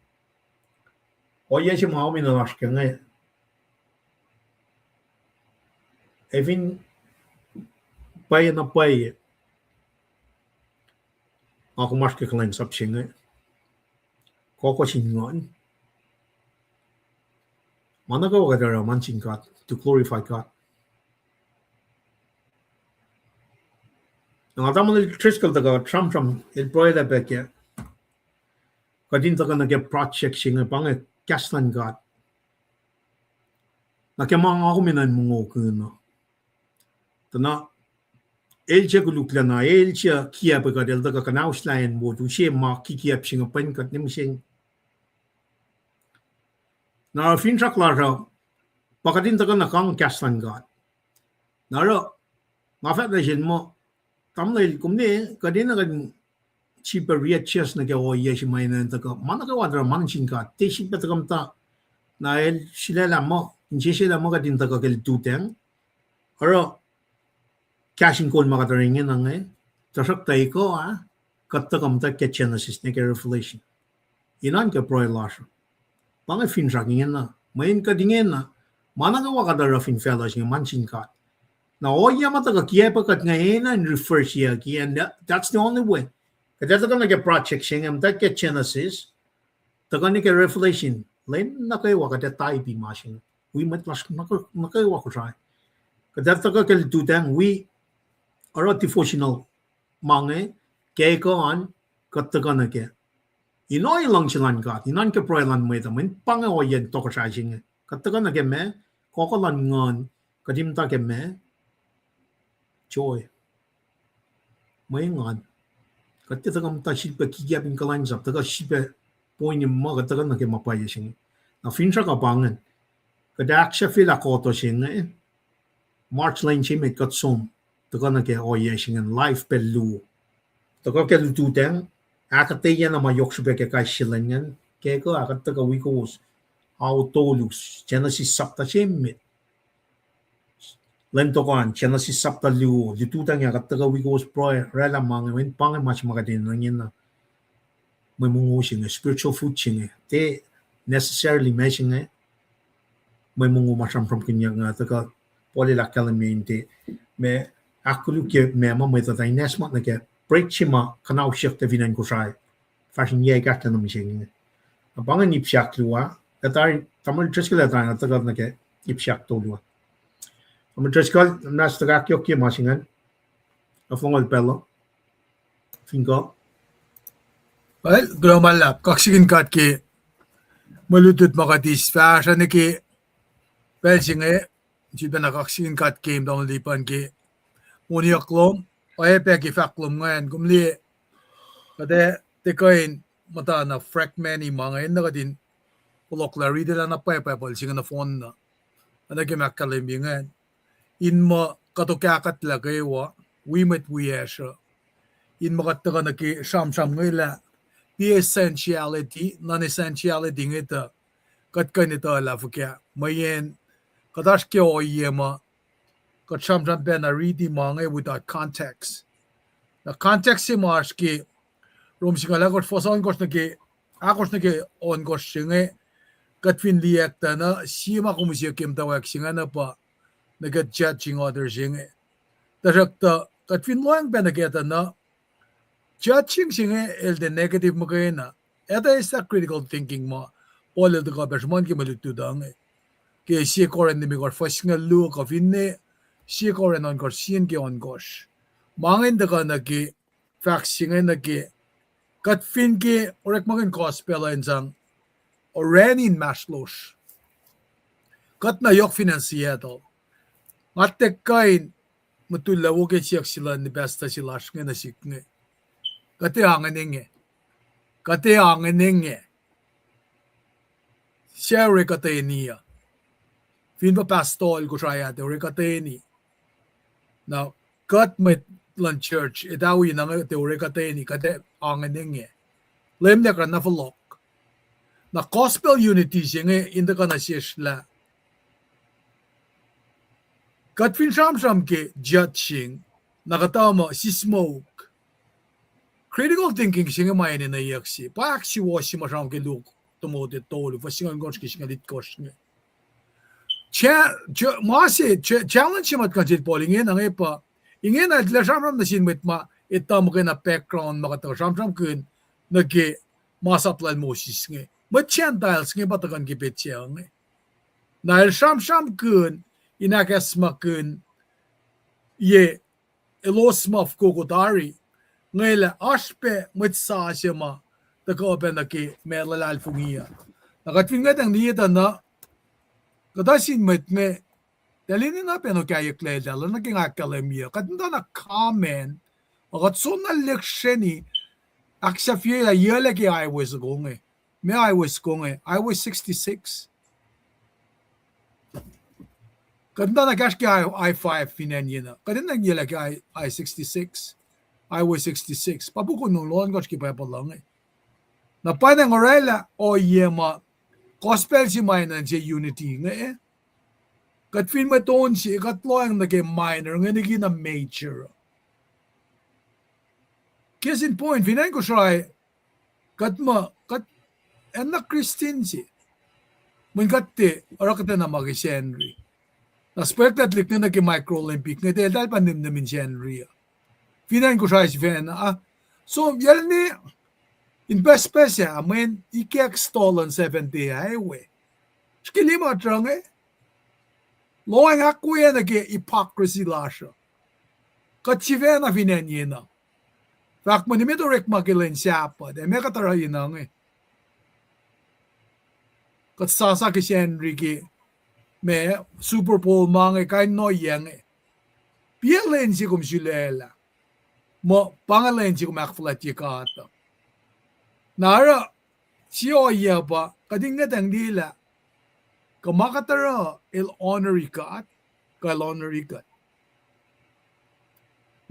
o ye si mau min na aske ngai evin pai na pai ako mas ke klan sap singai ko singon mana ka wa da man sing God to glorify God ang atama ni triskal ta ka tram il proy da beke kadin ta ka na ke project sing pang kaslan God na ke mga ako minan mungo ko no tana elche ko lukla na elche kia pa ka del ta ka nauslayan mo tu she ma ki kia sing pan ka nim sing na fin sak la ra pakadin ta ka na kang kaslan God na ro nga fa da jin mo tam le kum ne ka din na ka chi pa ria chess na ke o ye shi mai na ta ka mana ka wa da man chin ka te shi pa ta kam ta na el shile la mo in shi la mo ka din ta ka ke tu teng ro kashin kon ma ka da ring na ngai ta sak tai ko ka ta kam ta ke genesis ne ke revelation inan ke pro elasho pang fin sak ngin na main ka dingen na mana ka wa ka da fin fellows ng man chin ka na o ya mata ka kia pa kat ngayon and refer siya ki and that's the only way kada ta ka na ke project sing am ta ke genesis ta ka ni ke revelation len na kay wa ka da tai bi ma sing we mat las na kay wa ko try kada ta ka ke tu tang we are devotional mange ke ko an ka ta ka na ke inoy lang silan ka inan ke proilan mo ita men pang o yen to ko sa sing ka ta ka na ke me ko ko lan ngon ka dim ta ke me joy may ngon ka ta kam ta ship ki ya bin kalan sa ta ka ship point mo ka ta ka na ke mapaya sing na fin sa ka bangan ka dak siya fila ko to sing march line chi me kat som to na ke oye singen life pelu to ke lu tu teng akate yana ma yok shbe ke ka shilanyan ke ko akate ka wikos autolus genesis sapta chemit len to kan genesis sapta lu tu tang akate ka wikos pro rela mang wen pang mach magadin ngin na may mungo sing spiritual food sing te necessarily meshing may mungo masam from kinya nga to ka poli la kalamente me akulu ke me ma may tatay nesmat na ke break chima kanaw shift te vinan ko sai fashion ye gata na mishing abangan ipsyak luwa tatar tamal triskala ta ta na ke ipsyak to luwa tamal triskal nas ta ka ke masingan afongol pelo finko well gromalap kaksigin kat ke malutut makatis fashion ke belsinge jiba na kaksigin kat game down lipan ke uniaklom ay pe ki faklom ngayon kumli kade te kain mata na fragment mga na kadin ulok la read la na pa singa na phone na ana ke makalimbi ngayon in mo katokakat la kaywa we met we asha in mo kataka na ki sham ngayla the essentiality non-essentiality ngita kat kanita la fukya mayen kadash ke oyema kat sham pe na read mga without context the context si marsh ki rom singala got foson kos na ki akos na ki on kos singe kat fin liak ta na sima kumusiya kim tawak singa na pa nagat judging others singe tarakta kat fin loang pe na kita na judging singe el the negative mo kayo na eta is the critical thinking mo all the kabashmon ki malutu dang ke siya koren ni mi kor first nga lu ka finne siya koren on kor siyan ki on gosh mangin da ka na ki fact singe na ki kat fin ki orek magin gospel en sang orenin maslos kat na yok financiado matek kain matulawo ke siyak sila ni besta sila nga na siknge kate angenenge share kate niya fin pa pastol ko siya ate ore kate ni now kat met lan church itawi na te ore kate ni kate angenenge lem na ka na folok na gospel unity singe inda ka na siyasla kat fin sham ke judging nakatama si smoke critical thinking singa may ni nayaksi pa aksi washi masam ke look tumote tolu fasingan gonski singa litkosh nge challenge mat kanjit polling en ang epa ingen at la shamram na sin met ma itam ke na background makata shamram kun nage masaplan mosis nge mat chan dials nge batakan ki petya nge na shamram kun inakas makun ye elosmaf kokotari ngayla ashpe mitsa siyama tako pa na ki melalal fungiya nakatwingat ang niyata na kadasin met me dalinin na peno kaya kledala naging akalemia katanda na comment akat so na leksyeni aksafye la yele ki I was gonge me I was 66 katanda na kash ki I5 finan yena katanda yele ki I 66 I was 66. Pabuko nung loan ko pa lang eh. Na panang orela o yema gospel si minor si unity nga eh. Kat fin maton si kat loang nage minor nga nagi na major. Case in point finan ko siya kat na Christian si. Mun katte orakata na magi Henry. Na spectat lik na nagi micro olympic nga dahil pandim namin si Henry. Finan ko siya si Vena. So, yan ni, in best siya, when ikek stolen 70 highway. Skili mo trang eh. Loang ako yan hypocrisy la siya. Kat si Vena finan yun na. Fak mo ni may direct makilan siya pa. May katara yun na eh. Kat sasaki si Enrique, may Super Bowl mga kain no yang eh. Pielen si kumsilela. Mo pangalan si kumakflat yung kata. Nara, siyo iya pa, kading nga tang dila, kamakatara il honorary kat, kal honorary kat.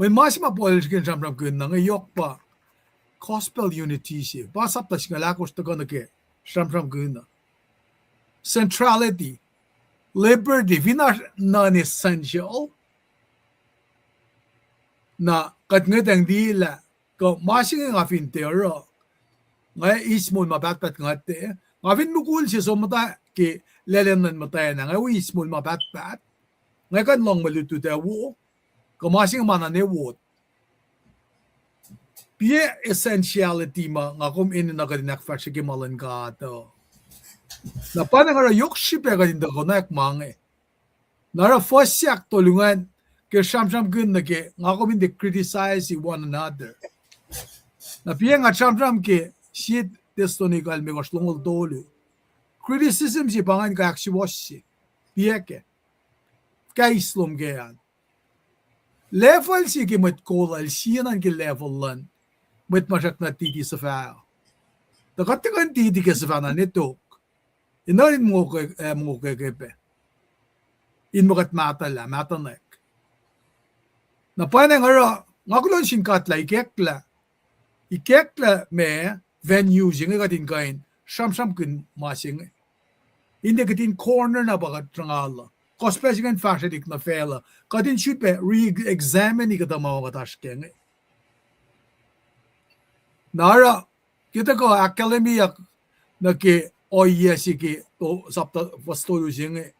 may mas mapolis kin samram kun na ngayok pa gospel unity si pasap tas ngalakos to kono ke samram kun na centrality liberty vina non-essential na kat ngetang di la ko masing nga fin tero ngay ismon mabatpat ngate ngavin mukul si somata ke lelenan matay na ngay ismon mabatpat ngay kan long malutu te wo ko masing mana ne wo pie essentiality ma ngakom in na kadinak fa sige malan ka to na panang ara yokshi pe kadin da konak mange nara fosyak tolungan ke shamsham gun na ke ngakom in de criticize one another na pie nga shamsham ke shit testoniko al me goslongol dolu criticism si pangan ka aksi washi pie ke kaislom ke yan level si ke met kolal siyan ke level lan met masak na titi sa fa takatikan titi ke sa fa na nito inarin mo ke kepe in mo kat matala matanek na panang ara ngakulon singkat la ikekla me venue jinga katin kain sham kun masing inde katin corner na bagat trangala kospesigan fashidik na fela katin should be re-examine ikata mga katashkeng nara kita ko akademiya na ke oyesi ke to sapta pastolo jinga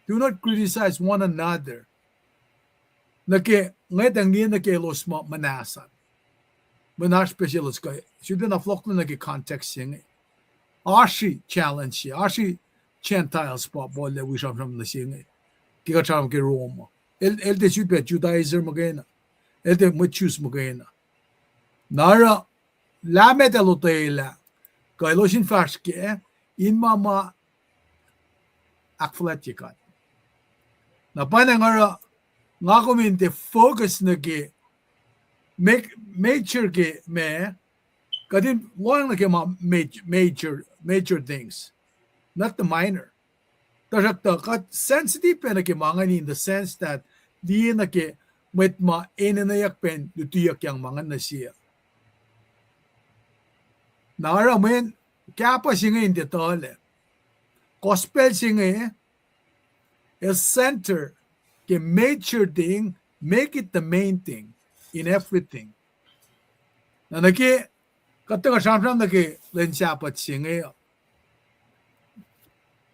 do not criticize one another na ke ngaytang niya na ke los manasan manar specialist ka should na flock na ke context jinga ashi challenge ashi Gentiles pa bolle we sham na singe kika cham ke Roma el de should be Judaism magena el de muchus magena nara lamet elotela kailoshin faske in mama akflatikat na panangara ngakominte focus na ke major ke me kadin long na ke ma major things not the minor. Kat sensitive pen ke mangan in the sense that di na ke met ma enanayak pen dutiyak yang mangan na siya. Nara men kapa singa in detale. Gospel singa is center ke major thing, make it the main thing in everything. Na nake katanga samsam nake len sapat singa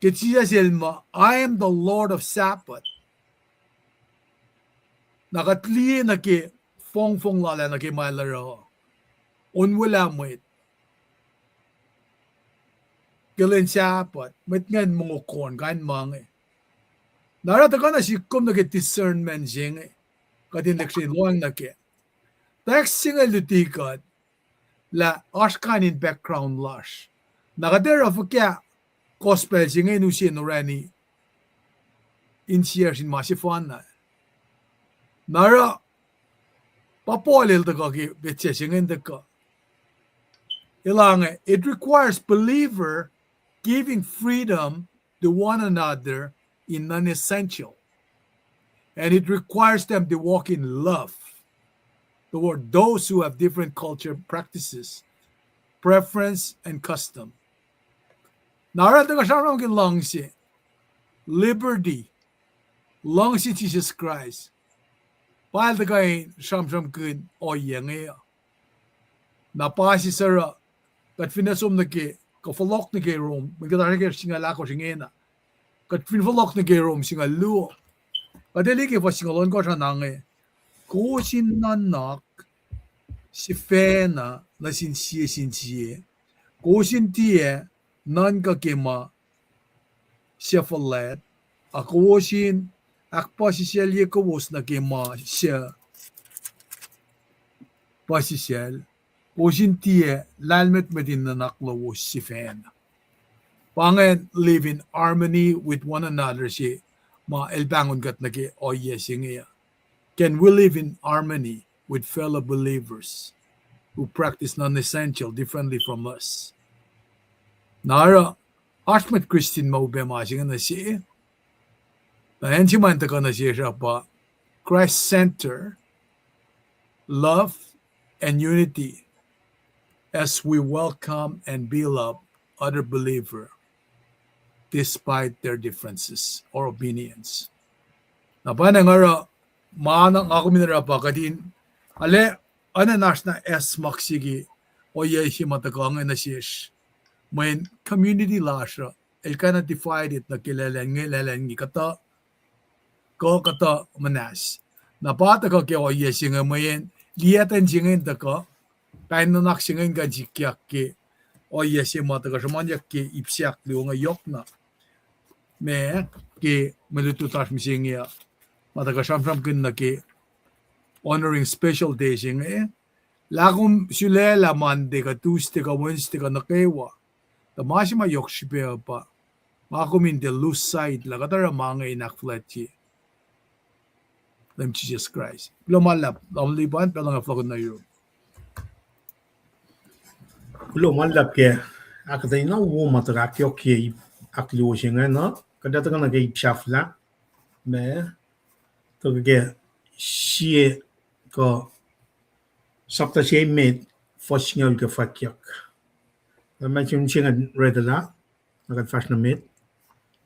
I am the Lord of Sabbath. Nakatli na ke fong lala na ke malaro. Unwala mo it. Galen Sabbath. Met ngan mga kon kan mange. Narata ka na sikom na ke discernment jing. Katin leksin loang na ke. Text singa lutikat. La ashkanin background lush. Nakadera kya gospel singa inusin orani insiers in masifan na nara papolil da ki betche singa da ka ilange it requires believer giving freedom to one another in non-essential and it requires them to walk in love toward those who have different culture practices preference and custom. Narata ka siya ng langsi, liberty, langsi Jesus Christ. Pahal ta kay siyam kun o yang napasi sara, kat finasom na ke, kafalok na ke Rome, magkatari ke singa lako singena, kat finfalok na ke Rome singa luo. Kadali ke pasingalon ko siya nange, kusin nanak, si Fena na sinsiye, kusin tiye, nan ka kema siya ako sin akpa si siya ko was na kema siya pasisel osin tie lalmet medin na naklo was si fan pangen live in harmony with one another si ma elbangon gat nage o yesinga can we live in harmony with fellow believers who practice non-essential differently from us. Nara, Ashmet Christian mo bemasing na siya. Na hensiman ta ka na siya pa Christ Center love, and unity as we welcome and beloved other believer despite their differences or opinions. Napanangara maanang ako minara pakatin ale ananas na es maksigi o yeshi matagong na shish. When community lasha el kana divided na kilalang kata ko kata manas. Napata ka kaya o yeshi nga mayen liatan jingin da ka kain na naksingin ka jikyak ki o yeshi mataga shamanyak ki ipsyak liyo nga yok na me ki malututas misingya mataga shamsham kin na ki honoring special days nga lagom sulela Monday ka Tuesday ka Wednesday ka nakewa the masima yok shipea pa makumin de loose side la katara mga inakfletchi them Jesus Christ lumalap only ban pero nga flog na yun Kulo malap ke akata ina wo matara kyo ke akliwo shinga no kada ta kana ke chafla me to ke shie ko sapta che me foshingal ke fakyak da ma chim chinga redala nakat fashna met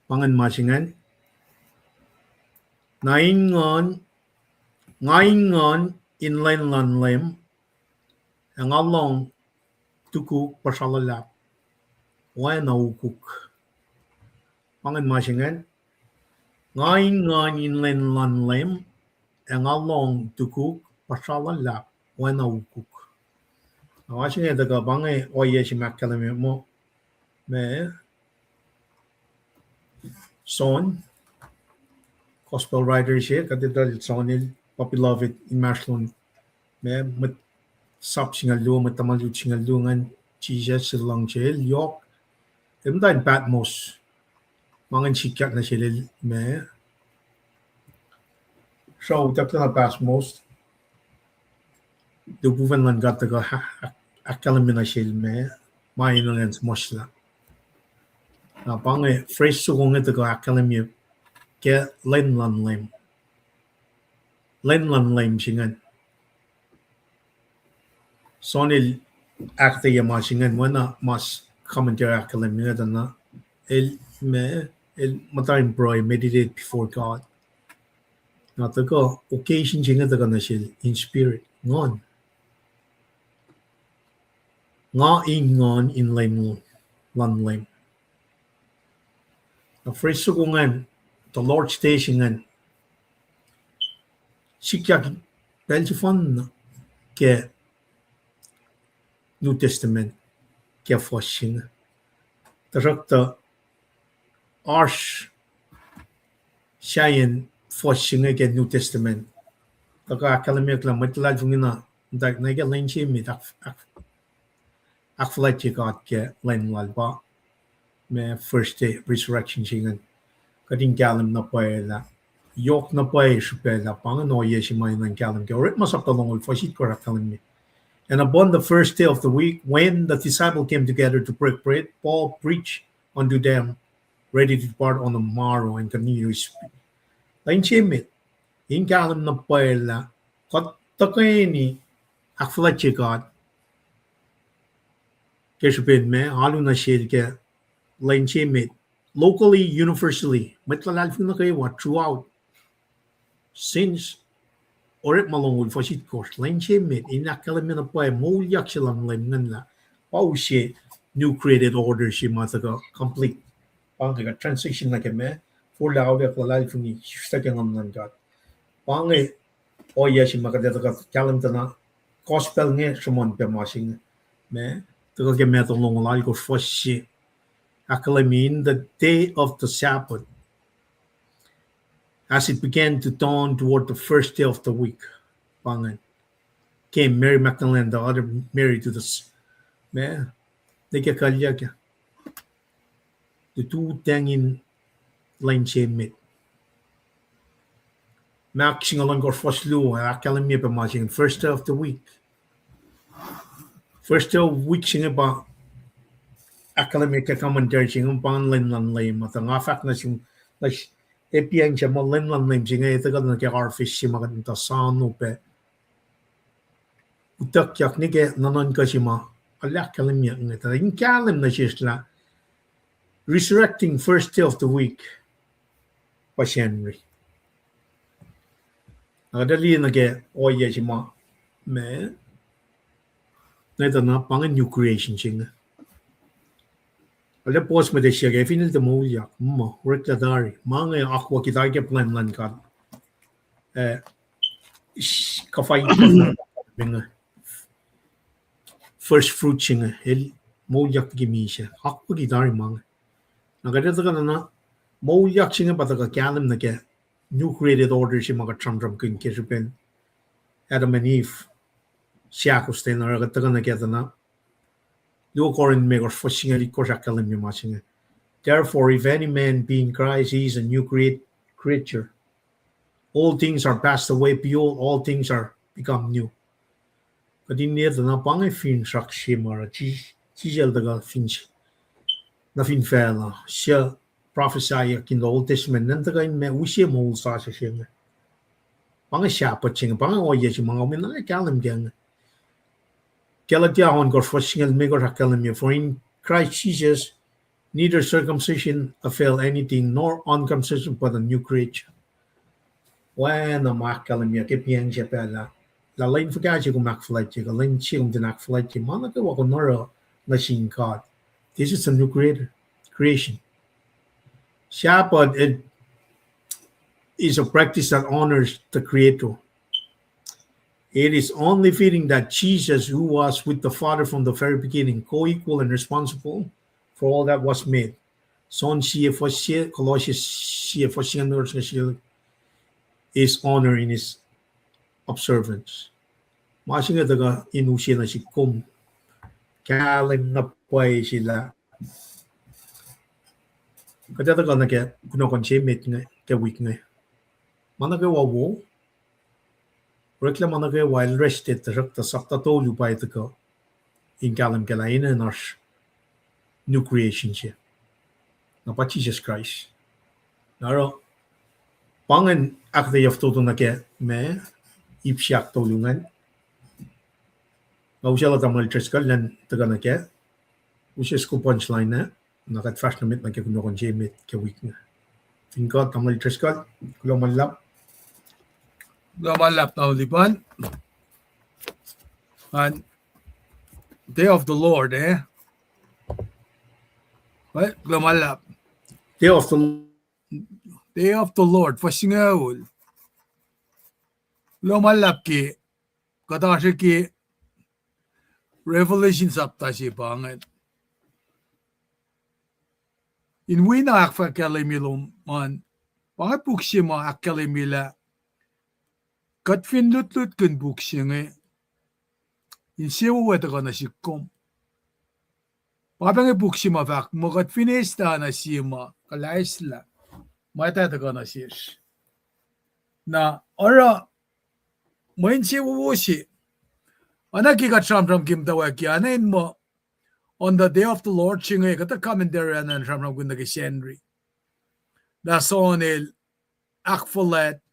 pangan masingan naingon inline lan lem ang along tuku pashalala wana ukuk pangan masingan ngaingon inline lan lem ang along tuku pashalala wana ukuk awashinga daga bangai oye si makalame mo me son gospel writers here katidal sonil popular in Marshland me mit sap singalu mit tamalu singalungan Jesus silang chel yok emdan Patmos mangan sikyak na sila me so takta na Patmos dubuvan lan gataga akalamina sila me mainolens mosla na pange fresh sugong ito ka akalamia ke len lan lem singan sonil akta yama singan wana mas commentary akalamia dana el matarin broy meditate before God na taga occasion singa taga na sil in spirit ngon nga ingon in lem lan lem na fresh sugungan the Lord stationan sikyak belgifon ke New Testament ke foshin tarakta arsh shayen foshin ke New Testament taka kalamik la matlal fungina dak na ke lenchi mi akflachi God ke len lalba me first day resurrection singan kading galam na paela yok na pae shupela pangano yeshi may nang galam ke orit masap talongol fosit korakalim me. And upon the first day of the week, when the disciples came together to break bread, Paul preached unto them, ready to depart on the morrow and continue to speak. Lain chimit, in galam na paela, kot takayeni akflachi God ke shupin me alu na shid ke lain chimit. Locally, universally, matlalal na kayo throughout since orit malongul fasit course lain chimit inakalamin na po ay mulyak silang lemngan la pau siya new created order siya mataga complete pangay transition na keme for laud at lalal fungi sa kang nan gat pangay oya siya makadata kalam na gospel nga sumon pe masing me taga keme tolong lal ko fasit akalamin the day of the Sabbath as it began to dawn toward the first day of the week. Pangan came Mary Magdalene, the other Mary to the man. They get kalya. The two tangin line chain mit. Maxing along or foslu akalamia pa matching first day of the week. First day of week sing ba akalamia ka commentary sing pan len lan lay matang afak na sing like epiang siya mo len lan lay sing ito ka na kaya arfish siya maganda sano pe utak yak ni ke nanon ka sima alak kalim yak ni ta in kalim na shisla resurrecting first day of the week pa Henry adali na ke oye sima me na ta na pang new creation ching ale pos me de shege finil de mo yak mo rekla dari mange akwa kita ke plan lan ka ka fai ka first fruit chinga el mo yak gi mi sha akwa ki dari mang na ga ta na mo yak chinga pa ta ka kalim na ke new created order shi maga tram kin ke ben Adam and Eve shakusten na ga ta na ke ta na do korin me gor fishing ri ko shakalim mi ma chinga therefore if any man be in Christ he is a new creature all things are passed away behold all things are become new kadin ne ta na pang e fin shak shi mara chi jel da ga fin na fin fela sha prophesy in the Old Testament nan ta ga me usie mo sa sha shinga pang e sha pa chinga pang o ye chi ma mi na kalim gang Galatia on gor fishing me gor hakalim mi for in Christ Jesus neither circumcision avail anything nor uncircumcision but a new creature when a makalim ya ke piang che pela la lain fuga chi ko mak flight chi ko lain chi um dinak flight chi mana ke wa ko nora na shin God this is a new creation Shabbat it is a practice that honors the creator it is only fitting that Jesus, who was with the Father from the very beginning, co-equal and responsible for all that was made. Son Colossians is honor in his observance. Masinga daga inusia na si kum kalim na pay sila. Kada daga na ke kuno konche met nga ke week nga. Mana ke wawo reklamana ke while rested rakta sakta tolu pa ito ko in kalam kalaina nas new creation siya na pa Jesus Christ naro pangan akde yafto na ke me ipsyak tolungan na usala tamal triskal lan taga na ke usis ko punchline na nakat fast na mit na ke kuno kon jemit ke week na finka tamal triskal kulo malap Gamalap na ulipan. And day of the Lord, eh? Right? Gamalap. day of the Lord. Fasingawul. Gamalap ki. Katashi ki. Revelation sapta si pangat. In wina akfa kalimilum man. Pangat puksi mo akalimila. Kat fin lut kun buksing eh. In siwa weta ka na si kom. Pabang e buksi ma vak mo kat finesta na sima kalaisla. Maitata ka na sis. Na ora mo in siwa wusi. Anaki ka tram kim tawa kianain mo on the day of the Lord singa kata commentary anan tram kun nagi Henry. Na sonil akfolet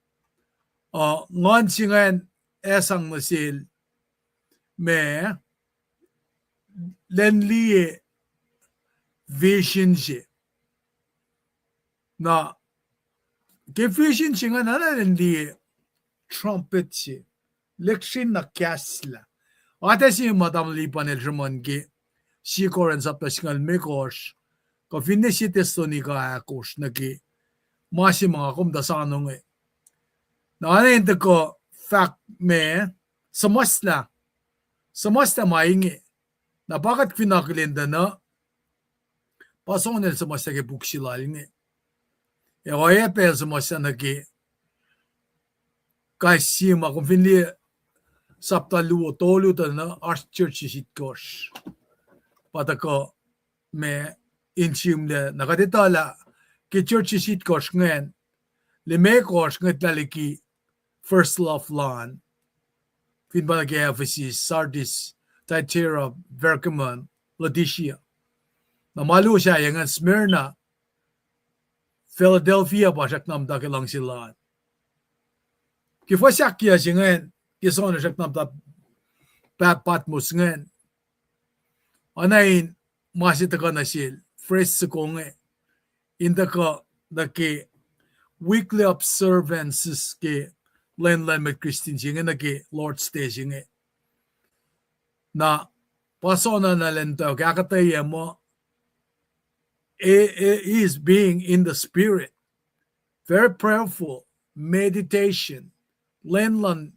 ngon singan esang masil me lenli vision si na ke vision singan na lenli trumpet si lekshin na kasla ate si madam lipan el jemon ge si koran sapta singal mekos ko finne si testoni ka akos na ki masi mga kum da sanong na ito ko fact me samasta maingi na bakit pinakalinda na pasong nil samasta ke buksilal ni e oye pe samasta na ki kasi ma kung finli sapta luo tolu ta na arch church sit kos patako me inchim le nakaditala ki church sit kos ngayon le me kos ngat laliki First Love Lawn, Finbalage Ephesus, Sardis, Thyatira, Pergamon, Laodicea. Namalu siya yung Smyrna, Philadelphia pa siya namda kilang sila. Kifasyak siya ngayon, kiso na siya namda pat musngen anain masitaka nasil fresh konge indaka dake weekly observances ke len met Christian jinge na ke Lord staging na pasona na lento kakatay mo is being in the spirit, very prayerful, meditation, lenlan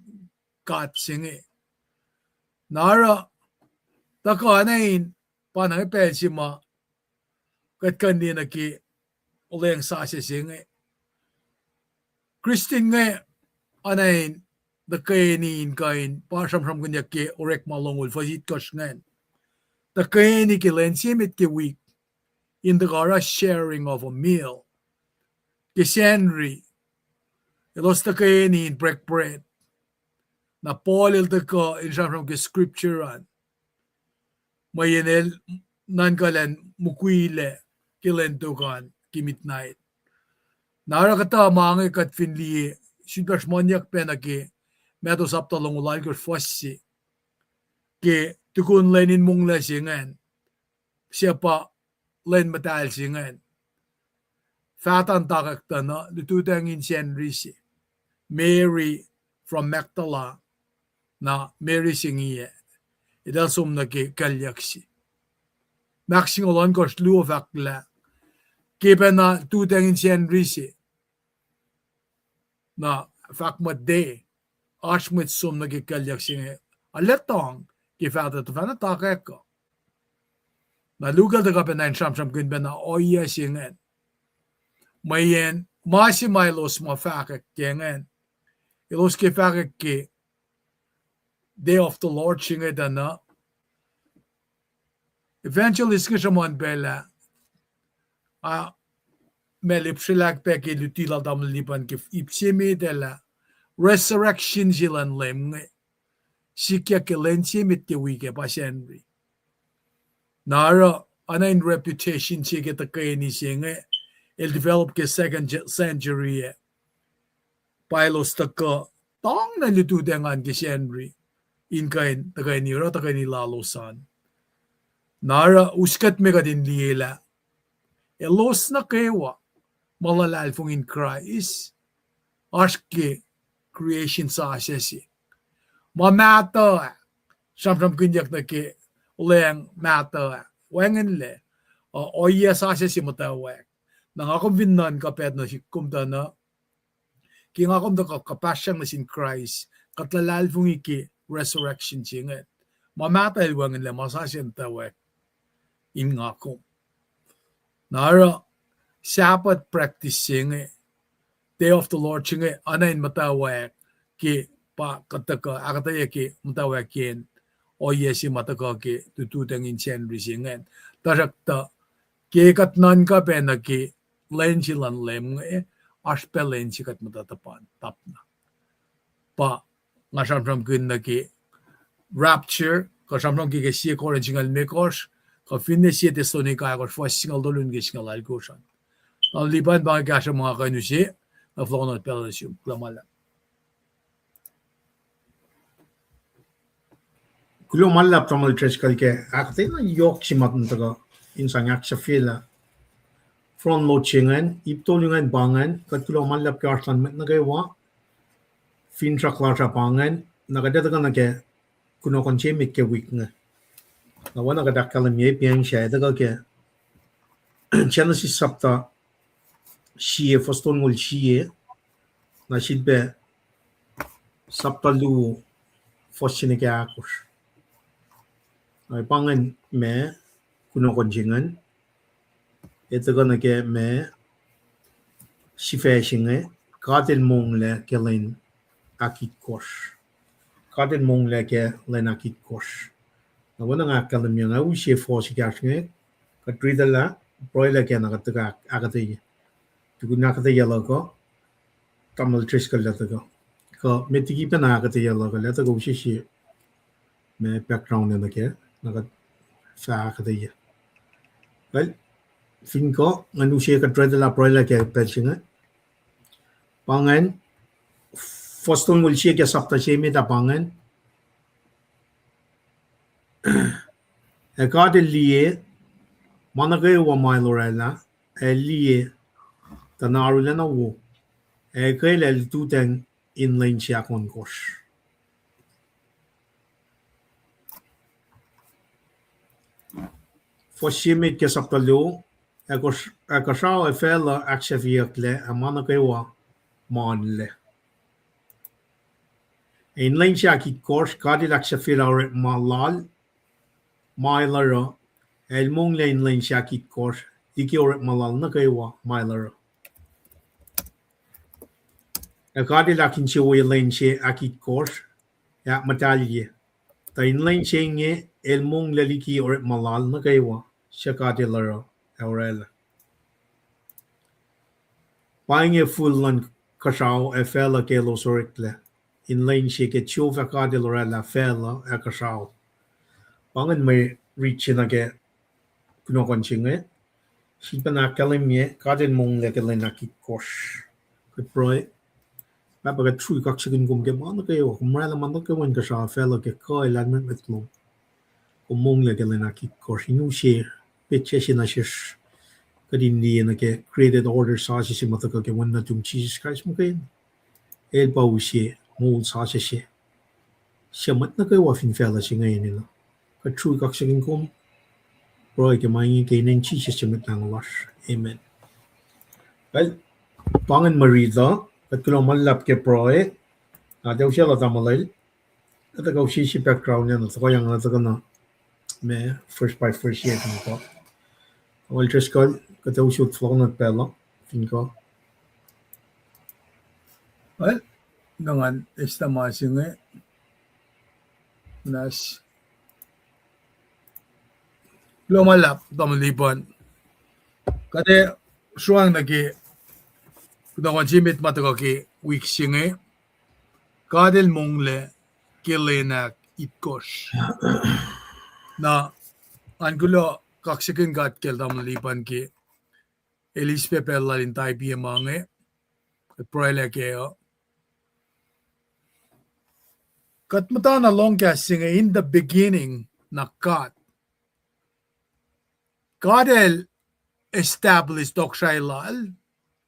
God singe. Nara tako anain panang pelsima kat kanina ki uleng sa singe. Christian nge anain the kainin kain pasam from kanya ke orek malongul fasit kosngen. The kaini ki lensimit ki week in the gara sharing of a meal. Kisenri ilos the kainin break bread. Na polil the ko in from the scripturean. Mayenel nangalan mukwile kilentukan ki midnight. Nara kata mange kat finli sidas manyak penaki meto sapta longulal ko fossi ke tukun lenin mong lesingan siapa len matal singan fatan takak tana ditutang in risi Mary from Magdala na Mary singiye idasum na ke kalyaksi maxingolon ko sluovakla kipena tutang in risi na fakmat de ashmit sum na ke kalyaksi aletong kifata to fana takeko na lugal de kapenain sham kun bena oya singen mayen masi mailos ma fakak kengen ilos ke fakak ke day of the Lord singen dana eventually skishamon bela a melipshilak peke lutila dam lipan ke ipsimi dela resurrection jilan lem sikya ke lensi mit ke wike pasenri nara anain reputation chike ta kaini singe el develop ke second century pilos ta ko tong na lutu dengan ke senri in kain ta kaini ro ta kaini lalosan nara uskat me kadin liela elos na kewa malalal fung in Christ aske creation sa asesi mamata samsam kunyak na ke uleng mata wengen le oya sa asesi matawek nang akom vinnan kapet na si kumta na king akom da kapasyang na sin Christ katlalal fung iki resurrection chinget mamata wengen le masasyan tawek in ngakom nara sabbath practicing day of the Lord chinget anain matawek ki pa kataka akataya ki mutawakin o yesi mataka ki tututang inchen risingen tarakta ki katnan ka pena ki lenchilan lem ashpe lenchi kat matatapan tapna pa ngasam from kun na ki rapture kasam from ki si ko rengal mekos ka finne si Thessalonica ko for single dolun ki singal algosan ang liban ba ka sa mga kanusi na flonot pelasyo klamala Kulo malap tamal tres kalke akte na yok chimat ntaga insang yak safela front load chingan iptolungan bangan kat kulo malap ke arslan met nagawa fintra klarsa bangan nagadeta kana ke kuno konche mit ke week nga nawana ga dakala me pian sha daga ke Genesis sapta shie foston ngol shie na shilbe sapta lu fosine ke akos ay pangan me kuno konjingan ito gana ke me sifeshinge katil mong le ke len akit kos katil mong le ke len akit kos na wana nga kalam yang au she fosi kasnge katrida la broila ke na kataka akati tu na kata yalo ko tamal triskal la ko ko metiki pa na akati yalo ko la to ko shi me background na ke nagat sa akadaya. Well, fin ko nganu siya ka dread la proila ke pensinga. Pangan foston mul siya ke sapta siya mita pangan. God lie manake wa mai lorela lie tanarulena wo kailel tuten in line sia kon kosh. Fossimit ke saptalo ekosha fella akseviakle manake wa manle. In line sia ki kosh kadil aksefira malal Mylara, el mong lane lane shaki kosh, dikior malal na kaywa, Mylara. A kadilakin chiwi lane she aki kosh, ya matalye. Ta in lane chinge, el mong laliki or malal na kaywa, shakadilara, aurela. Buying a full lan kashao, a fella kelo sorikle. In lane she get chova kadilara fella, a kashao. Bangan may reach in again, kunokon chinge. Si panakalimye kadin mong lekelin nakikosh. Kaproy. Papaga true kaksigin gumge mana kayo. Kumrala mana kawan ka sa fellow ke koi lanman metlong. Kumong lekelin nakikosh. Inu siya. Pitche siya na siya. Kadin di na ke created order sa siya si mataka ke wan na tung Jesus Christ mo kayo. El pa siya. Mold sa siya. Siya mat na kayo wafin fella siya ngayon nila. Ka true kaksigin kum. Roy ke maingin kayo ng Jesus siya matang wash. Amen. Well, pangan marida, at kung malap ke proe, daw siya la tamalay, at ikaw si background niya, at ako yung na may first by first year ko. Well, just call, kataw shoot flow na pela, ko. Well, dengan estimasi nga nas lumalap tamalipan. Kade suang nagi kudawan jimit matagaki week singe kadel mongle kelenak itkos na angulo kaksikin gat kel tamalipan ki Elispe pellalin taipi mange proele keo katmatana longka singe in the beginning na God established dokshailal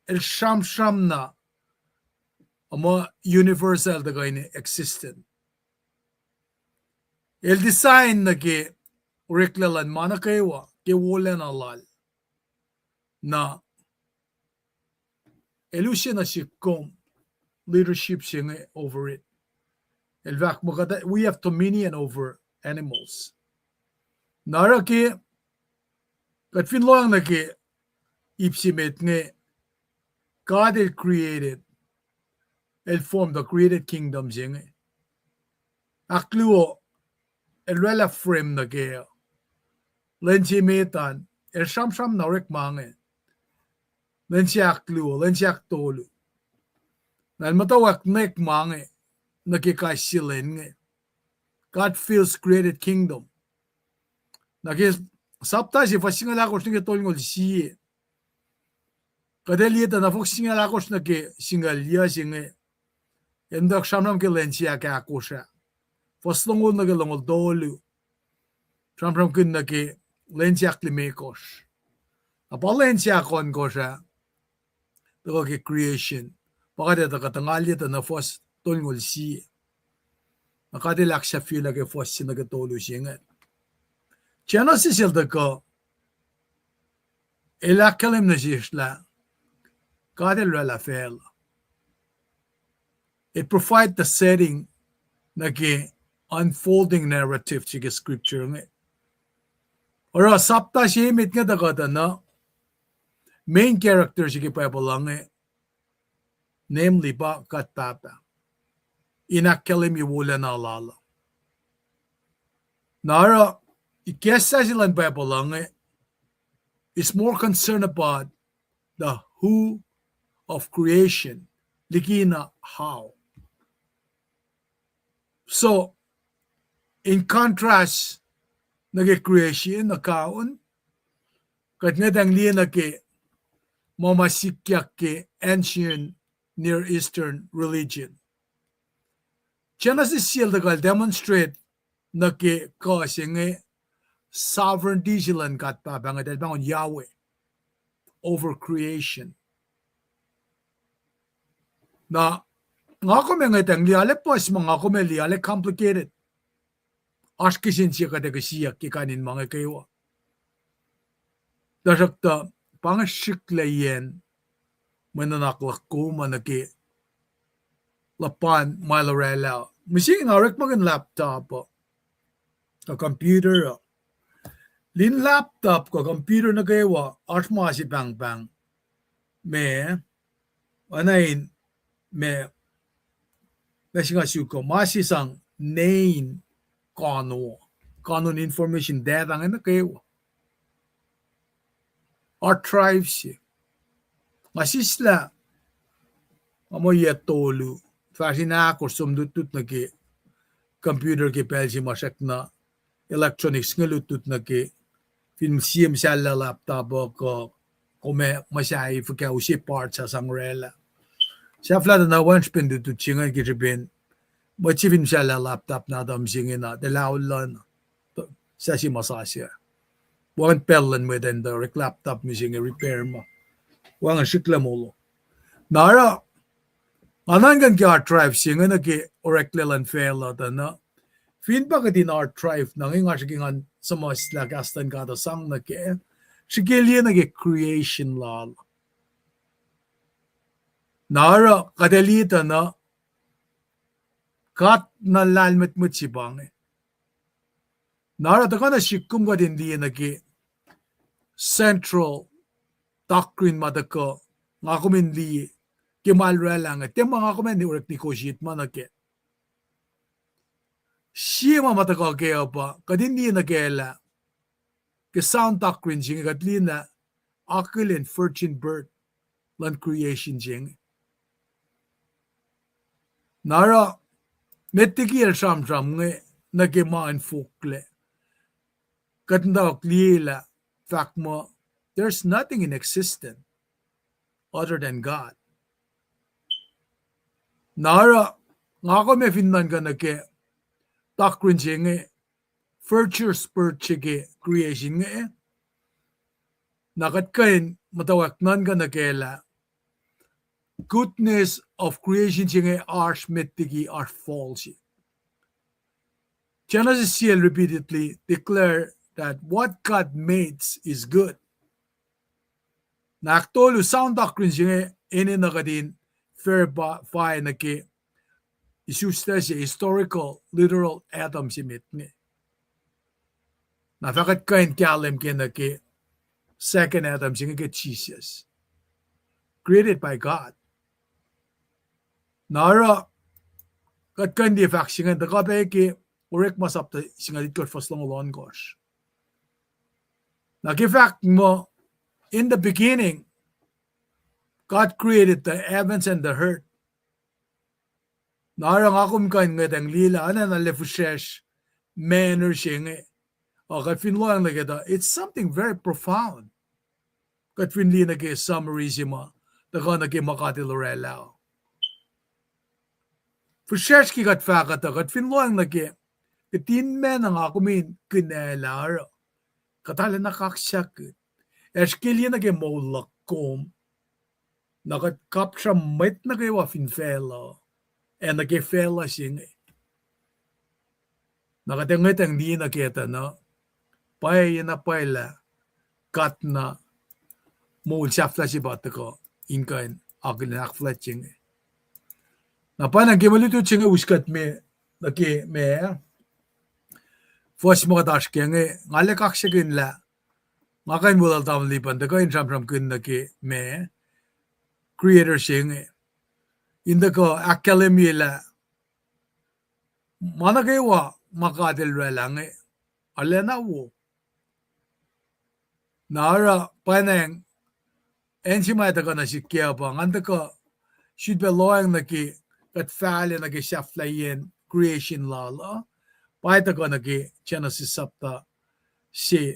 el sham na ama universal da gaini existent. El design na ke uriklalan mana kaywa ke wolen alal na elusion na shikom leadership singe over it. El vak magada we have dominion over animals. Nara ke kat finloang na ke ipsimet nge God had created and formed the created kingdoms nge. Akluo el rela frame na ke lenchi metan el sham na rek mange lenchi akluo lenchi aktolu nan matawak nek mange na ke kai silen nge. God feels created kingdom. Na ke sapta si fasingala ko singe tolngol siye. Kadelieta na fok singala ko na ke singalia singe. Endak shamram ke lenchia ka akosha. Foslongol na ke longol dolu. Shamram kun na ke lenchia klimekos. Apa lenchia kon kosha. Tako ke creation. Pakada ta katangalia ta na fos tolngol siye. Nakadelak siya fila ke fos sinaga tolu singe. Genesis ko elakalim na sisla kadel la fel. It provides the setting na ke unfolding narrative sige scripture nge. Ora sapta shemit nga dagata na main character sige papalang namely ba kat papa. Inakalim iwula na alala. Nara ikesa silang papalang is more concerned about the who of creation, ligina how. So, in contrast, nag-creation na kaon, kat nga dang liya na ke mamasikyak ke ancient Near Eastern religion. Genesis siya dagal demonstrate naki causing sovereignty silang kat pa bangat bangon Yahweh over creation. Na nga ko mga tang liale pos mga ko me liale complicated. Askisin siya kada kasiya kikanin mga kayo. Dasakta pangasiklayen mananaklak ko manaki lapan malarela. Misi ngarek magan laptop a computer. Lin laptop ko computer na kayo asma si bang bang. Me anain me Nasinga suko masisang name kanon information data nga na kayo. Archives masisla amoy tolu fasina ko sumdutut na ki computer ki pelsi masak na electronics nga lutut na ki film siem sala laptop ko kome masai fuka usi parts sa sangrela. Siya flada na once pindutu chingan kitibin mochivin siya la laptop na dam singin na delaulan sa si masasya. Wan pellan mo den the laptop mo singa repair mo. Wan sikla mo. Nara anangan ki hard drive singa na ki oreklelan fail da na. Fin pa ka din hard drive nang inga sigingan sa mas lagastan ka da sang na ki sigilya na ki creation law. Nara kadalita na kat na lalmet mo sibang Nara taka na sikum ka din diyan na ki central doctrine madako nga kumin li kimalra lang at yung mga kumin ni urak ni koshit manake. Siya mamatako kaya pa kadin diyan na kaya ki sound doctrine jing katli na akilin virgin birth land creation jing. Nara metikil sam-sam nga nagimaan fukle. Katanda klila fact mo, there's nothing in existence other than God. Nara nga ko me finman ka na ke doctrine siya nga virtue spirit siya creation nga nakat kain matawak nan ka na kela goodness of creation siya are metigi are false. Genesis repeatedly declare that what God makes is good. Naktolo sound doctrine siya ini nakadin verify na ki isusta siya historical literal Adam si mitni. Nafakat kain kalim kina ki second Adam siya ki Jesus created by God. Nara kat kan di fact siya da ka pa ki urek masap ta siya dito first long along gosh. Nag-fact mo, in the beginning, God created the heavens and the earth. Narang akum kain ngatang lila, ana na lefushesh, manner siya nga. O kat finloang na kita, it's something very profound. Kat finli na kaya summary siya mo, taka na kaya makatilorela. Fushesh ki kat fakata, kat finloang na kaya, katin men ang akumin kinelaro. Katala nakaksyak. Eskili na kay molakom. Nakakapsya mait na kay wafinfela. E na kay fela sing. Nakatangat ang di nakita na. Paya na pala. Kat na. Mul safla si bata ko. Inkan agil na akflat sing. Napanang kimalito sing uskat me. Naki me. First mga dash kaya nga lekak siya kinla. Nga kain mulal tawang lipan. Da kain sam-sam kin na ki me. Creator siya nga. Inda ko academy la. Mana kayo wa makadil lang alena wo. Nara panang ensimay ka na si kaya pa. Nganda ko should be loyang na ki kat fali na ki shaflayin creation law. Paita ko nagi Genesis sapta si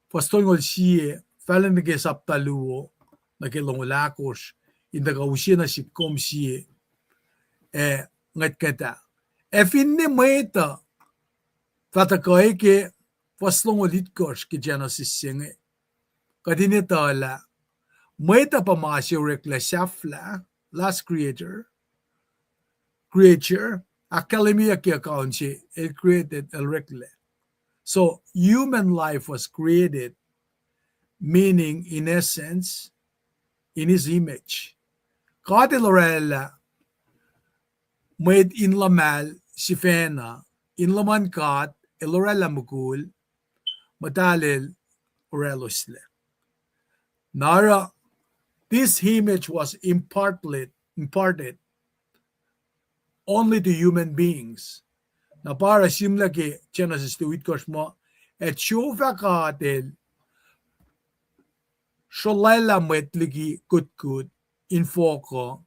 pastol ngol si falan nagi sapta luo nagi longolakos inda ka usina si kom si ngat kata finne maita Fatakoy ke faslong ulit kosh ki Genesis singe. Kadinita la. Maita pa masyurek la shafla, last creature, academia ki akaunchi, it created el rekle. So human life was created, meaning in essence, in his image. Kati Lorella made in lamal sifena, in laman kat, elorella mukul, matalil orelosle. Nara, this image was imparted only to human beings. Na para simla ke Genesis 2 mo, et shufa katil, sholala metligi kut in foko,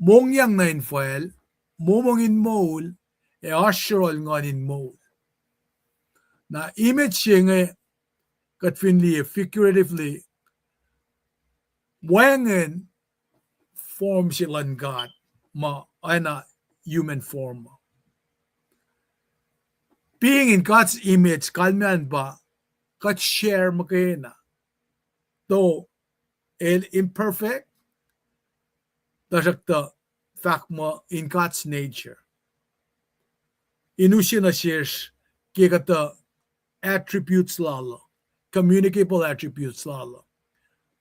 mongyang na infoel, momongin mole, e asherol ngon in mole. Na image singe, katfinli figuratively, wangen form silan God, ma ana human form. Being in God's image, kalman ba, kat share makena. Though imperfect, the fact mo in God's nature. Inusin na shares kikata attributes lalo, communicable attributes lalo.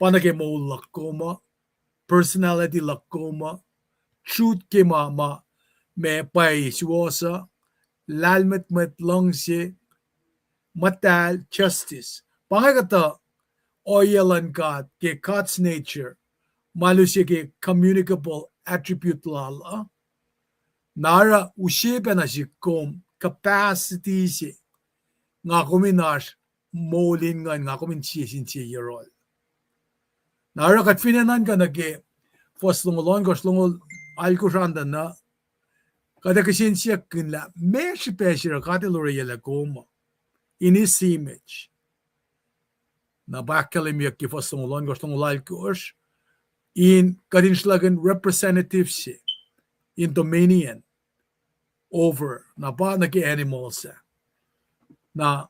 Panake mo lakoma, personality lakoma, truth ke ma me pai suosa, lalmet met langse, matal justice. Pangakata oyalan God ke God's nature, malusi ke communicable attribute lala. Nara ushipa na si kom capacity si nga kuminash molin nga kumin sisin si yerol. Nara kat finanan ka na ke fos lungolon kos lungol alkusanda na kada kasin siya kinla mesh pesher kati lori yela koma in his image. Na bakalim yak ki fos lungolon kos lungol alkus in kadin slagan representative si in dominion over na pa na ki animals na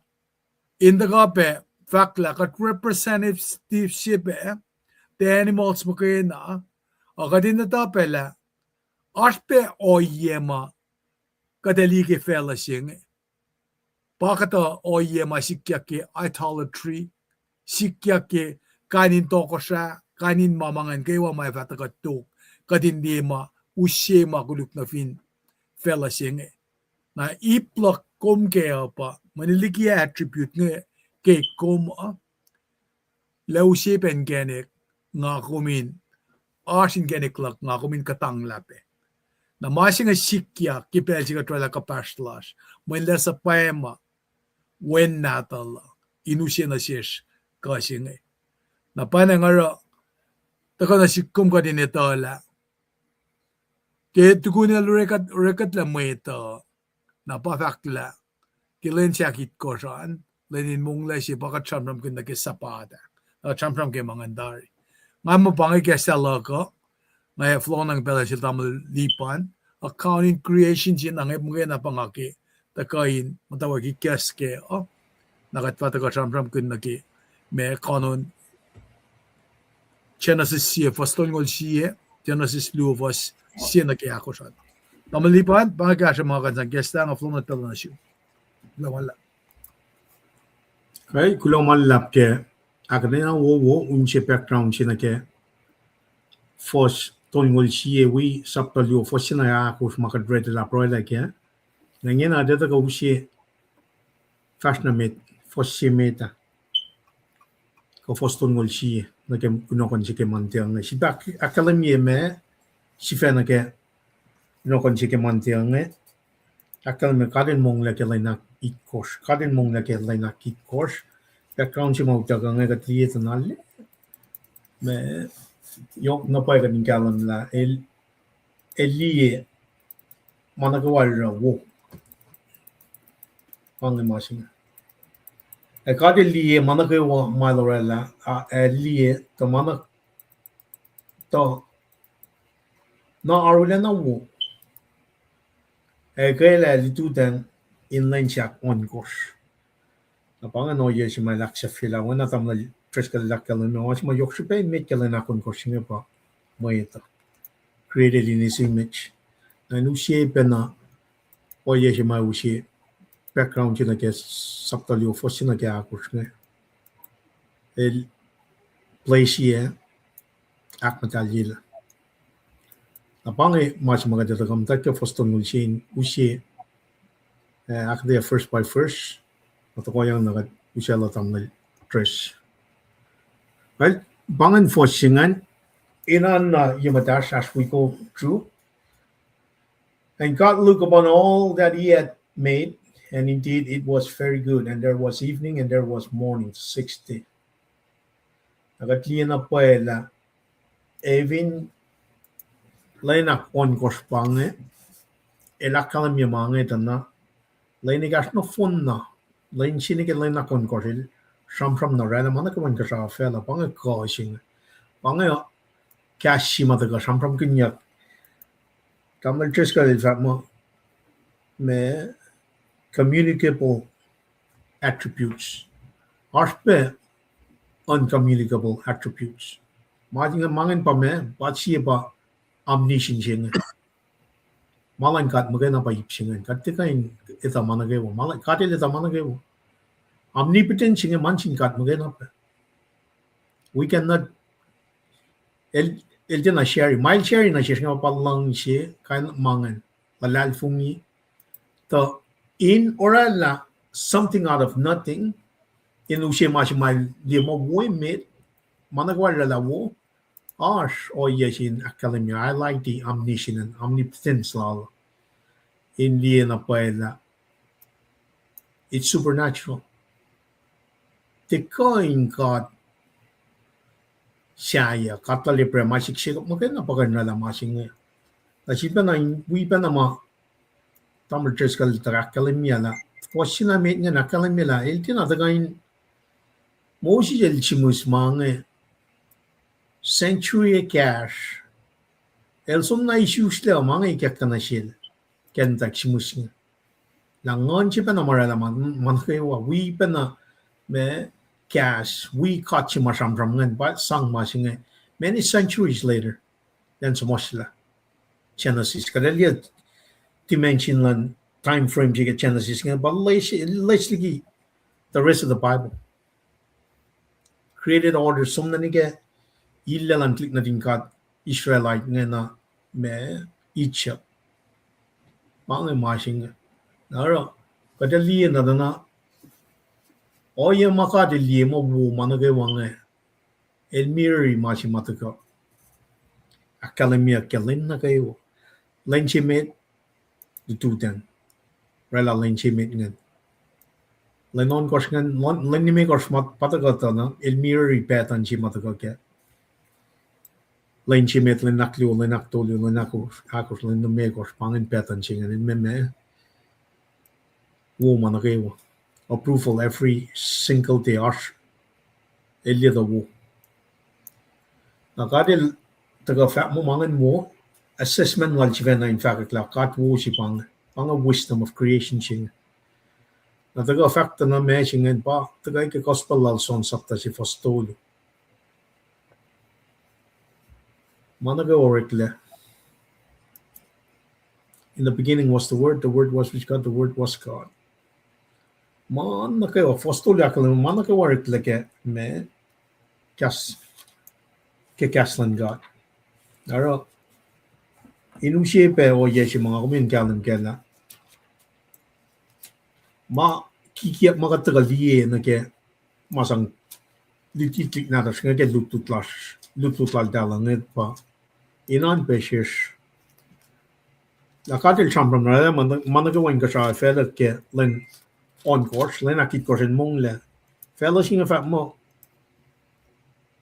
in the gape fact la kat representative ship the animals mo kayo na akadin na tapela aspe oyema kadaligi fella sing pakata oyema sikya ke idolatry sikya ke kanin tokosha kanin mamangan kayo may fatakatok kadin di ma usyema kuluk na fin fella sing na iplak kom kaya pa maniliki attribute nga ke kom lausipen genek nga kumin asin genek lak nga kumin katang lape na masing sikya kipel siga trala kapashlas manila sa paema when natal inusin na siya kasing na panangara taka na sikum ka din ito la kaya tukunin rekat la mo ito na pafakla kilen sakit ko saan lenin mong la si baka chamram kun nakisapada chamram ke mangandari nga mo pangi ke sala ko nga flow ng pala si tamal lipan accounting creation sin ang mga na pangaki takain matawag ikes ke nakatpata ka chamram kun naki me kanon Genesis siya fastol ngol siya Genesis luwas siya naki ako saan tamalipan pangakasya mga kansang gesta nga flow ng pala na siya wala. Kai kulo malap ke akadena wo unche background china ke force tongol chie we sapalio force na ya ko maka dread la pro la ke ngena de ta ko usie fashna met force meta ko force tongol chie na ke kuno kon chike mantiang si bak academy me si fa na ke no kon chike mantiang academy kaden mong la ke la ikos kaden mong na ke la ikos background si mo ta nga ka triet na le me yo no pa ka ningalan la eli mana ka wala wo ang masin e ka de li mana ka wa malorella eli to mana to no arula na wo e ka la li tu den in len chak on course na pangan o ye shima lak sa fila wana tam la tres ka lak ka no wa shima yok shipe met ka na kon course nge pa mo ito created in his image na nu she pena o ye shima u she background china ke saptali o fosina ke akus nge el place ye ak matalila na pange mas mga jata kam tak ke foston ngul shin u she ak de first by first at ko yang nagat u she la tam na tres well bangan fosingan inan yamadash as we go through. And God looked upon all that he had made, and indeed it was very good. And there was evening and there was morning, 60. Nagatlian na puela, even lainak on kospange, elakalam yamange tana, lainigas no funna, lain sinike lainak on kosil, from the rana manakaman kasa fella, panga causing, panga kashima the gasam from kinyak. Tamal triska is that me communicable attributes. Arspe uncommunicable attributes. Mating mangin pa me, but siya pa omniscient siya. Malan kat magana pa ipsingan. Kat tikain ita managawa. Malan katil ita managawa. Omnipotent siya manchin kat magana pa. We cannot el na share. Mile share na siya pa lang siya kain mangan. Lalal fungi. So in oral na something out of nothing. In ushe mashimal di mo met managwa lalawo. Ash or in academia, I like the omniscient and omnipotence law. In the Napaela, it's supernatural. The coin God Shaya, Katali Premasik Shake, Magana Paganala Mashing. The Shipana, we Panama Tamil Trescal Academia, Washina making an academia, Eltina the guy Moshi El Chimus Mange. Century cash. Elsom na issues le mga ikakta na shil. Kentak simusin. Langon si pa na marala man kayo we pa na me cash. We caught si masam ngan but sang masing many centuries later. Then sumosla. Genesis. Kadalya dimension lan time frame siya Genesis nga but let's lagi the rest of the Bible. Created order sum na niya illa lang klik na din kat Israelite nga na me Egypt. Mga masing nga. Naro, kadali na na o yung makadali mo bu managawa nga Elmiri masing mataka. Akademia kalin na kayo. Lenchimit dututan. Rela lenchimit nga. Lenon kors nga, lenime kors pataka na Elmiri petan si mataka kaya. Lain chimit len nakliu len naktolio len akos len nomegos pangin petan chingan in meme wo managawa approval every single day ash elia the wo nakadil taga fa mo mangan mo assessment wal chivena in fact la kat wo si pang a wisdom of creation ching na taga fact na me chingan pa taga ke gospel lal son sapta si fostolio managawa rekle. In the beginning was the word was with God, the word was God. Man nakayo fostolia kalam man nakawa rekle ke me kas ke kaslan God. Aro inusye pe o yeshi mga kumin kalam kela. Ma kikiap mga tagaliye na ke masang litiklik na tas nga ke lututlas dalang pa. Inan peshes. Nakatil champam na managawan ka sa fella ke len on course len akit course mong le. Fella singa fa mo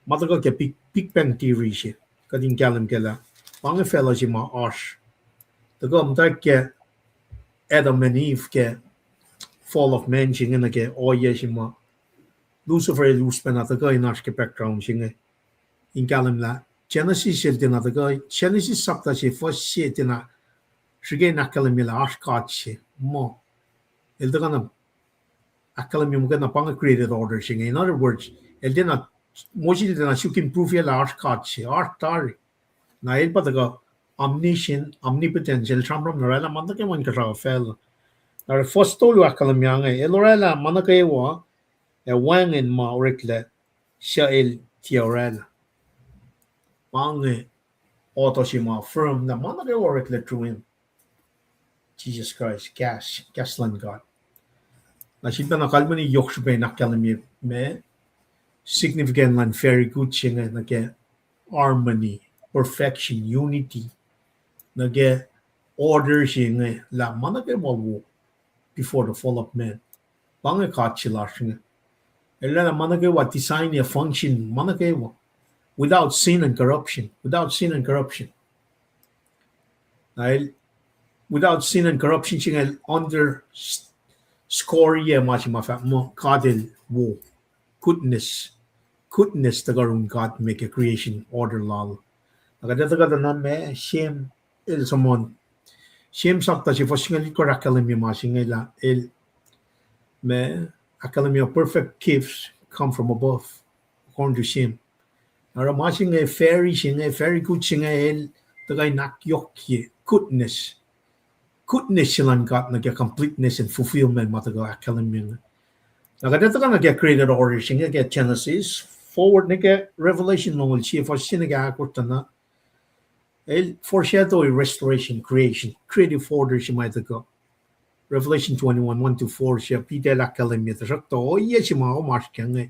matagal ke big bang theory siya. Kading kalam kela. Pang fella si ma ash. Tago mta ke Adam and Eve ke fall of man singa na ke oye si ma Lucifer lose pa na tago inash ke background singa. In kalam la Genesis din na taga Genesis sapta si first shit na sige na kalamila ashkat si mo El da kana akalam yung kana pang created order siya. In other words, el din na moji din na sukin proof ya la art card siya, art tari. Na el pa daga omniscient, omnipotent, el chamram na rela man ke man ka sa fel. Na first tolu akalam yang el rela man ke wa e wang en ma rekle siya el tiarela. Pang auto siya ma firm na man ke wa rekle through him. Jesus Christ, gasland God. Na siya na kalmo ni yokshbe na kalami me significant and very good siya na ke harmony, perfection, unity, na ke order siya la man ke wawo before the fall of man. Pang ka chila siya. Ela na man ke wa design a function man ke wa without sin and corruption, without sin and corruption. Without sin and corruption, siya underscore ye mo kadil wo goodness tagarun God make a creation order lal. Nakadata na me shame il someone shame sakta si fosingali ko rakalami masingela il me akalami perfect gifts come from above according to shame. Nara masing a fairy singa very good singa il tagay nakyokye goodness silang God na completeness and fulfillment mataga akalam. Nakadata ka na created order singa get Genesis forward na Revelation no siya for sinaga akorta na el foreshadow restoration creation creative order siya mataga Revelation 21:1-4 siya pidel akalam ito sakto o iya siya mga umas kaya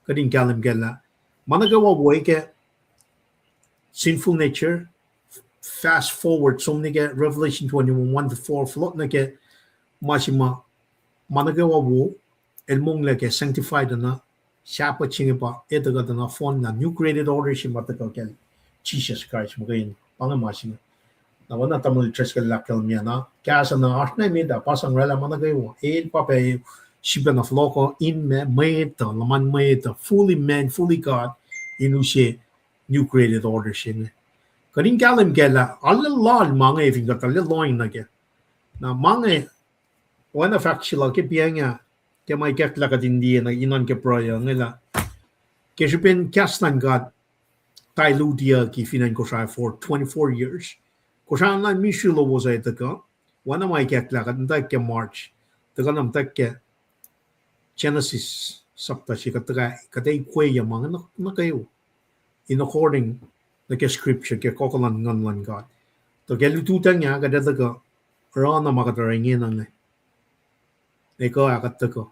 kading kalam gala managawa boy ke sinful nature. Fast forward, so nige Revelation 21:1-4 float nige masima managawa wo el mong leke sanctified na siapa chingi pa ito ga na phone na new created order si mataka kel Jesus Christ magayin pangamasima na wana tamul tres kel lakal miya na kasa na asna mida pasang rela managawa el pape shiba na floko in me maeta laman maeta fully man fully God inusi new created order si Kading kalim kela, alal mga eving kat alaloin na ke. Na mga wana factual ke pianga ke may kakla katindi na inan ke proya ngela. Ke sipen kastan God tailudia ki finan ko siya for 24 years. Ko siya na misulo was ay taka. Wana may kakla katintay ke March. Taka nam tak ke Genesis sapta si katay kwaya mga na kayo. In according like a scripture ke kokolan nganlan God. To ke lututan niya kadata ka rana makataringin ang eko akata ko.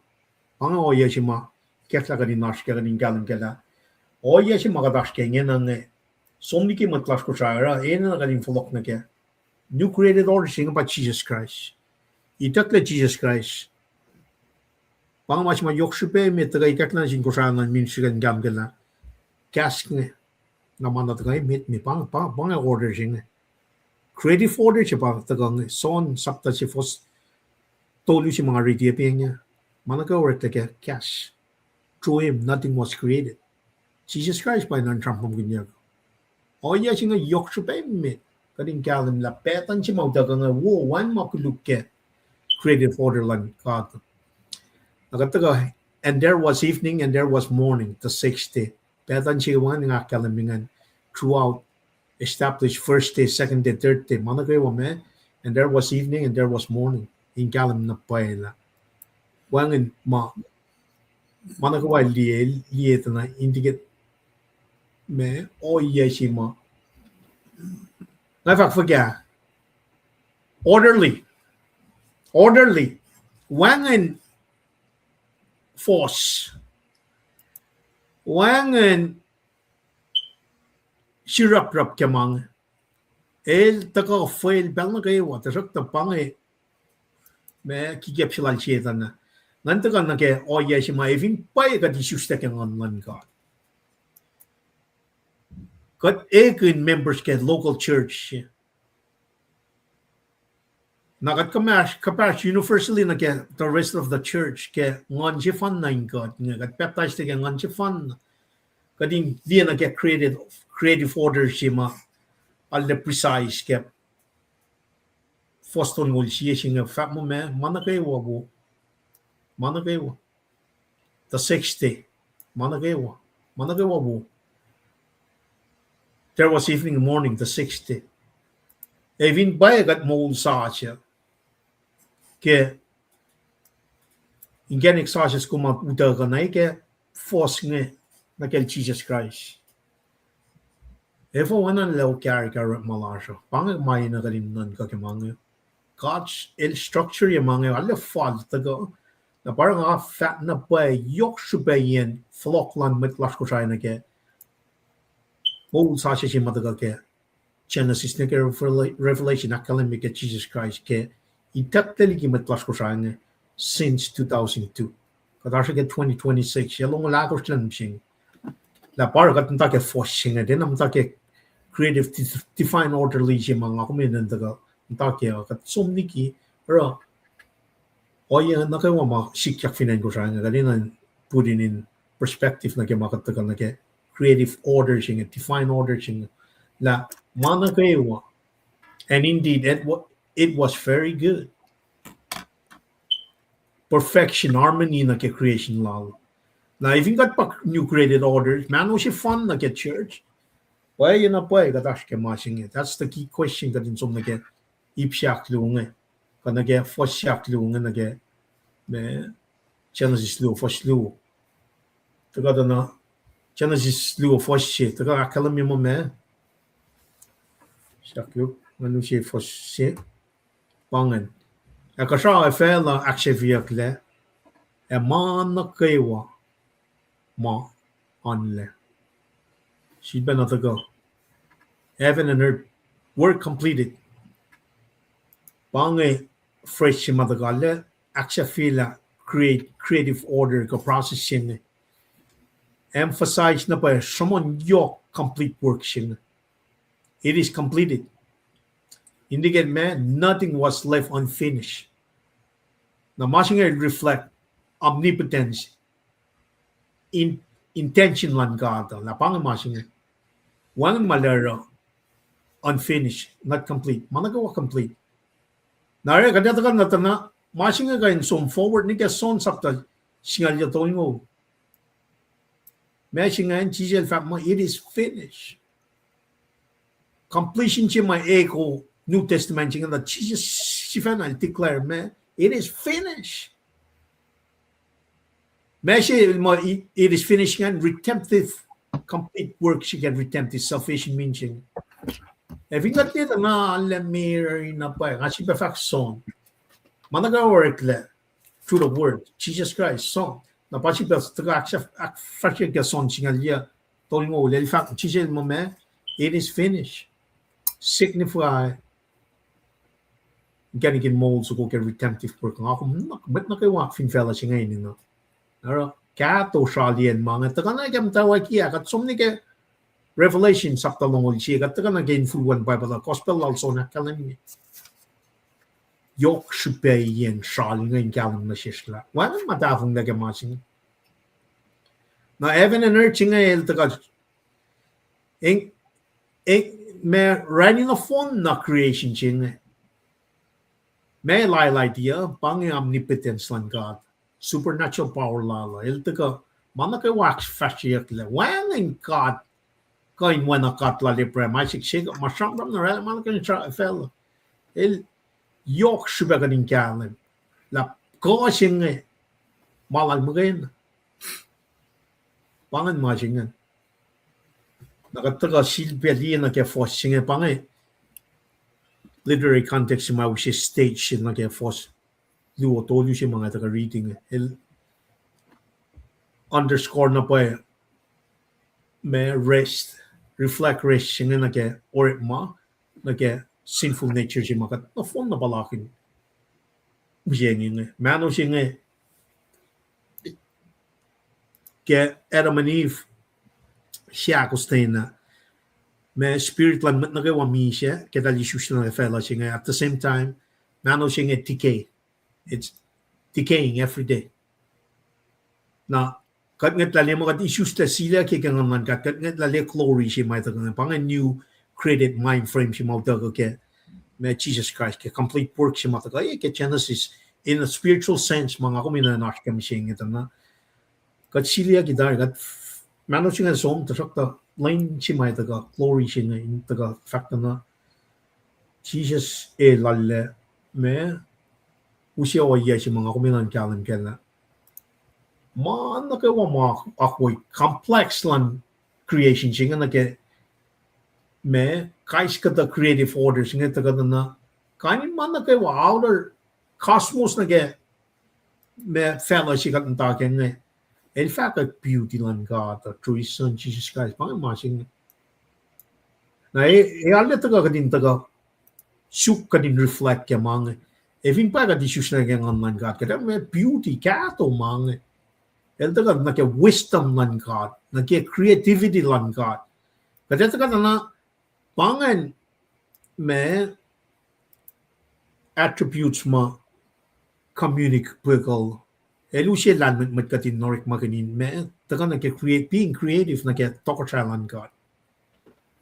Panga oya si ma kekla ka din nash ka din galang kela. Oya si makadash ke ngin ang somni ki matlas ko siya ra ena na kading fulok na ke. New created order siya pa Jesus Christ. Itakla Jesus Christ. Panga mas ma yokshupe me tagay kakla sin ko siya ng minsigan gam kela. Kask ne. Naman na tagay meet me pang order siya. Creative order siya pa tagang son sakta si fos tolu si mga rediapin niya. Managaw work like cash. Through him, nothing was created. Jesus Christ pa nang Trump mong ganyan. O iya siya nga yok siya pa meet. Kading kalim lapetan siya magdagang one makuluk ke. Creative order lang God. Nakataga, and there was evening and there was morning, the sixth day. Petan siya one nga kalamingan throughout established first day, second day, third day. Managawa me, and there was evening and there was morning. In kalam na paela. Wangin ma managawa liye na indicate me o yeshi ma. Nafak forget. Orderly. Wangin force. Wangin sirap kamang el taka fail bel na kayo wat sak ta pangai me kigep silal cheta na nanta kan na ke o yeshi ma evin pai ka di susta ke ngan God kat ekin members ke local church nakat kapash universally na ke the rest of the church ke ngan si fan na God ngakat baptized ke ngan si fan kading dia na ke creative order si ma al the precise ke foston ngol siya singa fat mo me mana kay wabo Managawa. The 6th day. Managawa. Managawa wo. There was evening and morning, the 6th day. Evin bayagat moul sacha. Ke ingenik sacha kuma utaga na ke forcing na kel Jesus Christ. Efo wanan lew character malasha. Pang mai na galim nan ka kemang. God's structure yamang alle fall tago. Na parang fat na bay yok shubayin flockland mit lasko na ke. Moul sacha si mataga ke. Genesis na ke Revelation academic ke Jesus Christ ke. Itateli ki mit lasko since 2002. Kadasha ke 2026. Yalong lagos lang sing. La parang katanta ke forcing din am ta ke creative define orderly si mga kuminan taga. Ta ke kat somniki ra oya na kayo ma sikyak finan ko siya nga putting in perspective na ke makatagal na ke creative order siya define order siya la mana kayo and indeed it was very good perfection harmony na ke creation lalo na even got pa new created orders man was fun na ke church why you na pa katash ke masing that's the key question that in some na ke ipsyak lunga kana ke fosyak lunga na ke me Genesis lu first lu taga na Genesis lu first shit taga akala mi mo me shakyu manu she first shit pangan akasha fela aksheviyakle e man na kaiwa ma onle she'd been at the go heaven and earth were completed pange fresh madagalle aksha creative order ko processing emphasize na pa someone your complete work shin it is completed indicate man nothing was left unfinished na machine reflect omnipotence in intention lan God la pang machine one malero unfinished not complete managawa complete nare kadatakan natana machine ga some forward ni ke son sapta singal yo toingo machine and chisel fact it is finished completion chi my echo New Testament ching that Jesus sifana declare man it is finished machine it is finished and redemptive complete work she get redemptive salvation meaning if you got it na let me na pa kasi pa fact son managawork le through the word Jesus Christ son na pa si pa taga fact ke son singalia tolingo le fact Jesus mo me it is finished signify getting in molds ko ke redemptive work ako but na kay wa fin fella singa ini no ara kato shalien mga taga na kem tawa kia kat somni ke Revelation sakta longol siya kat taga na gain fluent Bible gospel also na kalani yok shupayen shaling in galang na shishla wala matafong na gamasing na heaven and earth singa el taga ing me running a phone na creation singa may lie idea bang omnipotence lang God supernatural power lala el taga mana kay wax fashiyak le when in God going when a cut la lepre my six masham na rela mana kay fell el yok shubagan in galang la ko singa malal magain pangan majingan nakataga silpeli na ke force singa pangai literary context ma which is stage na ke force lu to lu si mga taga reading el underscore na pa may rest reflect rest singa na ke or ma na ke sinful nature si mga na phone na balakin biyengin mano singa ke Adam and Eve siya kustain na may spirit lang na gawa mi siya kaya Jesus na fella siya at the same time nano siya decay it's decaying every day na kat ngat lali mo kat issues ta sila kaya ngaman kat ngat lali glory siya may tagang pang a new created mind frame siya mawag kaya may Jesus Christ kaya complete work siya mataga kaya Genesis in a spiritual sense mga kuminanak kami sing ito na kat silia gidar kat mano singa som tasakta line si mai taga glory singa in taga fact na Jesus lalle me usia wa ya si mga kuminan kalan kala man na ka wa ma akoy complex lan creation singa na ke me kais ka the creative order singa taga na kanin man na ka wa outer cosmos na ke me fellowship at ta ken el fact that beauty lan God through his son Jesus Christ pang masing na alle taga kadin taga suk kadin reflect ke mang evin pa kadin sus na gen lan God kada me beauty ka to mang el taga na ke wisdom lan God na ke creativity lan God kada taga na pangan me attributes ma communicable elusia lan met katin norik maganin me taga na ke being creative na ke tokochalan God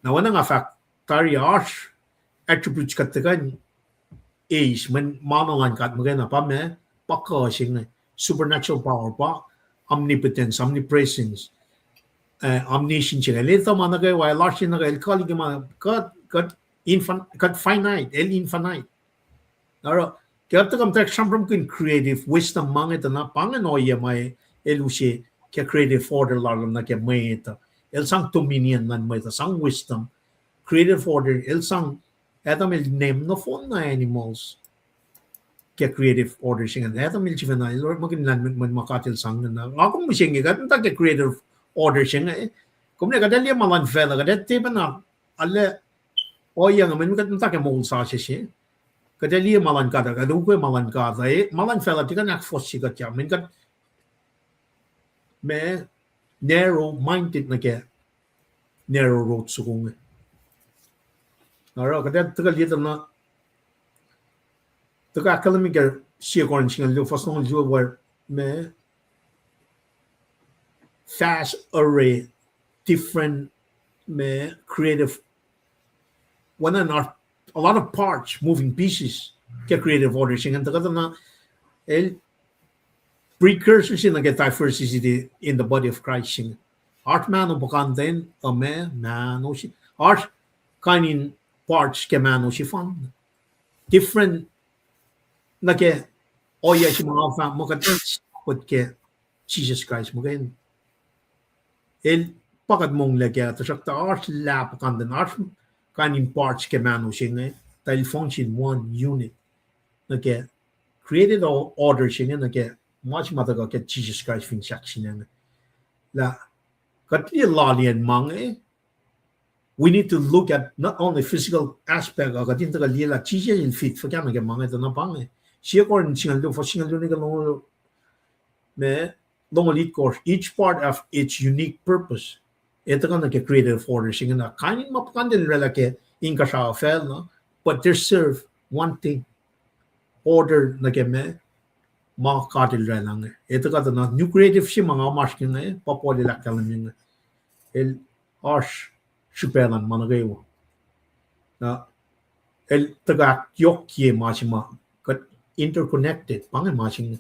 na wana nga fact tari arch attributes katagan is man manalan God magana pa me paka sing supernatural power pa omnipotence omnipresence omniscience leta mana kay why large na kay kali ma God infinite God finite infinite Naro kaya kam tek sampram kin creative wisdom mangit na panganoya may elusi ke creative order lalam na ke may ito el sang dominion nan may ito sang wisdom creative order el sang etam el name no phone na animals ke creative order singa etam el chiven na lord magin nan man makatil sang na ako mo singa kat ta ke creative order singa kum ne kadali malan fela kadat tiba na alle oya ngamen kat ta ke mol sa siya kadali malan kada kadu ko malan kada malan fela tika nak fosi kat ya min kat me narrow minded na ke narrow road sukung naro kada tika lieta na tika kalami ke siya koran singa lu fasong lu war me fast array different me creative one and a lot of parts, moving pieces, get creative order. Sing and the el precursors in the get diversity in the body of Christ. Sing art man of Bokanten, a man, art kind in parts, Kemano Shifan. Different like Oya Shimafa Mokat, what ke Jesus Christ Mogan. El Pakat Mong like the art lap on the art. Kind parts ke mano singa they function one unit okay created order singa okay much mataga ke Jesus Christ fin singa la katli lalian mang we need to look at not only physical aspect of katin taga lila Jesus in fit for kama ke mang ito na pang siya ko rin singa do for singa do ni kalong me long lead course each part of its unique purpose ito ka nagka creative order singa na kanin mapakandil rela ke inka sa fel no but they serve one thing order na ke me makadil rela nga ito ka na new creative si mga masking nga papoli lakalan nga el arsh superlan managayo na el taga yokye masima kat interconnected pang masing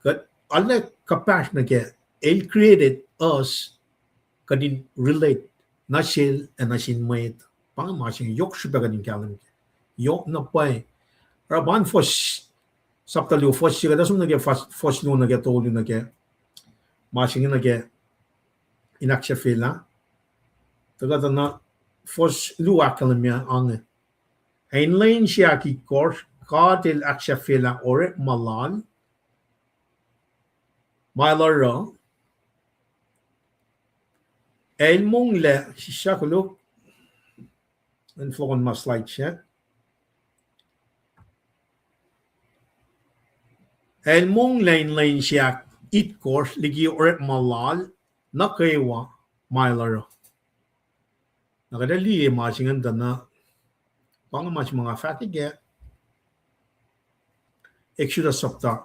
kat alle kapash na ke el created us kadin relate na shell and na sin mate pang masing yok super kadin kalam yok na pai raban fos saptalo fos siga dasum na ke fos no na ke tolu na ke masing na ke inaksha fela taga na fos lu akalamya ang ein lane siya ki course katil aksha fela ore malal mailaro el mong le siya ko look and flow on my slide chat el mong lane siya it course ligi ore malal na kaywa mailaro nakadali masingan dana pang mas mga fatige Exodus sabta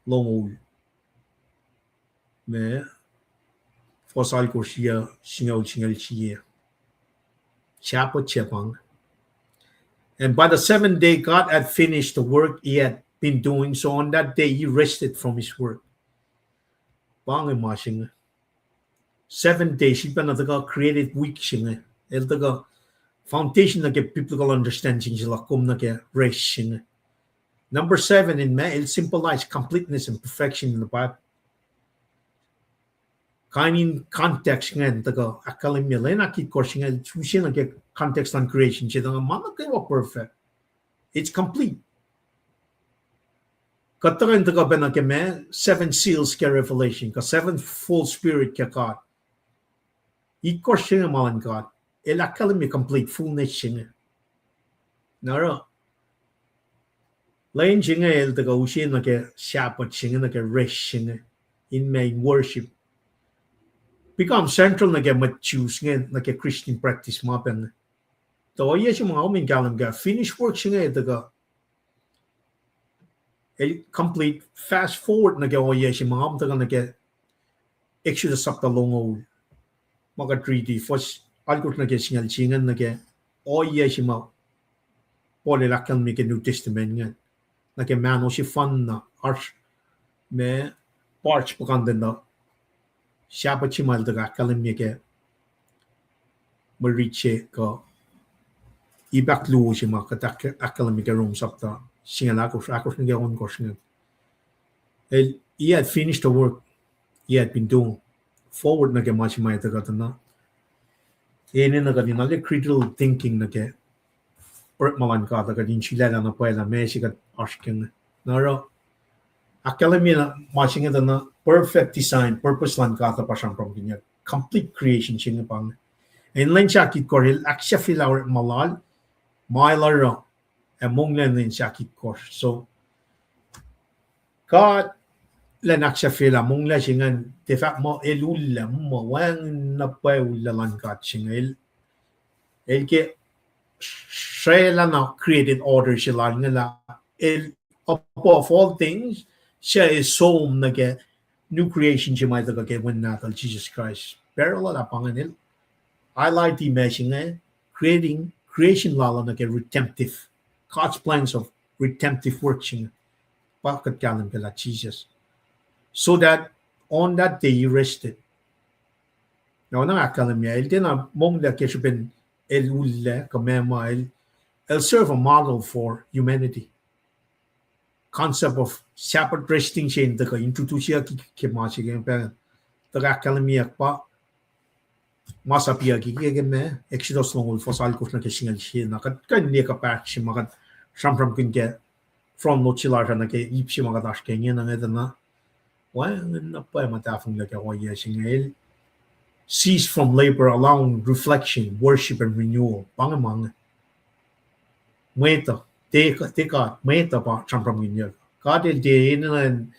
longul me fosal ko siya singal siya chapang and by the seventh day God had finished the work he had been doing. So on that day, he rested from his work. Bang mashing. 7 days, he been the created week sing. El the foundation like biblical understanding is like come like rest sing. Number 7 in me, it symbolizes completeness and perfection in the Bible. Kind in context ngan the academia lena kit course ngan choosing like context on creation. She the man perfect. It's complete. Katarin the ben like me 7 seals ke revelation, ka 7 full spirit ke God. It course man God. El academia complete fullness sing. Nara. Lain sing el the ocean like sabbath sing like rest sing in main worship. Become central like like a Christian practice mappen. So yes, you mga galam ga finish work sing the complete fast forward na o yes you mga na get Exodus up the long old mga 3D first algot na get singal singan na get o yes you mga pole lakal mi ke New Testament nga na ke man o si fun na arch me parch pakanden na siapa chimal the kalam mi ke mariche ko ibak lu si mga katak akalam mi ke room sapta singal akos nga on course nga he had finished the work he had been doing forward na ke machi mai ta na ene na ka dinale critical thinking na ke per malan ka ta ka din chila na pa la me si ka asking na ro academy na machi nga na perfect design purpose lan ka ta pa siyang from ginya complete creation singa pang en len chaki koril aksya filaur malal mailar among len chaki kor so God len aksya fila mong la singan de fact mo elulla mo wang na pa ulla lan ka singa el ke Shayla now created order shilang la el above all things siya is so nage new creation siya may taga when natal Jesus Christ pero la panganil I like the meshing creating creation lala nage redemptive God's plans of redemptive work siya bakit kalam pala Jesus so that on that day he rested now na akalam niya el din na mong la kesyo ben el ulla kamema el serve a model for humanity concept of Sabbath resting chain the introduce ki machi game pa the academia pa masapia ki game Exodus long for sal ko na ke singal chi na kan ne ka patch magan from kin get from no chilar na ke ipsi maga dash ke na na wa na pa mata fung la ke o ye singal cease from labor allowing reflection worship and renewal pangamang Meta, take meta pa from ginyo. God il day in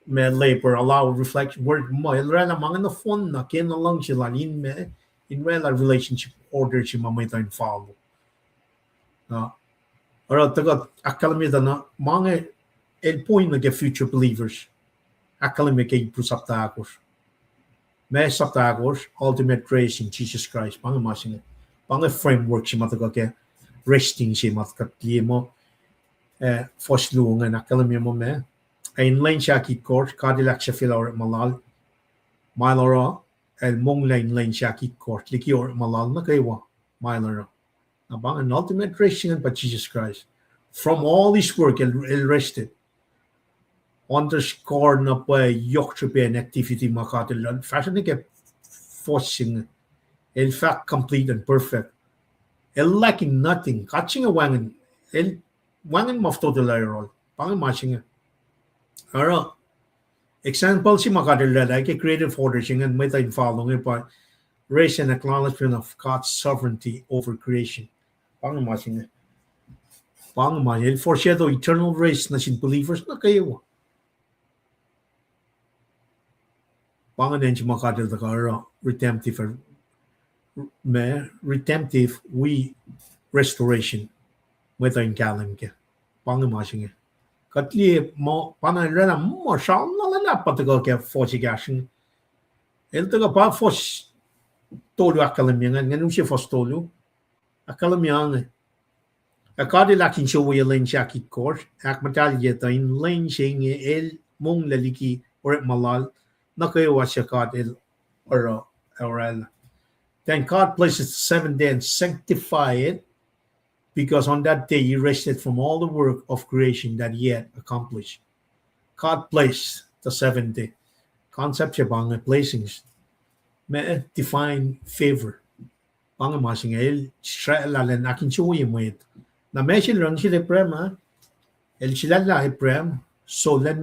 me labor allow reflection word mo rela mga na fun na kin na lang sila in me in rela relationship order si mamita in follow. Ora taga academy na mga el point na get future believers. Academy kay pusaptakos. Me saptakos ultimate grace in Jesus Christ mga masing mga framework si mataga ke resting si matkat mo first lungan academy mo me ein line shaki court cadillac shafila malal malora el mong line shaki court likior malal na kaywa malora abang an ultimate resting by Jesus Christ from all his work el rested underscore na pa yoktripe an activity makatil fashion ke forcing in fact complete and perfect el lacking nothing catching a wangan el wangan mafto de layrol pang matching ara example si makadil like a creative order and meta in following by raise and acknowledgement of God's sovereignty over creation pang matching el foreshadow eternal race na sin believers na kayo pang den si makadil the kara redemptive we restoration with in galang ke pang machine katli mo pana rena mo shal na la patago ke forci gashin el taga pa fos tolu akalamia nganu si fos tolu akalamia Akadi lakin show we len shaki course, akmatalye tain len shing el mong laliki or malal, nakayo washakad el or el. Then God places the 7th day and sanctify it, because on that day he rested from all the work of creation that he had accomplished. God placed the 7th day. Concept siya bang placings. May divine favor. Bang masing el Israel akin chuwi mo ito. Na may silang sila prema. El sila lahi prem. So len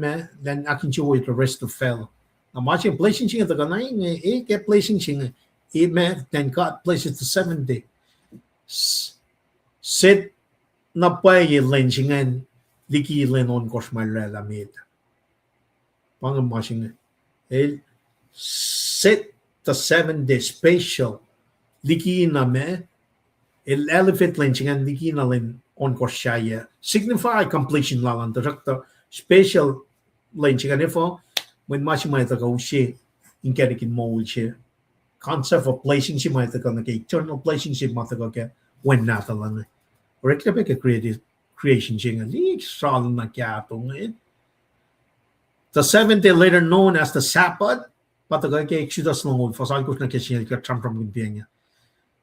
akin chuwi the rest of fellow. Na masing placing siya ito kanay ke placing siya. Then God places the 7th day. Set na pa len siya liki len on kosmalala mita. Bang masing el set the 7th day special liki na me el elephant lynching and liki na len on koshaya signify completion lalan the special lynching and if when much might go she in getting mo she concept of placing she might go na eternal placing she might go ke when not alone or it be creative creation jing and extra na kya tong the 7th day later known as the sabbath pataga ke exodus long for sal kuch na ke siya ka tram niya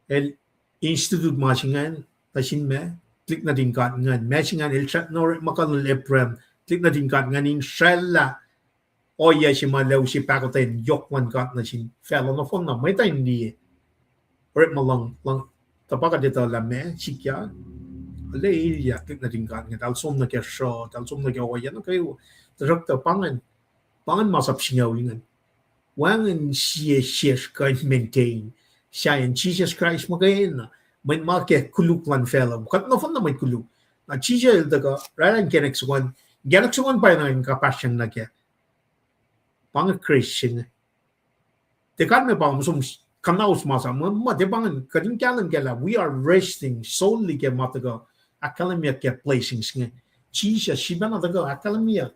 el institute machingan tashin me click na din kat ngan machingan el chat no makal leprem click na din kat ngan in shella o ye si malaw si pakoten yok wan kat na sin fellow no phone na may time ni rep malang lang tapaka dito la me sikya le ya click na din kat ngan al som na ke show al som na ke o ya no kayo direkta pangan masap singaw ngan wangan siya kan maintain siya in Jesus Christ magayon may make kuluklan fellow kat no fun na may kuluk na Jesus daga raran genexwan pa na yung kapasyang na kaya pang Christian de kan me ba musum kanaus masa mo de bang kadin kalan kala we are resting solely ke mataga academia ke placings nga Jesus siya na daga academia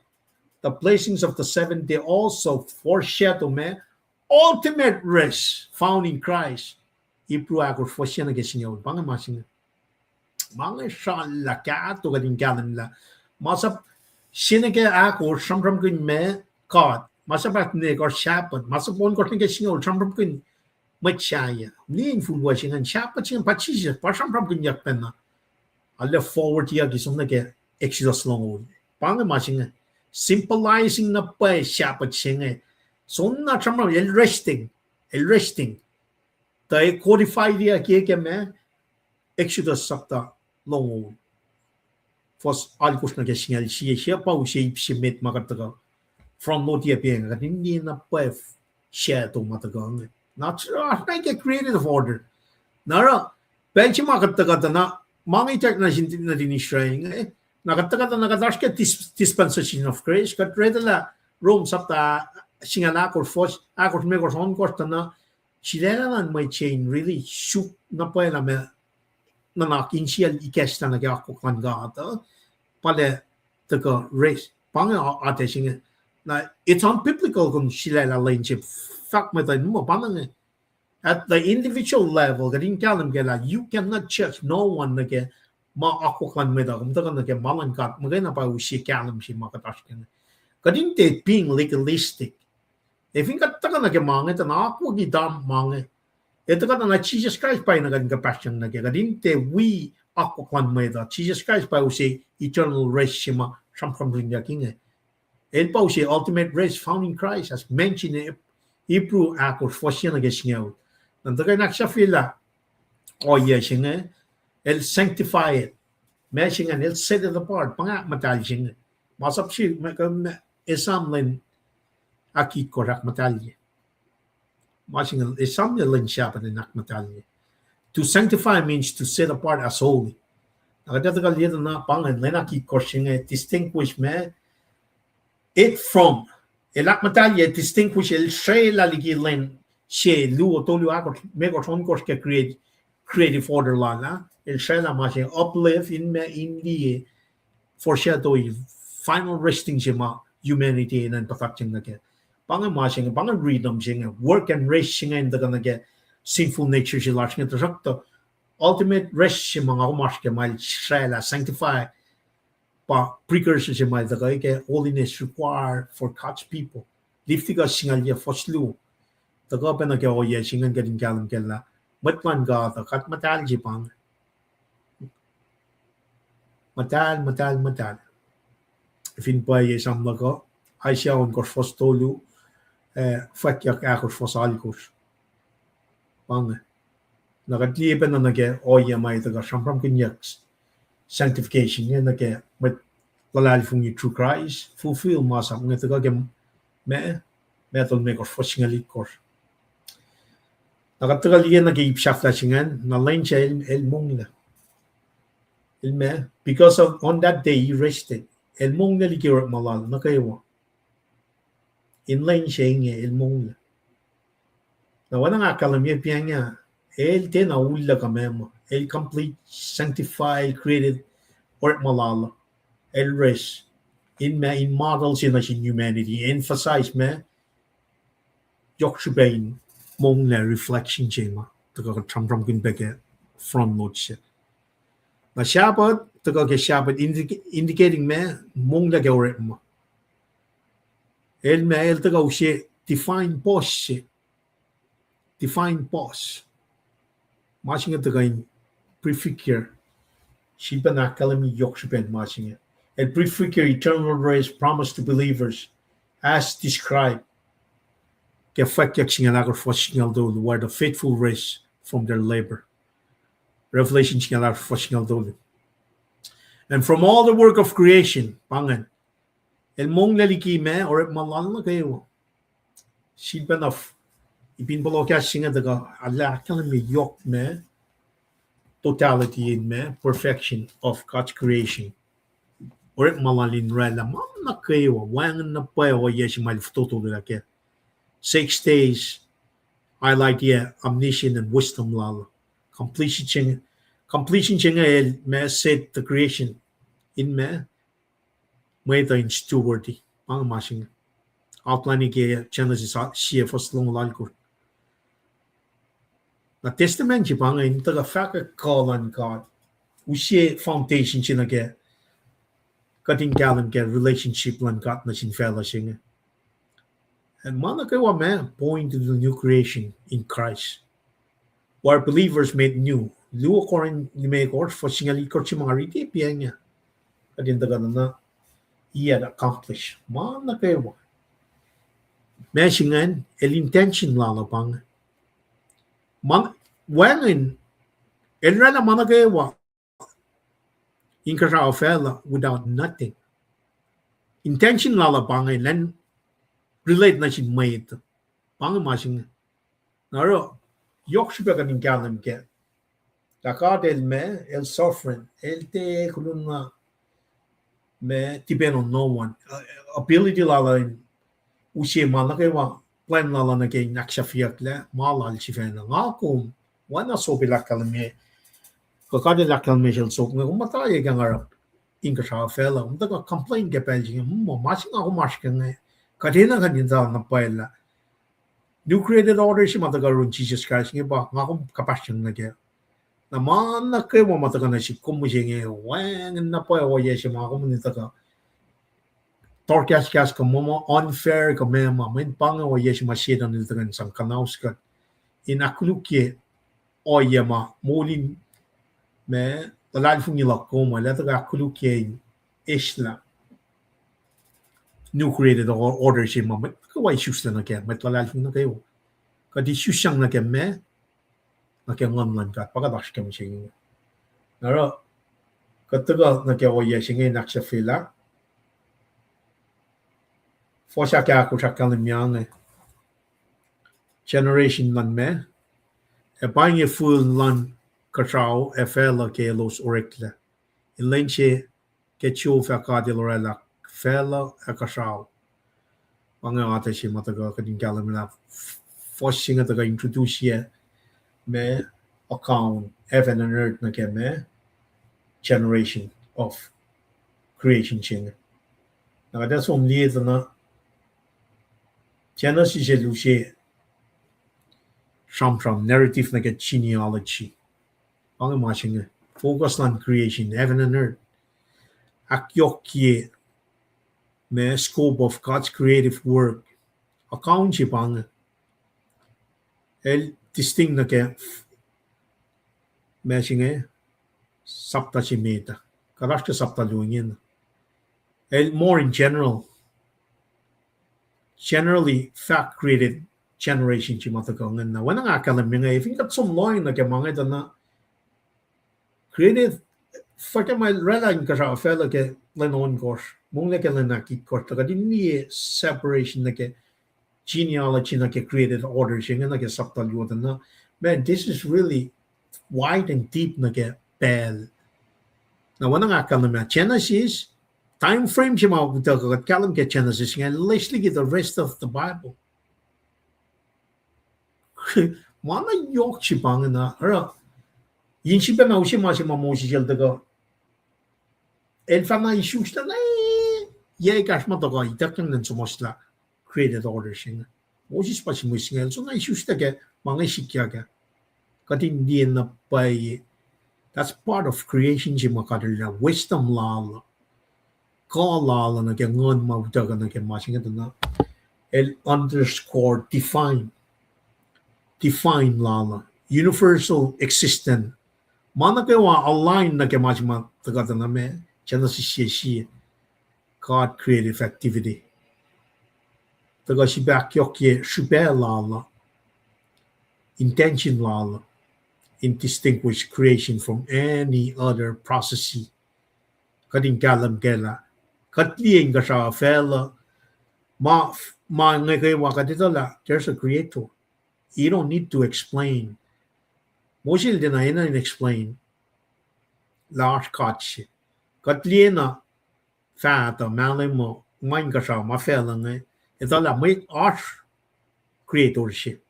the placings of the 7th day also foreshadow me ultimate rest found in Christ. Ibru ako for siya na gasinyaw. Banga masing mga shala ka to kading kalam la. Masap sinake ako samram kun me God. Masap at ne or shapat. Masap on ko tinga sinyaw samram kun machaya. Ning fulwa singan shapat singan pachis pa samram kun yakpen na. I look forward to ya gisum na ke Exodus long. Banga masing symbolizing na pa shapat singa. So na chamra el resting the codified dia ke me Exodus sakta long fos al kusna ke singal siya pa usi simit makataga from no dia bien ka hindi na pa share to mataga not get creative order nara bench makataga na mga itak na hindi na dinishraying nakataga na nakadash dispensation of grace kat redala Rome sakta singala ko fos ako me ko son ko na sileran may chain really shoot na pa na me na nakinsial ikesta na ako kan gata pale taka race pang ate singa na it's unbiblical kung silala laneship fuck me tayo mo pang at the individual level kading kalam gala you cannot judge no one na ke ma ako kan me da kung taka na ke malan kat magana pa usi kalam si makatash kan kading te being legalistic if in kataka na ke mange ta na ako gidam mange ito ka na Jesus Christ pa na kan kapasyan na ke kading te we ako kan me da Jesus Christ pa usi eternal rest sima from ring yaking el pa usi ultimate rest found in Christ as mentioned in Hebrew ako fosyan na ke singaw nanto kay naksafila o yes el sanctify it meshing and el set it apart panga matalsing masap si esamlen aki korak matalye watching esamlen len shapan nak matalye to sanctify means to set apart as holy nakadatagal dito na pangan len aki korsing distinguish me it from elak matalye distinguish el shela ligi len she lu otolu ako me ko son kors ke creative order la el shela ma uplift in me in the foreshadowing final resting sima humanity and perfecting na ke pangan masing pangan freedom sing work and rest sing and the gonna get sinful nature sila sing to ultimate rest si mga kumash ke mal shela sanctify pa precursor si mal daga ke holiness required for God's people. Liftiga singal ya foslu. Daga pa na ke o ye singan gading kalam kella. Matman ga da kat matal jipang. Matal. Fin pa ye sam daga. Ai sia on kos fostolu. Fatjak akos fosalkos. Pang. Nakatliban na nage o ye mai daga sampram kinyaks. Sanctification ye nage met lalal fung you through Christ fulfill masa ng ito kagem me metal me kos fosngali kos nakatagal yan nag-iipsyak la singan na line siya el mong la el me because of on that day he rested el mong na likirat malal na kayo in line siya nga el mong la na wala nga kalamya piya nga el tenawula kamema el complete sanctified created or malala el rest in models in humanity emphasize me yoksubain mong na reflection chema taga tram kin beke front note shit na Shabbat taga ke Shabbat indicating me mong la gawre mo el taga ushe define pause matching taga in prefigure shiba na kalami yoksubain matching and prefigure eternal race promised to believers as described where the faithful race from their labor. Revelation and from all the work of creation, pangan, el mong laliki me or malal na kayo. Siban of ipin baloka singa daga Allah kalami yok me totality in me perfection of God's creation. Or malalin rela mam na kayo wang na pa o yes mal toto lake 6 days highlight omniscient and wisdom lala completion chinga el me set the creation in me the in stewardly pang mashing outlining ke Genesis share first long lalko na testament pang in the fact call on God we share foundation chinage cutting gallon get relationship lan got na sin fellowship and manakawa man point to the new creation in Christ where believers made new luo korin make or for singali korchimari ti pianya kadin daga na iya accomplish manakawa mentionan el intention lalapang man when el rana manakawa in kasha fella without nothing intention lalapang and relate na si made pang masing naro yok siya kaning kalam ke takad el me el suffering el te kuluna me depend on no one ability lala in usi mana kay wa plan lala na kay nakshafiak la malal si fena ngakum wana so bila kalme kakade la kalme sel so ng matay ka ngara inka sa fela daga complain ke pelging mo masing ako masking kadena kanina na paella new created order si matagaron Jesus Christ nga ba nga kung kapasyon na kaya naman na kayo mo mataga na si kumusing wang na pa o yes mga komunita ka torkas ka mo unfair ka mema main pang o yes masida nito kan sang kanaus ka inakluke o yema molin me talal fung nila ko mo la taga akluke isla new created order si mama kawai susla na kaya may talal fung na kayo kadi susang na kaya me na kaya ngamlan ka pagadash kami siya naro kataga na kaya oya siya ngayon naksya fila fosya kaya ako siya kalimyang generation lan me bangye full lan kasao fela kaya los orekla in siya kaya chiyo fa kadilorela fela kasao mga ate siya mataga kading kalimla fosya nga taga introduce siya me account heaven and earth na kaya me generation of creation siya nga that's one liye na Genesis siya lusiya sham narrative na kaya genealogy Pang matching focused on creation, heaven and earth. Akyokye me scope of God's creative work. Account si pang el distinct na ke matching sapta si meta. Karashka sapta luingin. El more in generally fact created generation si matakangan na wanang akalam nga if ingat sumloy na ke mga na creative fakta may relang ka sa fela ke lenon course mong le ke lenaki course taka dinni separation na ke genealogy na ke created order siya na ke sapta luotan na man this is really wide and deep na ke bell na wanang akalam na Genesis time frame siya mga kalam ke Genesis nga let's look at the rest of the Bible. Mana yok si pang na ara yin si pa na si mo si jel daga el fa na isu sta na ye kash ma daga itak nang sumosla created order sing mo si pa si mo singel so na isu sta ke mga sikya ka katin di na pa that's part of creation si makadala wisdom law call law na ke ngon ma daga na ke masing na el underscore define lala universal existent mana ke wa align na ke majma taga na me Genesis shi God creative activity taga si back yokye shube lala intention lala in distinguish creation from any other process kading kalam kela katlieng ka sa fela ma ngay wa kaditala there's a creator. You don't need to explain. Moshil din na explain. Large catch. Katliena fata malimo main kasha mafelang itala may art creatorship.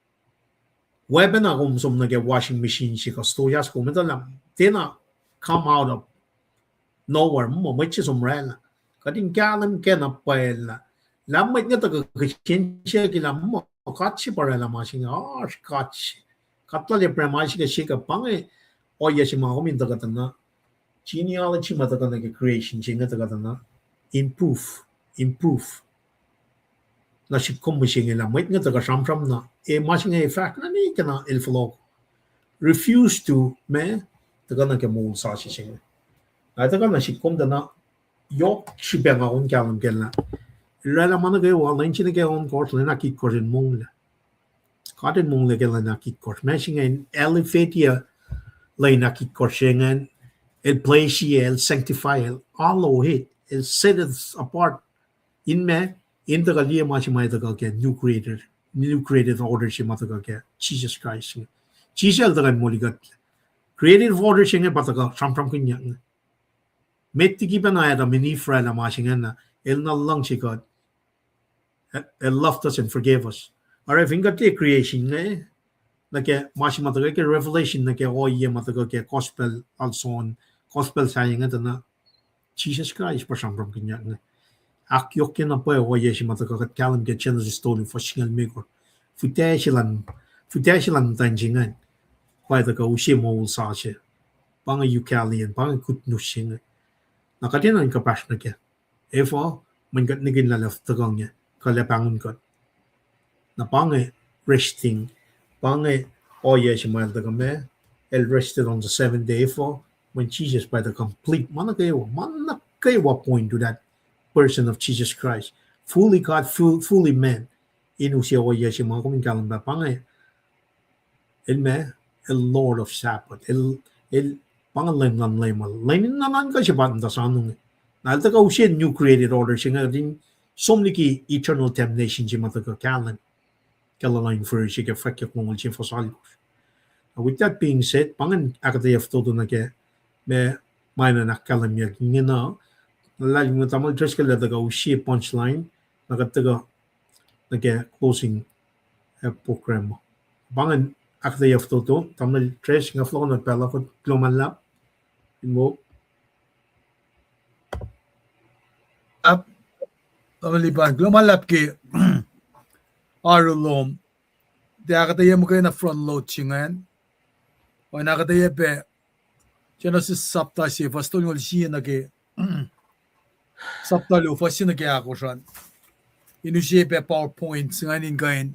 Web na sum na get washing machine si kastoyas ko itala tina come out of nowhere mo may rela. Kading kalam kena paela. Lamay nga taga kichinche kila mo katsi para la machine katsi katla le premashi ke shika pange o yeshi ma homin taga tana genealogy mata kana ke creation jinga taga tana improve na shi kom machine la mai nga taga sham na e machine e fact na ni kana el flow refuse to me taga na ke mol sa shi jinga na taga na shi kom dana yok shi benga on kalam gella Rela mana ke wa lenchi ke on course lena ki course in mong la. Katen mong le ke lena ki course. Mashing en elevatia lena ki course ngan el place el sanctify el allow it el set it apart in me in the galia machi mai the ke new created order shi mata ke Jesus Christ. Jesus the moligat creative order shi ngan pataka sam kinya. Metti ki bana ya mini fra la machi ngan el na lang shi God. And loved us and forgave us. Or if you got the creation, like a Mashimata revelation, like a oye mataga gospel also on gospel saying it and Jesus Christ for some from Kinyan. Akyokin a boy or yeshimata calam get Genesis stolen for single maker. Futashilan tanjing quite the go shimo sache. Banga Ukalian, Banga could no sing. Nakatina and compassionate. Therefore, when got niggin left the gong. Kala bangun got na pange resting pange oye shimal the game el rested on the 7th day for when Jesus by the complete manakawa point to that person of Jesus Christ fully God fully man in usia oye shimal coming kalam ba pange el me el Lord of Sabbath el pangalan lan lenin nanan ka siya ba da sanung na alta ka usia new created order siya din so many eternal damnation ji mataka kalan kalaline for she get fakyak mong chi for salos. With that being said, pangan akadayaf todo na ke me mana nakalam yak ngina lalim mo tamal dress kala daga ushi punchline nakataga nage closing program mo. Pangan akadayaf todo tamal dress nga flow na pala ko gloman lap mo up Liban, lumalap ki Arulom, di akataya mo kayo na front load singan, o nakataya pe Genesis sabta si vastol si na ke sabta lo fasin na ke ako shan. Inusipe PowerPoint nganin kain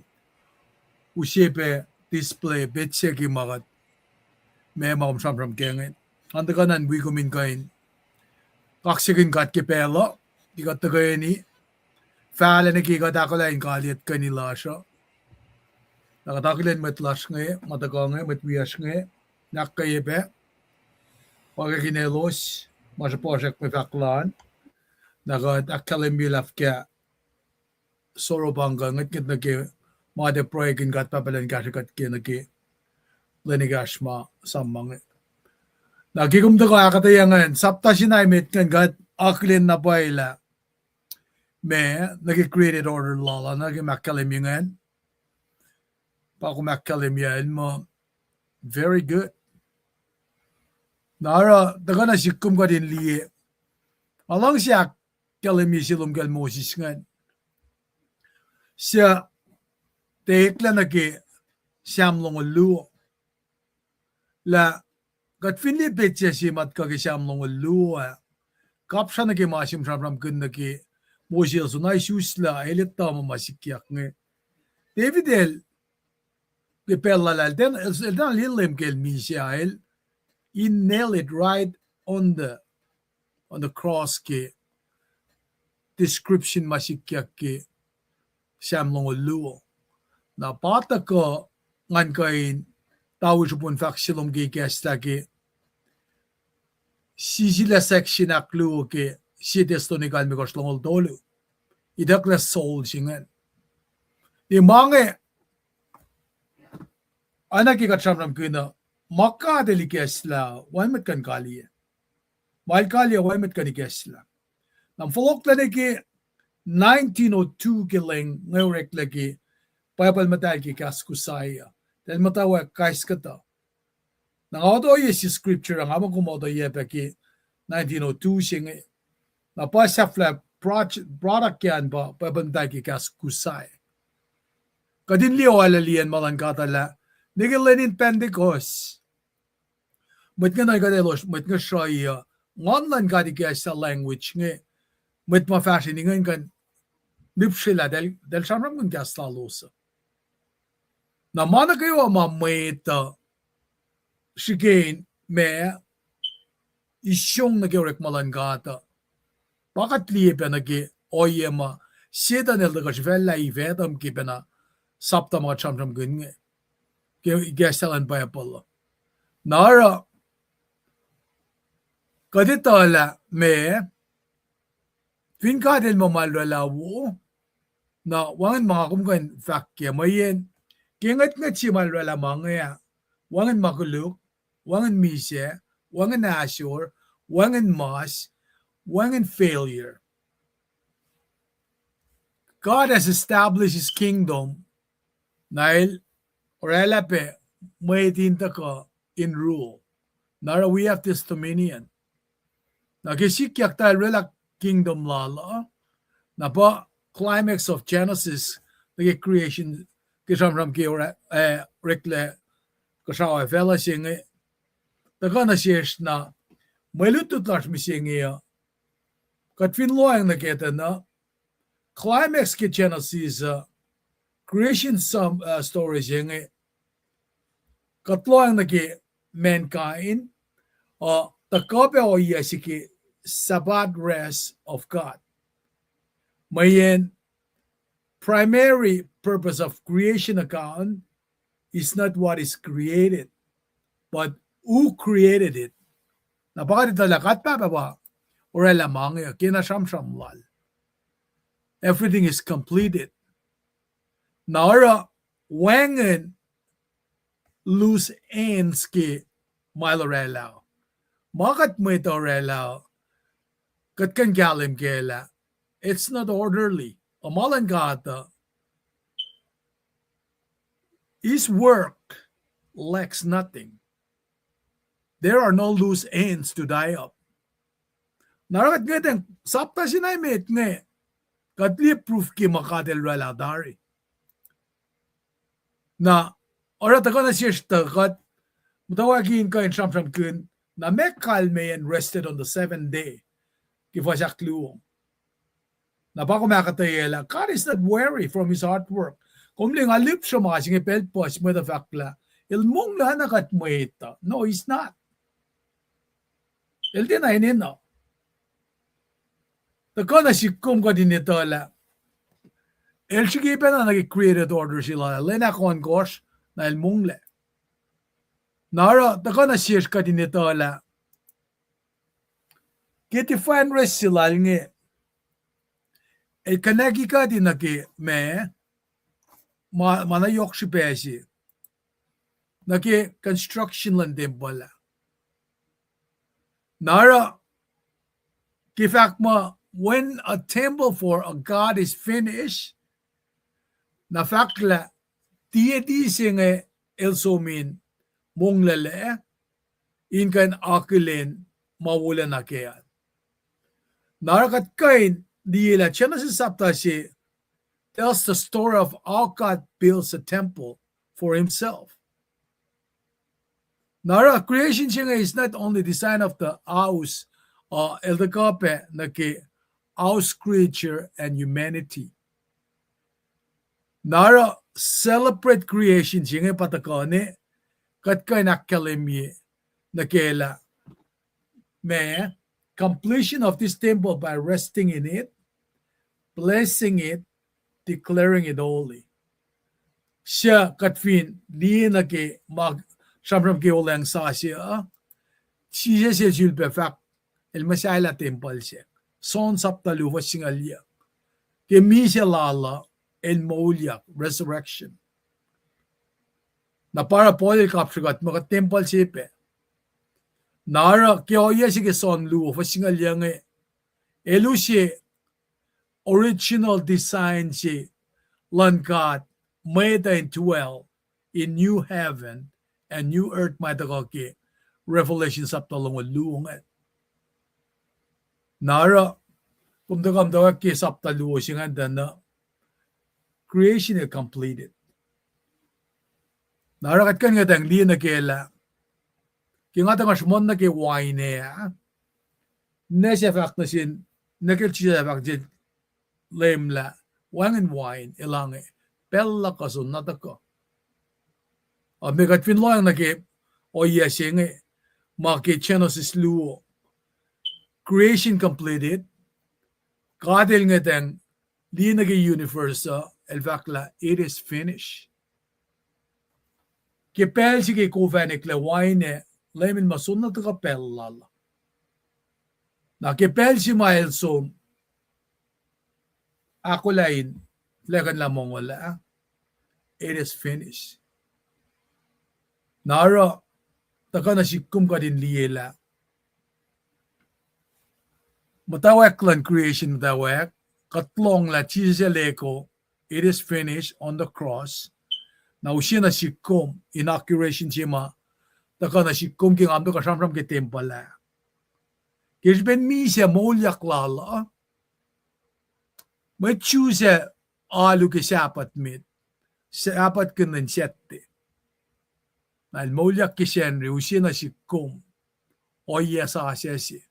usipe display betse ki magat me maum samram kengen. Anda kanan wi kumin kain kaksigin kat ke pelo ikat tagayani fala na ki katakalain kaliat kanila siya. Nakatakilan matlas nge matakange matwias nge nakkayepe pagakinelos masapojek me faklan nakat akalimilaf kya sorobanga ngat na ke made proyekin kat papalan kashikat ke na ke lenigashma samang nagikum da ka katayangan sapta sinay met kan gat aklin na paila me nagi created order lala nagi makalimingan pa kumakalimian mo very good nara daga na sikum ka din liye alang siya kalimi silum kal Moses ngan siya tekla na ke siyamlong luo la kat finipit siya si mat ka ke siyamlong luo kapsa na ke masim samram kun na ke Moses sunay susla elit tama masikyak nge David el ke pellalal den eldan lilim kel Mishael he nailed it right on the cross ke description masikyak ke siyamlong luo na pata ko ngan kain tawis pun faksilom ke kesta ke sisila section aklu ke sitestonical me koslong dolu idakla soul singan di mange anak ki katsamram kuna makka deli kesla waimet kan kaliye mal kaliye waimet kan kesla nam folok lane ke 1902 ke leng ngorek lagi Bible matay ki kaskusaya. Dahil matawa kais kata. Nangato ye si scripture ang amang kumoto ye peki 1902 singe. Napasa flap product yan ba Bible matay ki kaskusaya. Kadin liyo alalian malang katala. Nigilenin Pentecost. Mat nga nagkadelos, mat nga siya ngonlan kadi kaya sa language nga. Mat ma-fashion nga kan nipsila dahil samram kong kasta losa. Na mana kayo mamita sigain me isyong nagirek malangata. Bakat liye nagi oyema sida nil dagas vela ivedam ki na sapta mga chamram gunge. Gestalan pa yapala. Nara kaditala me finkadil mamalwalawo na wangan mga kumkan fakya mayen kingat nga si malwala mga wangan makuluk, wangan mise, wangan asur, wangan mas, wangan failure. God has established His kingdom nail orela pe may tinta ka in rule. Nara we have this dominion. Nagisikyak tayo rela kingdom lala na pa climax of Genesis the creation kisamram ki rekle kasawa fella singe daga na shesh na malutut lash mi singe kat fin loang na keta na climax ki Genesis creation some story singe kat loang na ki mankind the kape o yasiki sabbath rest of God mayen primary purpose of creation account is not what is created, but who created it. Napakadi talakat pa ba? Or alamang kinasam-sam lal. Everything is completed. Nara wangan loose ends ki mailorelaw. Makat mo ito relaw. Katkan galim kela. It's not orderly. Amalan gata. His work lacks nothing. There are no loose ends to tie up. Narakat nga sapta sinaymet nga. Katli proof ki makadel raladari. Na, orat ako na siya kat, mutawagin ka in samsam kun, Na me kalme and rested on the seventh day. Kifasak luong. Na bako makatayela, God is not weary from his hard work. Kung ling alip siya mga singipelpos mo da fakla, ilmong na nakat mo ito. No, he's not. Il din na hinino. Tako na sikum ko din ito la. Il sigipen na nag-created order sila. Lena kon gosh na ilmong le. Nara, tako na siya ka din ito la. Kiti fan rest sila ngi. El kanagi ka din naki me. Manayok si pesi. Naki construction lang din pala. Nara, kifak mo, when a temple for a God is finished, na fakla, tiye di singe elsomin mong lele, in kan akilin mawula na kaya. Nara kat kain, di ila, Genesis sapta si, tells the story of how God builds a temple for himself. Nara, creation is not only design of the house, el de kape, naki house creature and humanity. Nara, celebrate creation patakone, kat kay nakalemi, nakela, me, completion of this temple by resting in it, blessing it, declaring it holy. Siya katfin di na ke mag samram ke ulang sa siya. Siya julbe fak el masala temple siya. Son saptalu wa singalya. Ke mi siya lala el maulyak resurrection. Na para pole kapsugat mga temple siya pe. Nara ke oya siya ke son lu wa singalya nge. Elu siya original design si Lord God made and dwell in new heaven and new earth madagaki Revelation saptalong luungan. Nara kumdagam dagaki saptaluo singan na creation is completed. Nara kat kan ngatang li na kela kingatang asmon na ke wine ya ne siya fak na sin nakil siya fak jid lemla wangin wine ilange bella kasun natako amegat fin loang nake oya singe maki Genesis luo creation completed God el ngatang li nage universe el vakla it is finished ke pel sige ko vanek le wine lemin masun nataka bella na ke pel si milestone ako lain, lagan lamang wala. It is finished. Nara, taka na sikum ka din liyela. Matawak lang creation matawak. Katlong la Jesus leko. It is finished on the cross. Na usiya na sikum. Inauguration siya ma. Taka na sikum king amdo ka samram ke tempala. Kisben mi siya maulyak lala. May choose alu ke sapat mit. Sapat kanan siyete. Nal maulyak ke senri usiya na sikum. Oya sa asesi.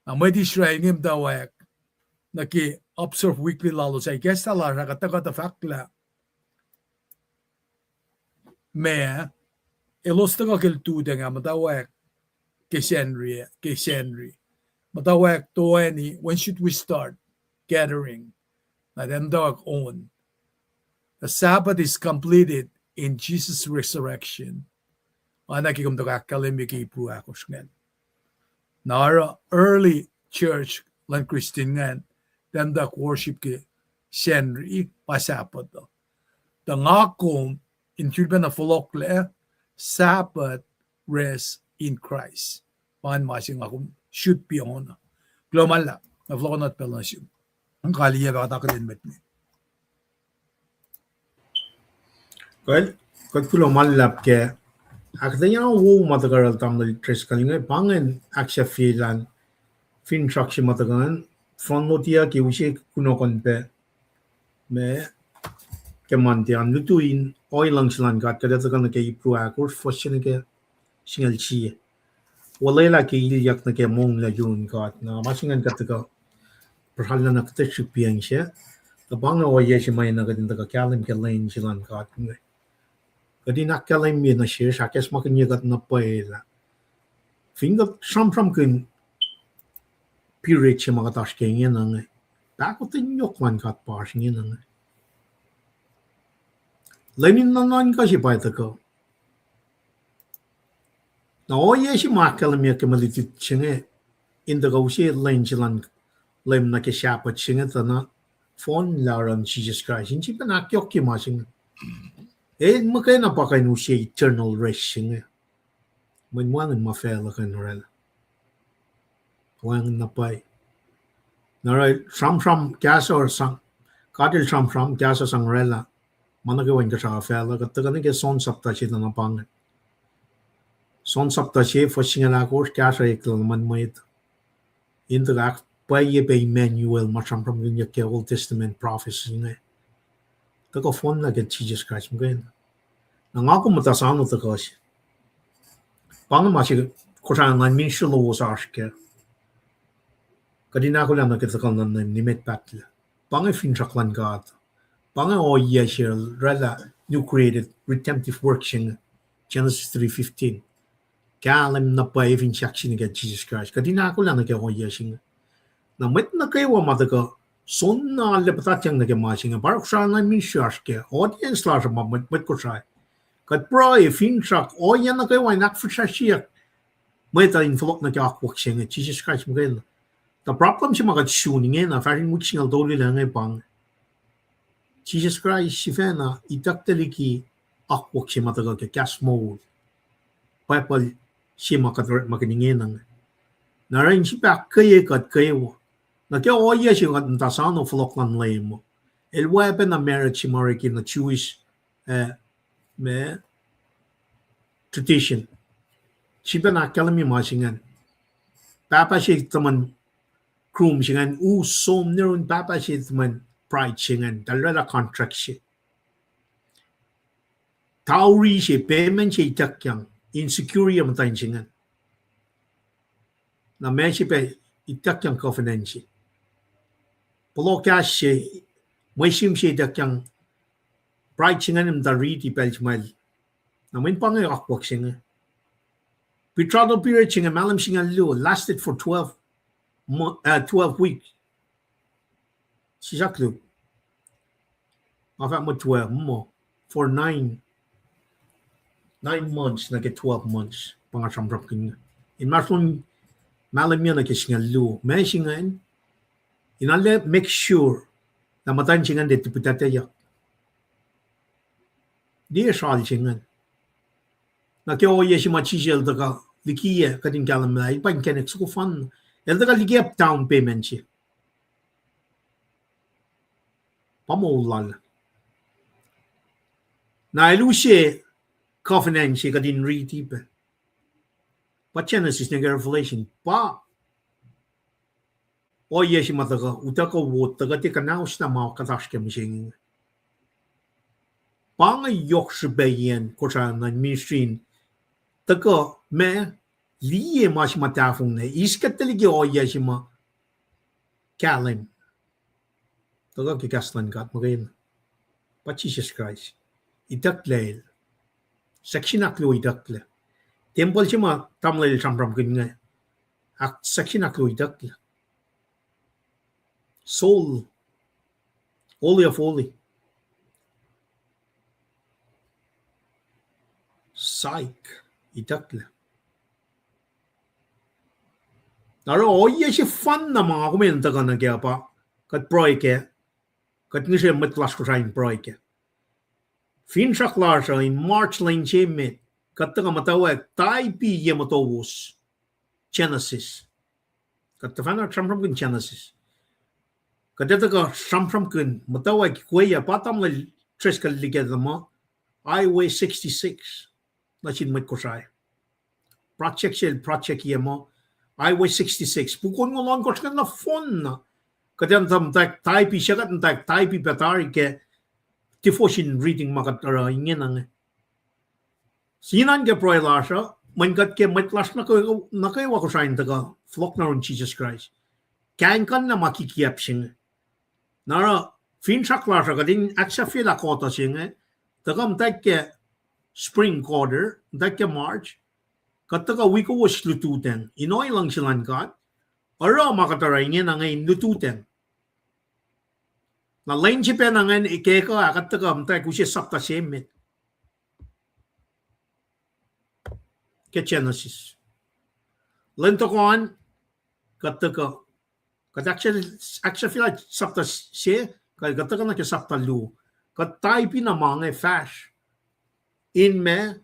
Na may Israel ngim dawak. Naki observe weekly lalo sa guess tala nakataka fakla. Me ilusta ka kiltuda nga matawak ke senri. Matawak to any when should we start? Gathering na them dog own. The Sabbath is completed in Jesus' resurrection. Anakikum to kalimiki pu ako sngen. Nara early church lan Christian ngan them dog worship ke senri pasapot do. The ngakom in children of folokle Sabbath rest in Christ. Man masing akum should be on. Global la. Na vlogonat pelansim. Ang kaliya baka takalin met ni. Well, kat kulo malap ke akdanya wo matagaral tamdal tres kalinga pangen aksha filan fin trakshi matagan fon notia ki ushi kuno konpe me ke mantian lutuin oilang silan kat kada takan ke ipru akur foshin ke singal chi wala ke ilyak na ke mong la yun kat na masingan kataka perhalan na kata shipiyang siya tabang o yeshi may na kadin taka kalim ke lain silan kat nge kadin akalim mi na siya sakes makin yagat na paela finger sham kun period siya mga tash ke nge na nge bakotin yokman kat pash nge na nge lenin na nan ka siya pa taka na o yeshi makalim ya kemalitit siya nge in the gausi lain silan lem na ke siapa singa tana phone laran Jesus Christ in chipa na kyok ki masing makay na pa kayo siya eternal rest singa manwangan mafela kan rela wangan na pa naray sham kasa or sang kadil sham kasa sang rela managawan ka sa fela kataga ke son sapta siya na pangan son sapta siya fasinga na ko kasa iklan man mo ito in the act by Emmanuel macam punya ke Old Testament prophecy ngai tako phone na ke Jesus Christ mungkin na ngaku matasano tako si pang masih kosan ngan min shilo wasashke kadina ko lang na kitakal na nimet patla pang fin chaklan god pang o yeshel rela new created redemptive work sing Genesis 3:15 kalam na pa even shakshin ke Jesus Christ kadina ko lang na ke o yeshing na met na kayo mataka son na lepatachang na ke masing parang siya na min shashke audience la sa met ko siya kat pro fin shak o yan na kayo ay nakfusha siya met ta inflok na ke akwak siya Jesus Christ mungkin the problem siya magat tuning in na farin muksingal doli lang ay pang Jesus Christ siya na itakteliki akwak siya mataka ke cast mode papal siya makaningin ng narain siya kaya kat kayo na kaya o iya siya kat ntasano flok lan lay mo el weapon na merit si mariki na Jewish tradition siya na kalami masingan papa siya taman krum siya som niron papa siya taman pride siya dalala contract siya tauri siya payment siya itakyang insecure yung tayo siya na may siya pa itakyang covenant siya Polokas siya, may sim siya dakyang pride siya ng dariti pelchmal. Namin pa ngayon akwak siya. Betrothal period siya malam siya lu lasted for 12 weeks. Siya klu. Mafat mo 12 mo for 9 months nag 12 months pangasamrap kanya. In maslong malam yan nag siya lu. May siya inale make sure na matan singan de tiputata ya dia shal singan na ke o yeshi ma chijel daga likiye kadin kalam lai pan kenek su fan el daga likiye down payment chi pamolal na elushe covenant chi kadin retipe pa Genesis na Revelation pa o yeshi mataga utaka wo taga te kanaus na ma katashke mishing pang yok shbeyen kocha na mishin taga me liye ma shima tafung ne iskatelige o yeshi ma kalim taga ki kaslan gat magain pa Jesus Christ itakle section aklo itakle temple shima tamle samram kin ak section aklo itakle soul, holy of holy, psych, itakla. Naro o yeshi fan na mga kumenta ka na kaya pa, kat proike, kat nga siya matlas ko siya in proike. Fin siya klar siya in March lane siya met, kat nga matawag, taipi ye matawos, Genesis. Kat ta fan na samram kun Genesis. Kadeta ka samram kun matawag kuya patam la tres ka ligada mo Highway 66 na sin mat ko siya project ye mo Highway 66 pukon mo lang ko siya na phone na kadem tam tak type siya kat tak type batari ke tifoshin reading makatara ingin ang sinan ke proila siya mình gật kia mất last nó cái wa ko sign ta ga flock na on Jesus Christ kan kan na makikiap sing nara fin sakla sa gading aksa fila kota sing ta kam takke spring quarter takke March kataga wiko was lututen inoy lang silan kat ara makataray ngin ang ngayon lututen na lain si penangan ikeka kataga amtay kusi sakta semit ke Genesis lento kon kataga aksa fila sakta se kataga na ke sakta lu katay pinamang fash in me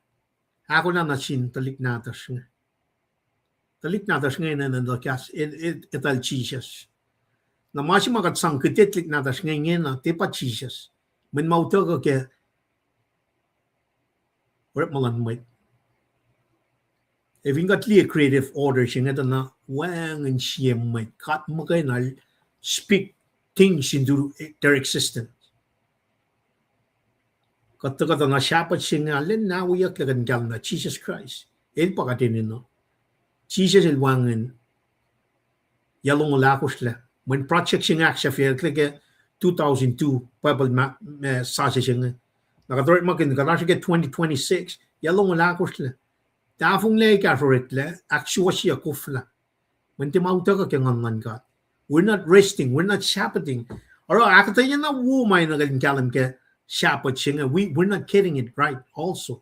ako na nasin talik natas ngayon na nakas ital Jesus na masih makat sangkitit lik natas ngayon na tipa Jesus men mauto ko ke rep malanmait if ingat liya creative order siya nga na wang and siyem may kat mo kayo na speak things into their existence kata na siyapat siya nga len na uyak lagan gal na Jesus Christ el pakatinin no Jesus ilwangan yalong lakos la when project siya nga siya fiel kaya 2002 Bible sa siya nga nakadorot makin kana siya 2026 yalong lakos la tafong lay ka for la actually siya kufla when timauta ka kaya ngangan ka we're not resting we're not sabbathing or akata niya na wumay na galing ka Shapat siya we're not getting it right also.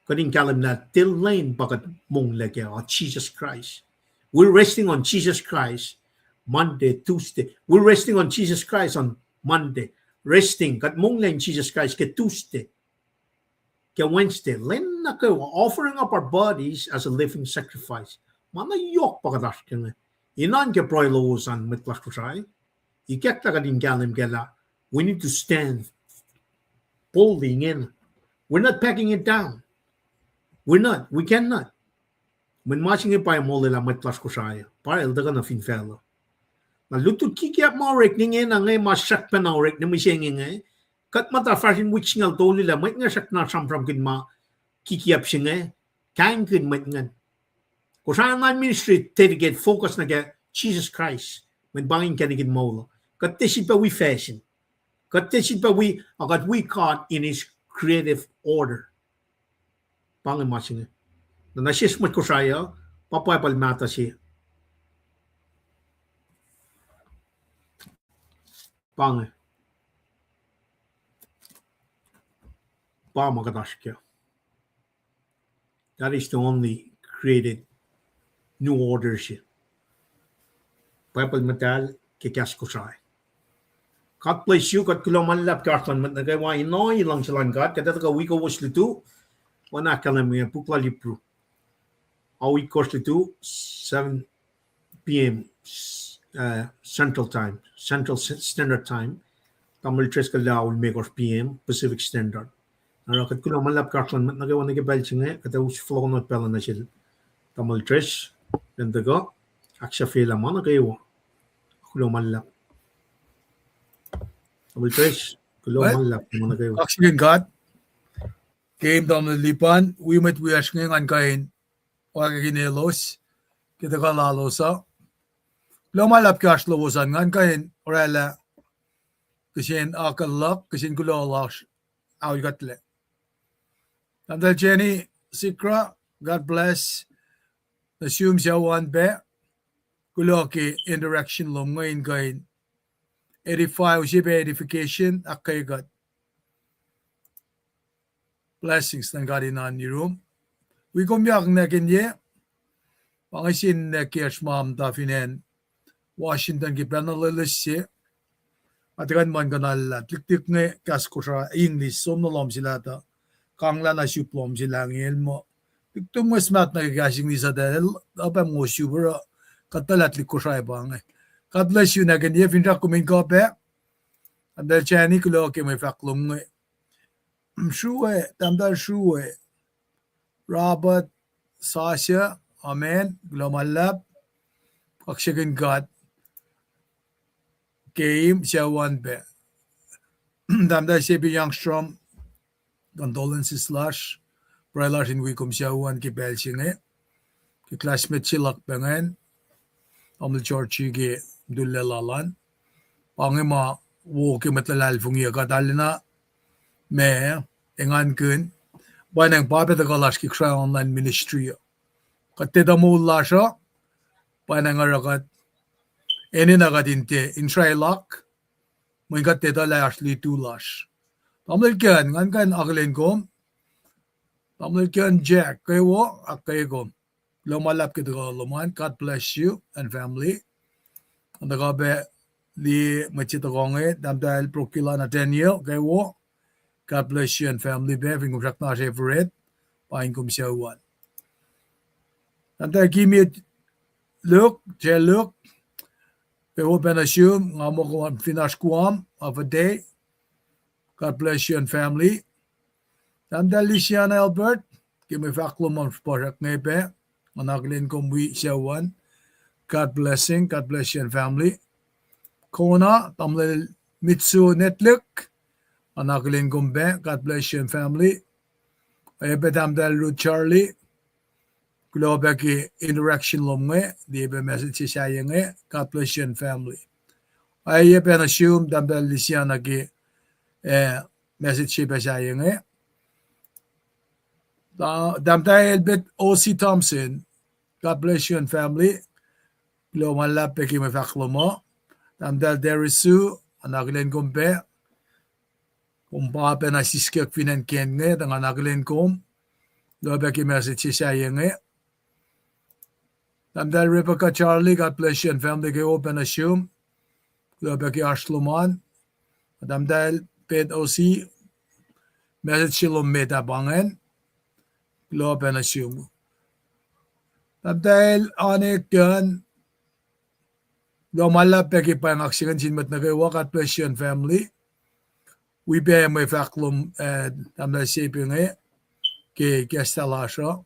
Kading kalam na till lane bagat mong lagya or Jesus Christ. We're resting on Jesus Christ Monday, Tuesday. We're resting on Jesus Christ on Monday. Resting kat mong lane Jesus Christ ke Tuesday. Ke Wednesday. Len na ko offering up our bodies as a living sacrifice. Mana yok pagadas kaya. Inan ke proilosan mitlas ko say. Ikek ta kading kalam kala. We need to stand boldly in. We're not packing it down. We're not. We cannot. When matching it by a mole la matlas ko saya. Para ilda na finfelo. Na lutut kikiap mo rek ningen ang ngay masak pa na rek na misengin ngay. Kat mata fashion which ngal toli la mat nga sak na samram kin ma kikiap siya ngay. Kain kin mat ngan. Kung saan na ministry dedicate focus na kaya Jesus Christ. When bangin ka nigin mo. Kat tisi pa we fashion. Katesip pa we caught in his creative order. Pangin masing na nasismat ko saya, papaypal mata siya. Pangin. Pamagatas kya. That is the only created new order siya. Papaypal matal, kikas ko saya. God bless you. God kuloman lap kartan mat nagawa inoy lang silang God. Kada ka wiko was litu. Wana kalam nga pukla lipru. Awi course litu 7 p.m. Central Time, Central Standard Time. Tamil tres ka laul make p.m. Pacific Standard. Nara kad kuloman lap kartan mat nagawa nagabal singa. Kada us flow not pala na sil. Tamil tres. Ganda ka. Aksya fela man nagawa. Kuloman lap. Aksyon God. Game dam lipan. We met we asking ang kain. Wag ginelos. Kita ka lalosa. Lumalap kash lowosan ngan kain. Orala. Kasin akalak. Kasin kulolash. Aw gatle. Tandal Jenny. Sikra. God bless. Assume siya one be. Kuloki indirection lom ngayon kain. Edify usibe edification akay God. Blessings ng God in your room. We kumyak na kinye. Pangasin na kiyas maam tafinen. Washington ki penalilis siya. At kan man kanal tik-tik nga kaskusra English. Somnolom sila ta. Kangla na suplom sila ngil mo. Tiktung mas mat na kikasing ni sa dahil. Apa mo subra. Katalat likusra ibang God bless you na ganyan. Finra kuming kope. And the Chani kulo ke may faklong Shuwe. Tamdal shuwe. Robert. Sasha. Amen. Glomalab. Paksyagan God. Game. Siya one be. Tamdal Sebi Youngstrom. Condolences slash. Brailar in wikum siawan ki belsinge. Ki classmate silak pengen. Aml George ki dullelalan. Pangima wo ki matlalal fungi katalina me engan kun. Banang papetakalas ki Crown Online Ministry. Kateda mo lasha. Banang arakat. Enin agadinte in trailak. Mga kateda lasli tulas. Tamil kan ngan kan aglen kom. Tamil kan Jack kayo akay kom. Lumalap kita luman. God bless you and family. And the gabe di machita konge damdal prokila na Daniel kayo. God bless you and family be. Fingum sakna favorite. Pain kum siawan. Damdal give me look. Kayo benasum ngamo ko finish kuam of a day. God bless you and family. Damdal Lisiana Albert. Give me faklum on sportak nebe. Managlin kum we siawan. God blessing. God bless you and family. Kona tamle Mitsu Netluk. Managlin kum be. God bless you and family. Ebe damdal Ruth Charlie. Globeki interaction lomwe. Di ebe message sayenge. God bless you and family. Ay ebe nasum damdal Lisiana ki message ebe sayenge. Damdal Elbet O.C. Thompson. God bless you and family. Glomalap peki me faklomo. Damdal Derisu. Anaglen kumpe. Kumpa pe na siskek finan kenge. Dang anaglen kum. Globeki message sayenge. Damdal Rebecca Charlie. God bless you and family. Kayo open assume. Globeki Ashloman. Damdal Ped O.C. Message silom metabangen. Globen assume. Damdal anek yan. Lomala peki pa ang aksikan sinmat na kayo. God bless you and family. We be may faklum damdal siping ki gestalasho.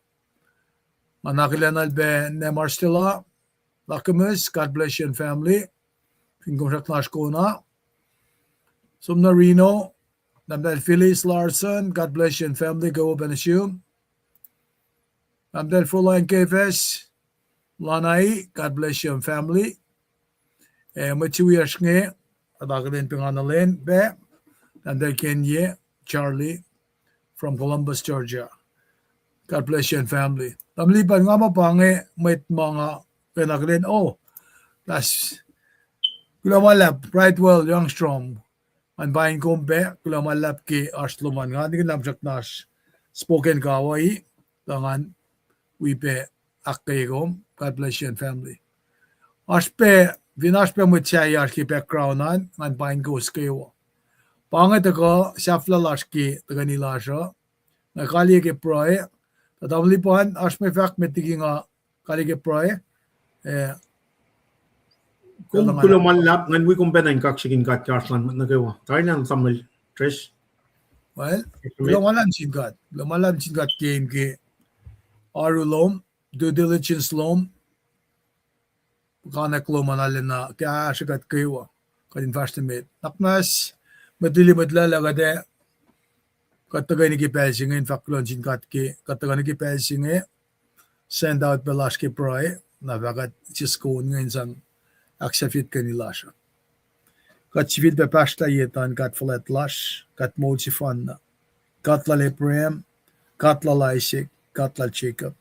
Manakilanal be nemarstila. Lakamus. God bless you and family. Fingom saknash ko na. Sumna Reno. Damdal Phyllis Larson. God bless you and family. Go open assume. Damdal Fulan Kefes. Lanai. God bless you and family. Machiwi nge. Adagalin pinganalin be. Damdal Kenya. Charlie. From Columbus, Georgia. God bless you and family. Tamlipan nga mapange. May mga pinagalin. Oh. That's Kulamalap. Brightwell Youngstrom. Ang bahin kong be. Kulamalap ki Ashloman nga. Hindi kinamsak nas. Spoken kawai. Tangan. We be akkay kom. God bless you and family. Aspe, vinaspe mo siya ki backgroundan. Ang bahin ko skayo. Pangit ako, saflalaski, taga nila siya. Nakali ke proye. Tadamlipan, aspe fact metiging kali ke proye. Kung kulamalap, ngan wi kumpenan kaksikin katyarslan na kayo. Tayo na Samuel. Trish. Well, lumalan singkat game ki arulom, due diligence lom, kanak lomanalin na kaya sikat kayo kadin fastimate. Naknas, madili madlalagade, katagay ni kipelsingin, faklon singkat ki, katagay ni kipelsingin, send out belaski proy, na bagat siskoon ngayon sang aksafit kanila siya. Kat sivit bepashta yetan, kat flat lash, kat mod si fan na, kat laleprem, kat lalaisik, kat lalchikap.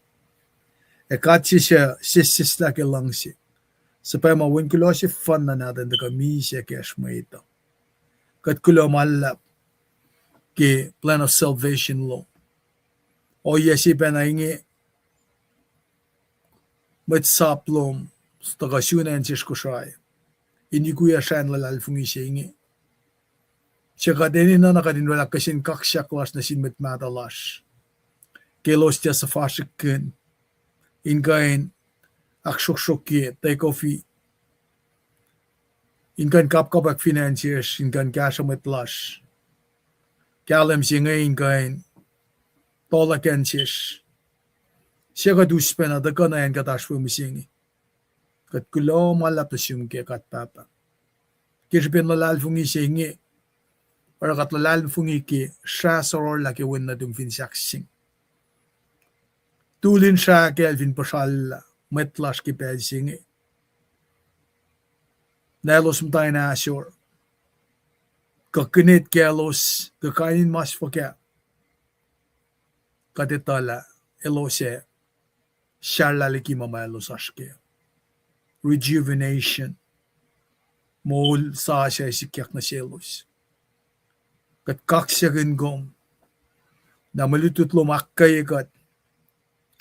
Kat siya sisla ke lang si. Sapay mawin kulo si fan na natin da kami siya cash mo ito. Kat kulo malap ki plan of salvation law. O yesi penaingi matsaplom taga syunan siya kushay. Hindi kuya siya nalalfungi siya ingi. Siya kadinin na nakadinwala kasin kaksya klas na sinmet matalas. Kelos siya sa fashikin. Inkain aksyok-syokye, take off-i. Inkan kapkapak financiers, inkan kasha matlas. Kalem siya ngayon inkain tolakensies. Siya kaduspen na daga na yan katashpo misingi. Kat kulo malapos yung kaya katpapa. Kirpin lalalfungi siya ingi. Or kat lalalfungi ki siya soror laki win na dung finsaksing. tulin siya Kelvin pasal metlas ki pelsingi. Nelos mtay na asyor. Kakinit kelos kakainin mas fakya. Katitala elose sharlaliki mamalos aşke. Rejuvenation. Mol sa siya sikyak na selos. Kat kaksyakin gom. Na malutut lumakkay kat.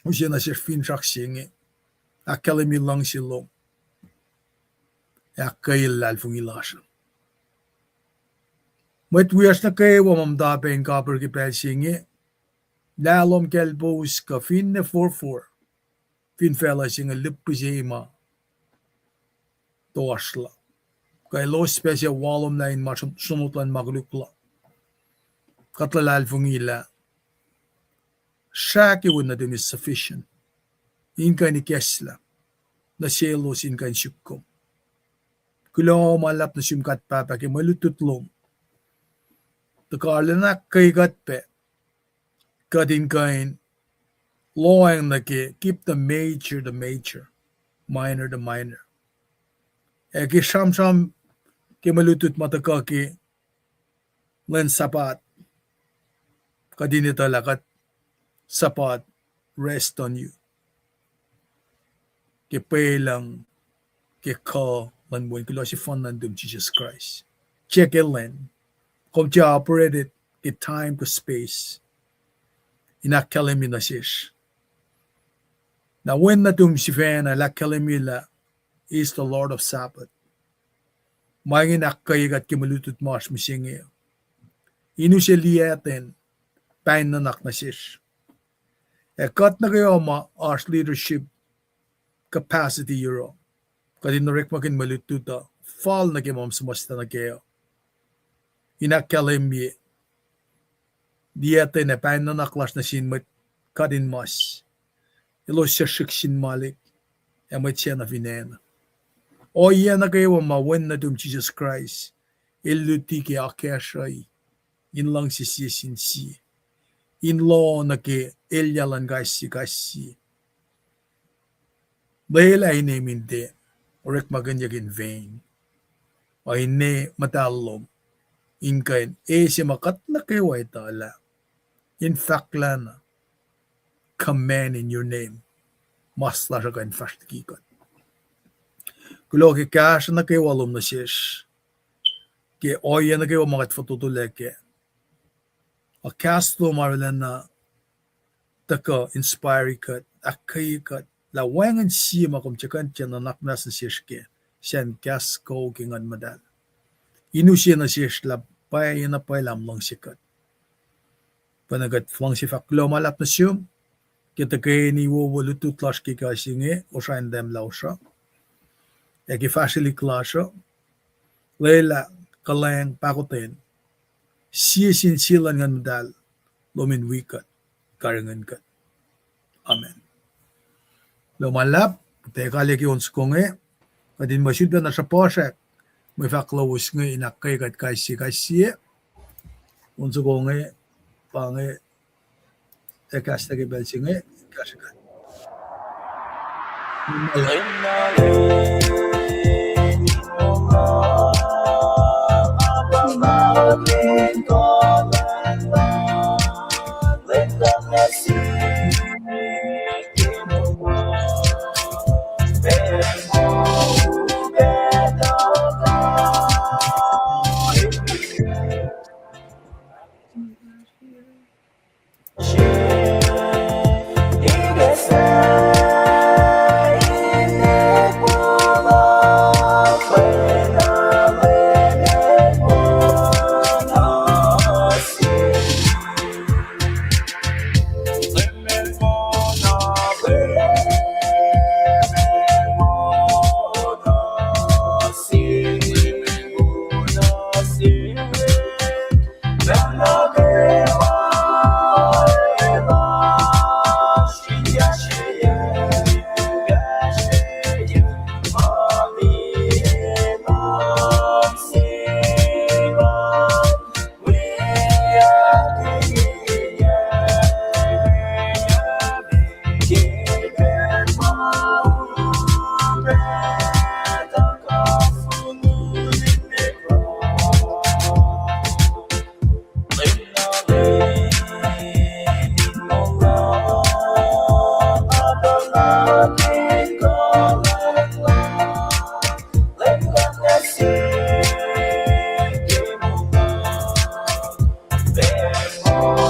Usiya na siya finrak singi. Akkalimi lang silong. Akkayil lalfung ilasan. Mat wiyas na kayo wamamdape ang kapar ki pelsingi. Nalom kelbos ka fin na 4-4. Fin fela singa lippisima. Toasla. Kay lo spesya walom na in masunutlan maglukla. Katlalal fungila. Shaki would not is sufficient. Inka ni kesla. Na selos inka ni syukom. Kulo malap na sumkat papa ki malututlong. Takarlanak kay gatpe. Kadin kain. Loang na ki keep the major, minor the minor. Eki sham ki malutut mataka ki len sapat. Kadin ito lakat sapat rest on you. Ki pelang ki ka lan buwan kilo si fun nandum Jesus Christ. Check it len. Kung ti operated ki time to space. Inakalemi na siya. Na when na tum si Fena lakalemi la is the Lord of Sabbath. Mangin akayigat kimalutut mas misingi. Inu siya liyatin. Pain na nak na siya. Kat na kayo ma as leadership capacity euro. Kadin narek makin malututa. Fall na kayo mamsamasta na kayo. Inakalemi. Liyatin na pain na naklas na sinmat. Kadin mas. Ilo siya shiksin malik. Emat siya na vinena. O iya na kayo mawen na dum Jesus Christ. Iluti ki akeshay. In lang si sinsi. In law na ki ilyalan kasi. Dahil ay neminte. Orek maganyag in vain. O ine matalom. In kain. Si makat na kayo ay tala. In fact lana. Command in your name. Masla siya kain fast kikot. Kulo ki kasha na kayo walom na siya. Ki oya na kayo mga fatutuleke. A kasto marilan na taka inspire kat. Akay kat. La wangan siya makumtsakan siya na naknas na siya ke. Siyan kasko kingan madal. Inu siya na siya la pay na pay lamlang siya kat. Panagat flang si faklo malap na siya. Kita kayo ni wawalutut las ki kasingi. O siya dem lao siya. Eki fasili klasyo. Lela kalayang pakutin. Siya silan nga madal. Lumin wikat. Karangan kat. Amen. Lumalap. Teka ki ons konge. Kadin masyuda na sa posek. May faklawus nga inakay kat kasi. Unso konge. Pange. Ekasta ki belsinge. Kasi kat. Bye.